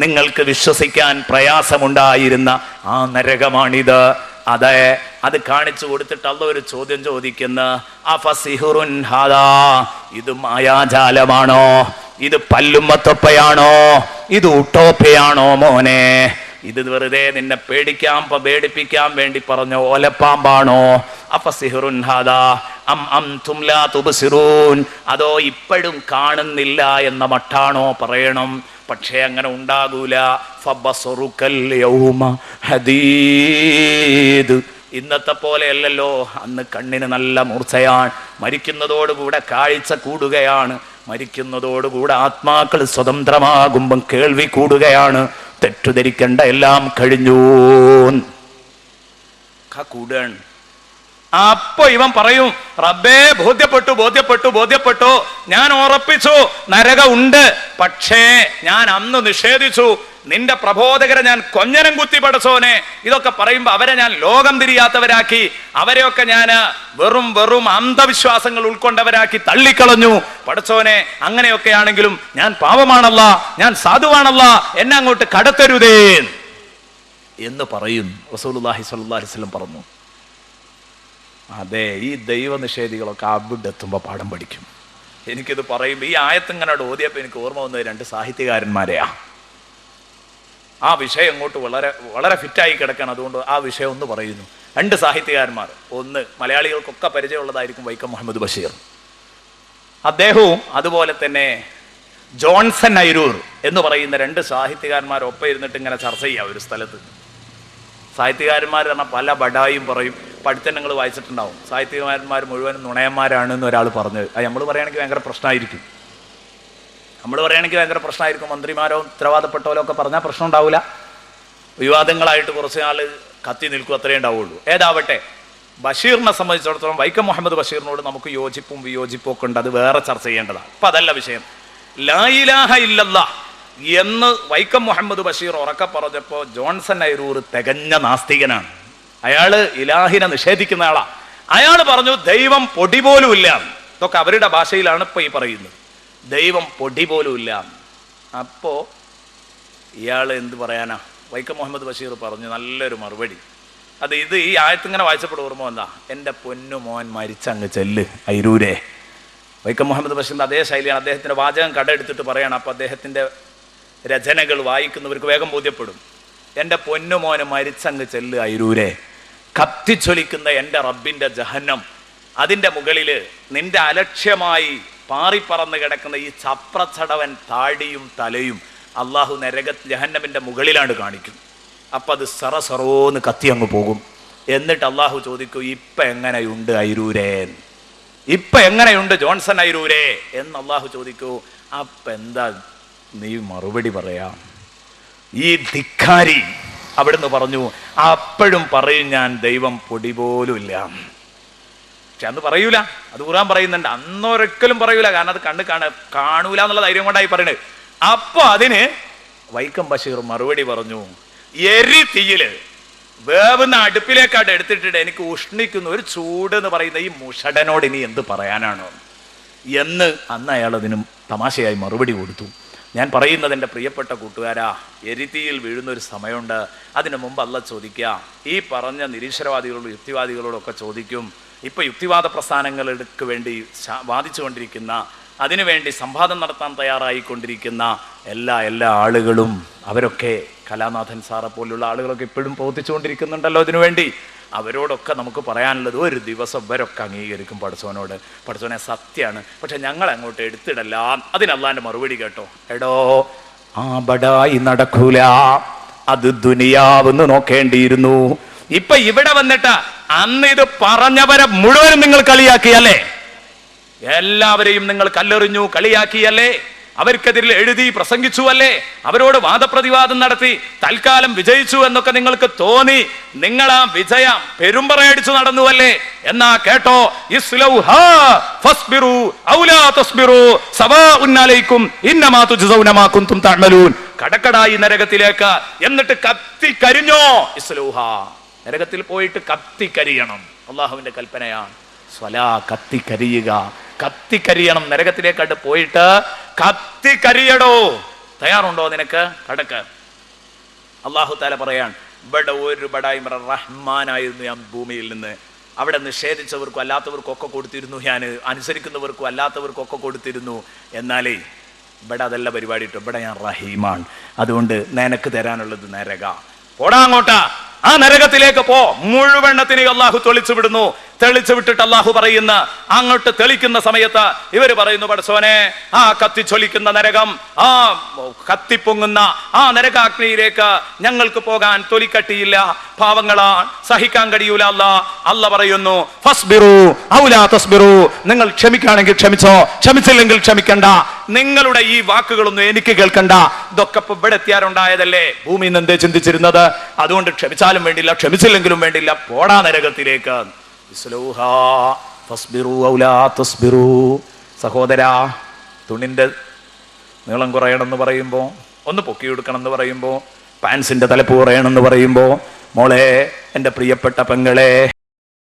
നിങ്ങൾക്ക് വിശ്വസിക്കാൻ പ്രയാസമുണ്ടായിരുന്ന ആ നരകമാണിത്. അതെ, അത് കാണിച്ചു കൊടുത്തിട്ട് അല്ല ഒരു ചോദ്യം ചോദിക്കുന്ന, അഫസിഹുറുൻ ഹാദാ, ഇത് മായാജാലമാണോ, ഇത് പല്ലുമ്മത്തൊപ്പയാണോ, ഇത് ഉട്ടോപ്പയാണോ മോനെ, ഇത് വെറുതെ നിന്നെ പേടിപ്പിക്കാൻ വേണ്ടി പറഞ്ഞ ഓലപ്പാമ്പാണോ? അഫസിഹുറുൻ ഹാദാ അം അൻതും ലാ തുബ്സിറൂൻ, അതോ ഇപ്പോഴും കാണുന്നില്ല എന്ന മട്ടാണോ പറയണം? പക്ഷേ അങ്ങനെ ഉണ്ടാകൂല. ഫബസറുക്കൽ യൗമ ഹദീദ്, ഇന്നത്തെ പോലെ അല്ലല്ലോ. അന്ന് കണ്ണിന് നല്ല മൂർച്ചയാണ്. മരിക്കുന്നതോടുകൂടെ കാഴ്ച കൂടുകയാണ്. മരിക്കുന്നതോടുകൂടെ ആത്മാക്കൾ സ്വതന്ത്രമാകുമ്പം കേൾവി കൂടുകയാണ്. തെറ്റുധരിക്കേണ്ട എല്ലാം കഴിഞ്ഞു കൂടുകയാണ്. അപ്പൊ ഇവൻ പറയും, റബ്ബേ ബോധ്യപ്പെട്ടു, ഞാൻ ഉറപ്പിച്ചു നരക ഉണ്ട്, പക്ഷേ ഞാൻ അന്ന് നിഷേധിച്ചു. നിന്റെ പ്രബോധകരെ ഞാൻ കൊഞ്ഞനം കുത്തി പടച്ചോനെ. ഇതൊക്കെ പറയുമ്പോ അവരെ ഞാൻ ലോകം തിരിയാത്തവരാക്കി, അവരെയൊക്കെ ഞാൻ വെറും അന്ധവിശ്വാസങ്ങൾ ഉൾക്കൊണ്ടവരാക്കി തള്ളിക്കളഞ്ഞു പടച്ചോനെ. അങ്ങനെയൊക്കെ ആണെങ്കിലും ഞാൻ പാവമാണല്ല, ഞാൻ സാധുവാണല്ല, എന്നെ അങ്ങോട്ട് കടത്തരുതേ എന്ന് പറയും. റസൂലുള്ളാഹി സ്വല്ലല്ലാഹി അലൈഹി വസല്ലം പറഞ്ഞു. അതെ, ഈ ദൈവനിഷേധികളൊക്കെ അവിടെ എത്തുമ്പോൾ പാഠം പഠിക്കും. എനിക്കിത് പറയുമ്പോൾ ഈ ആയത്തിങ്ങനെ ഓതിയപ്പോൾ എനിക്ക് ഓർമ്മ വന്നത് 2 സാഹിത്യകാരന്മാരെയാ. ആ വിഷയം അങ്ങോട്ട് വളരെ ഫിറ്റായി കിടക്കണം. അതുകൊണ്ട് ആ വിഷയം ഒന്ന് പറയുന്നു. 2 സാഹിത്യകാരന്മാർ. ഒന്ന് മലയാളികൾക്കൊക്കെ പരിചയമുള്ളതായിരിക്കും വൈക്കം മുഹമ്മദ് ബഷീർ. അദ്ദേഹവും അതുപോലെ തന്നെ ജോൺസൺ ഐരൂർ എന്ന് പറയുന്ന 2 സാഹിത്യകാരന്മാരൊപ്പം ഇരുന്നിട്ട് ഇങ്ങനെ ചർച്ച ചെയ്യാം ഒരു സ്ഥലത്ത്. സാഹിത്യകാരന്മാർ പറഞ്ഞാൽ പല ബഡായും പറയും. പഠിത്തം നിങ്ങൾ വായിച്ചിട്ടുണ്ടാവും. സാഹിത്യകാരന്മാർ മുഴുവനും നുണയന്മാരാണെന്ന് ഒരാൾ പറഞ്ഞത്. അത് നമ്മൾ പറയുകയാണെങ്കിൽ ഭയങ്കര പ്രശ്നമായിരിക്കും. മന്ത്രിമാരോ ഉത്തരവാദപ്പെട്ടവരോ ഒക്കെ പറഞ്ഞാൽ പ്രശ്നം ഉണ്ടാവില്ല. വിവാദങ്ങളായിട്ട് കുറച്ച് നാൾ കത്തി നിൽക്കും, അത്രേ ഉണ്ടാവുള്ളൂ. ഏതാവട്ടെ, ബഷീറിനെ സംബന്ധിച്ചിടത്തോളം വൈക്കം മുഹമ്മദ് ബഷീറിനോട് നമുക്ക് യോജിപ്പും വിയോജിപ്പും ഒക്കെ ഉണ്ട്. അത് വേറെ ചർച്ച ചെയ്യേണ്ടതാണ്. അപ്പം അതല്ല വിഷയം. ലാ ഇലാഹ ഇല്ലല്ലാഹ് എന്ന് വൈക്കം മുഹമ്മദ് ബഷീർ ഉറക്കെ പറഞ്ഞപ്പോൾ ജോൺസൺ ഐരൂർ തികഞ്ഞ നാസ്തികനാണ്. അയാള് ഇലാഹിനെ നിഷേധിക്കുന്ന ആളാ. അയാൾ പറഞ്ഞു ദൈവം പൊടി പോലും ഇല്ല. ഇതൊക്കെ അവരുടെ ഭാഷയിലാണ് ഇപ്പൊ ഈ പറയുന്നത്. ദൈവം പൊടി പോലും ഇല്ല. അപ്പോ ഇയാള് എന്ത് പറയാനാ? വൈക്കം മുഹമ്മദ് ബഷീർ പറഞ്ഞു നല്ലൊരു മറുപടി. ഇത് ഈ ആയത്തിങ്ങനെ വായിച്ചപ്പോൾ ഓർമ്മ എന്താ, എൻ്റെ പൊന്നു മോൻ മരിച്ചങ്ങ് ചെല്ല് ഐരൂരെ. വൈക്കം മുഹമ്മദ് ബഷീറിന്റെ അതേ ശൈലിയാണ്. അദ്ദേഹത്തിന്റെ വാചകം കടമെടുത്തിട്ട് പറയണം. അപ്പൊ അദ്ദേഹത്തിന്റെ രചനകൾ വായിക്കുന്നവർക്ക് വേഗം ബോധ്യപ്പെടും. എൻ്റെ പൊന്നുമോന് മരിച്ചങ്ങ് ചെല്ല് ഐരൂരെ. കത്തിച്ചൊലിക്കുന്ന എൻ്റെ റബ്ബിൻ്റെ ജഹന്നം, അതിൻ്റെ മുകളിൽ നിന്റെ അലക്ഷ്യമായി പാറിപ്പറന്ന് കിടക്കുന്ന ഈ ചപ്രച്ചടവൻ താടിയും തലയും അള്ളാഹു ജഹന്നമിൻ്റെ മുകളിലാണ് കാണിക്കും. അപ്പം അത് സറസറോന്ന് കത്തി അങ്ങ് പോകും. എന്നിട്ട് അള്ളാഹു ചോദിക്കും, ഇപ്പം എങ്ങനെയുണ്ട് ഐരൂരേ, ഇപ്പം എങ്ങനെയുണ്ട് ജോൺസൺ ഐരൂരേ എന്ന് അള്ളാഹു ചോദിക്കൂ. അപ്പം എന്താ നീ മറുപടി പറയാം? ഈ ധിക്കാരി അവിടുന്ന് പറഞ്ഞു, അപ്പോഴും പറയും ഞാൻ ദൈവം പൊടി പോലും ഇല്ല. പക്ഷെ അന്ന് പറയൂല. അത് ഖുർആൻ പറയുന്നുണ്ട്. അന്നൊരിക്കലും പറയൂല. കാരണം അത് കാണൂല എന്നുള്ള ധൈര്യം കൊണ്ടായി പറയണത്. അപ്പൊ അതിന് വൈക്കം ബഷീർ മറുപടി പറഞ്ഞു, എരി തീയില് വേവുന്ന അടുപ്പിലേക്കാട്ട് എടുത്തിട്ടിട്ട് എനിക്ക് ഉഷ്ണിക്കുന്ന ഒരു ചൂട് എന്ന് പറയുന്ന ഈ മുഷടനോട് ഇനി എന്ത് പറയാനാണോ എന്ന് അന്ന് അയാൾ അതിനും തമാശയായി മറുപടി കൊടുത്തു. ഞാൻ പറയുന്നത് എൻ്റെ പ്രിയപ്പെട്ട കൂട്ടുകാരാ, എരിതീയിൽ വീഴുന്നൊരു സമയമുണ്ട്. അതിനു മുമ്പ് അല്ല ചോദിക്കുക, ഈ പറഞ്ഞ നിരീശ്വരവാദികളോടും യുക്തിവാദികളോടൊക്കെ ചോദിക്കും. ഇപ്പം യുക്തിവാദ പ്രസ്ഥാനങ്ങൾക്ക് വേണ്ടി വാദിച്ചുകൊണ്ടിരിക്കുന്ന, അതിനുവേണ്ടി സംവാദം നടത്താൻ തയ്യാറായിക്കൊണ്ടിരിക്കുന്ന എല്ലാ ആളുകളും, അവരൊക്കെ കലാനാഥൻ സാറെ പോലുള്ള ആളുകളൊക്കെ ഇപ്പോഴും പ്രവർത്തിച്ചുകൊണ്ടിരിക്കുന്നുണ്ടല്ലോ അതിനുവേണ്ടി. അവരോടൊക്കെ നമുക്ക് പറയാനുള്ളത്, ഒരു ദിവസം ഇവരൊക്കെ അംഗീകരിക്കും പടച്ചോനോട്, പടച്ചോനെ സത്യമാണ്, പക്ഷെ ഞങ്ങൾ അങ്ങോട്ട് എടുത്തിടല്ല. അതിന് അള്ളാന്റെ മറുപടി കേട്ടോ, എടോ ആ ബടായി നടക്കൂല, അത് ദുനിയാവെന്ന് നോക്കേണ്ടിയിരുന്നു. ഇപ്പൊ ഇവിടെ വന്നിട്ട് അന്ന് ഇത് പറഞ്ഞവരെ മുഴുവനും നിങ്ങൾ കളിയാക്കിയല്ലേ, എല്ലാവരെയും നിങ്ങൾ കല്ലെറിഞ്ഞു കളിയാക്കിയല്ലേ. അവർക്കെതിരിൽ എഴുതി പ്രസംഗിച്ചുവല്ലേ, അവരോട് വാദപ്രതിവാദം നടത്തി തൽക്കാലം വിജയിച്ചു എന്നൊക്കെ നിങ്ങൾക്ക് തോന്നി. നിങ്ങൾ ആ വിജയം പെരുമ്പറയടിച്ചു നടന്നുവല്ലേ. എന്നാ കേട്ടോ, ഇസ്ലൗഹാ ഫസ്ബിറു ഔ ലാ തസ്ബിറു സവാഉൻ അലൈക്കും ഇന്നമാ തുജ്സൗന മാ കുൻതും തഅമലൂൻ. കടക്കടായി നരകത്തിലേക്ക്, എന്നിട്ട് കത്തിക്കരിഞ്ഞോ. ഇസ്ലൗഹാ, നരകത്തിൽ പോയിട്ട് കത്തിക്കരിയണം. അള്ളാഹുവിന്റെ കൽപ്പനയാണ്. സ്വലാ, കത്തിക്കരിയുക, കത്തിക്കരിയണം. നരകത്തിലേക്കാട്ട് പോയിട്ട് കത്തിക്കരിയടോ. തയ്യാറുണ്ടോ നിനക്ക്? കടക്ക്. അള്ളാഹു തആല പറയാൻ, ഇവിടെ ഒരു ബടായും റഹ്മാനായിരുന്നു ഞാൻ ഭൂമിയിൽ നിന്ന്. അവിടെ നിഷേധിച്ചവർക്കും അല്ലാത്തവർക്കും ഒക്കെ കൊടുത്തിരുന്നു, ഞാൻ അനുസരിക്കുന്നവർക്കും അല്ലാത്തവർക്കും ഒക്കെ കൊടുത്തിരുന്നു. എന്നാലേ ഇവിടെ അതല്ല പരിപാടി ഇട്ടു. ഇവിടെ ഞാൻ റഹീമാണ്. അതുകൊണ്ട് നിനക്ക് തരാനുള്ളത് നരക. പോടാ അങ്ങോട്ടാ, ആ നരകത്തിലേക്ക് പോ. മുഴുവെണ്ണത്തിനെ അള്ളാഹു തെളിച്ചു വിടുന്നു. തെളിച്ചു വിട്ടിട്ട് അള്ളാഹു പറയുന്ന, അങ്ങോട്ട് തെളിക്കുന്ന സമയത്ത് ഇവര് പറയുന്നു, പടച്ചോനെ, ആ കത്തിച്ചൊലിക്കുന്ന നരകം, ആ കത്തിപ്പൊങ്ങുന്ന ആ നരകാഗ്നിയിലേക്ക് ഞങ്ങൾക്ക് പോകാൻ തൊലിക്കട്ടിയില്ല, പാവങ്ങളാണ്, സഹിക്കാൻ കഴിയൂല. അല്ല പറയുന്നു, ഫസ്ബിറു ഔ ലാ തസ്ബിറു, നിങ്ങൾ ക്ഷമിക്കുകയാണെങ്കിൽ ക്ഷമിച്ചോ, ക്ഷമിച്ചില്ലെങ്കിൽ ക്ഷമിക്കണ്ട. നിങ്ങളുടെ ഈ വാക്കുകളൊന്നും എനിക്ക് കേൾക്കണ്ട. ഇതൊക്കെ ഇപ്പൊ ഇവിടെ എത്തിയാറുണ്ടായതല്ലേ, ഭൂമിയിൽ നിന്ന് എന്തേ ചിന്തിച്ചിരുന്നത്. അതുകൊണ്ട് ക്ഷമിച്ചാലും വേണ്ടില്ല, ക്ഷമിച്ചില്ലെങ്കിലും വേണ്ടില്ല, പോടാ നരകത്തിലേക്ക്. സഹോദരാ, തുണിന്റെ നീളം കുറയണമെന്ന് പറയുമ്പോ, ഒന്ന് പൊക്കിയെടുക്കണം പറയുമ്പോ, പാൻസിന്റെ തലപ്പ് കുറയണമെന്ന് പറയുമ്പോ, മോളെ, എന്റെ പ്രിയപ്പെട്ട പെങ്ങളെ,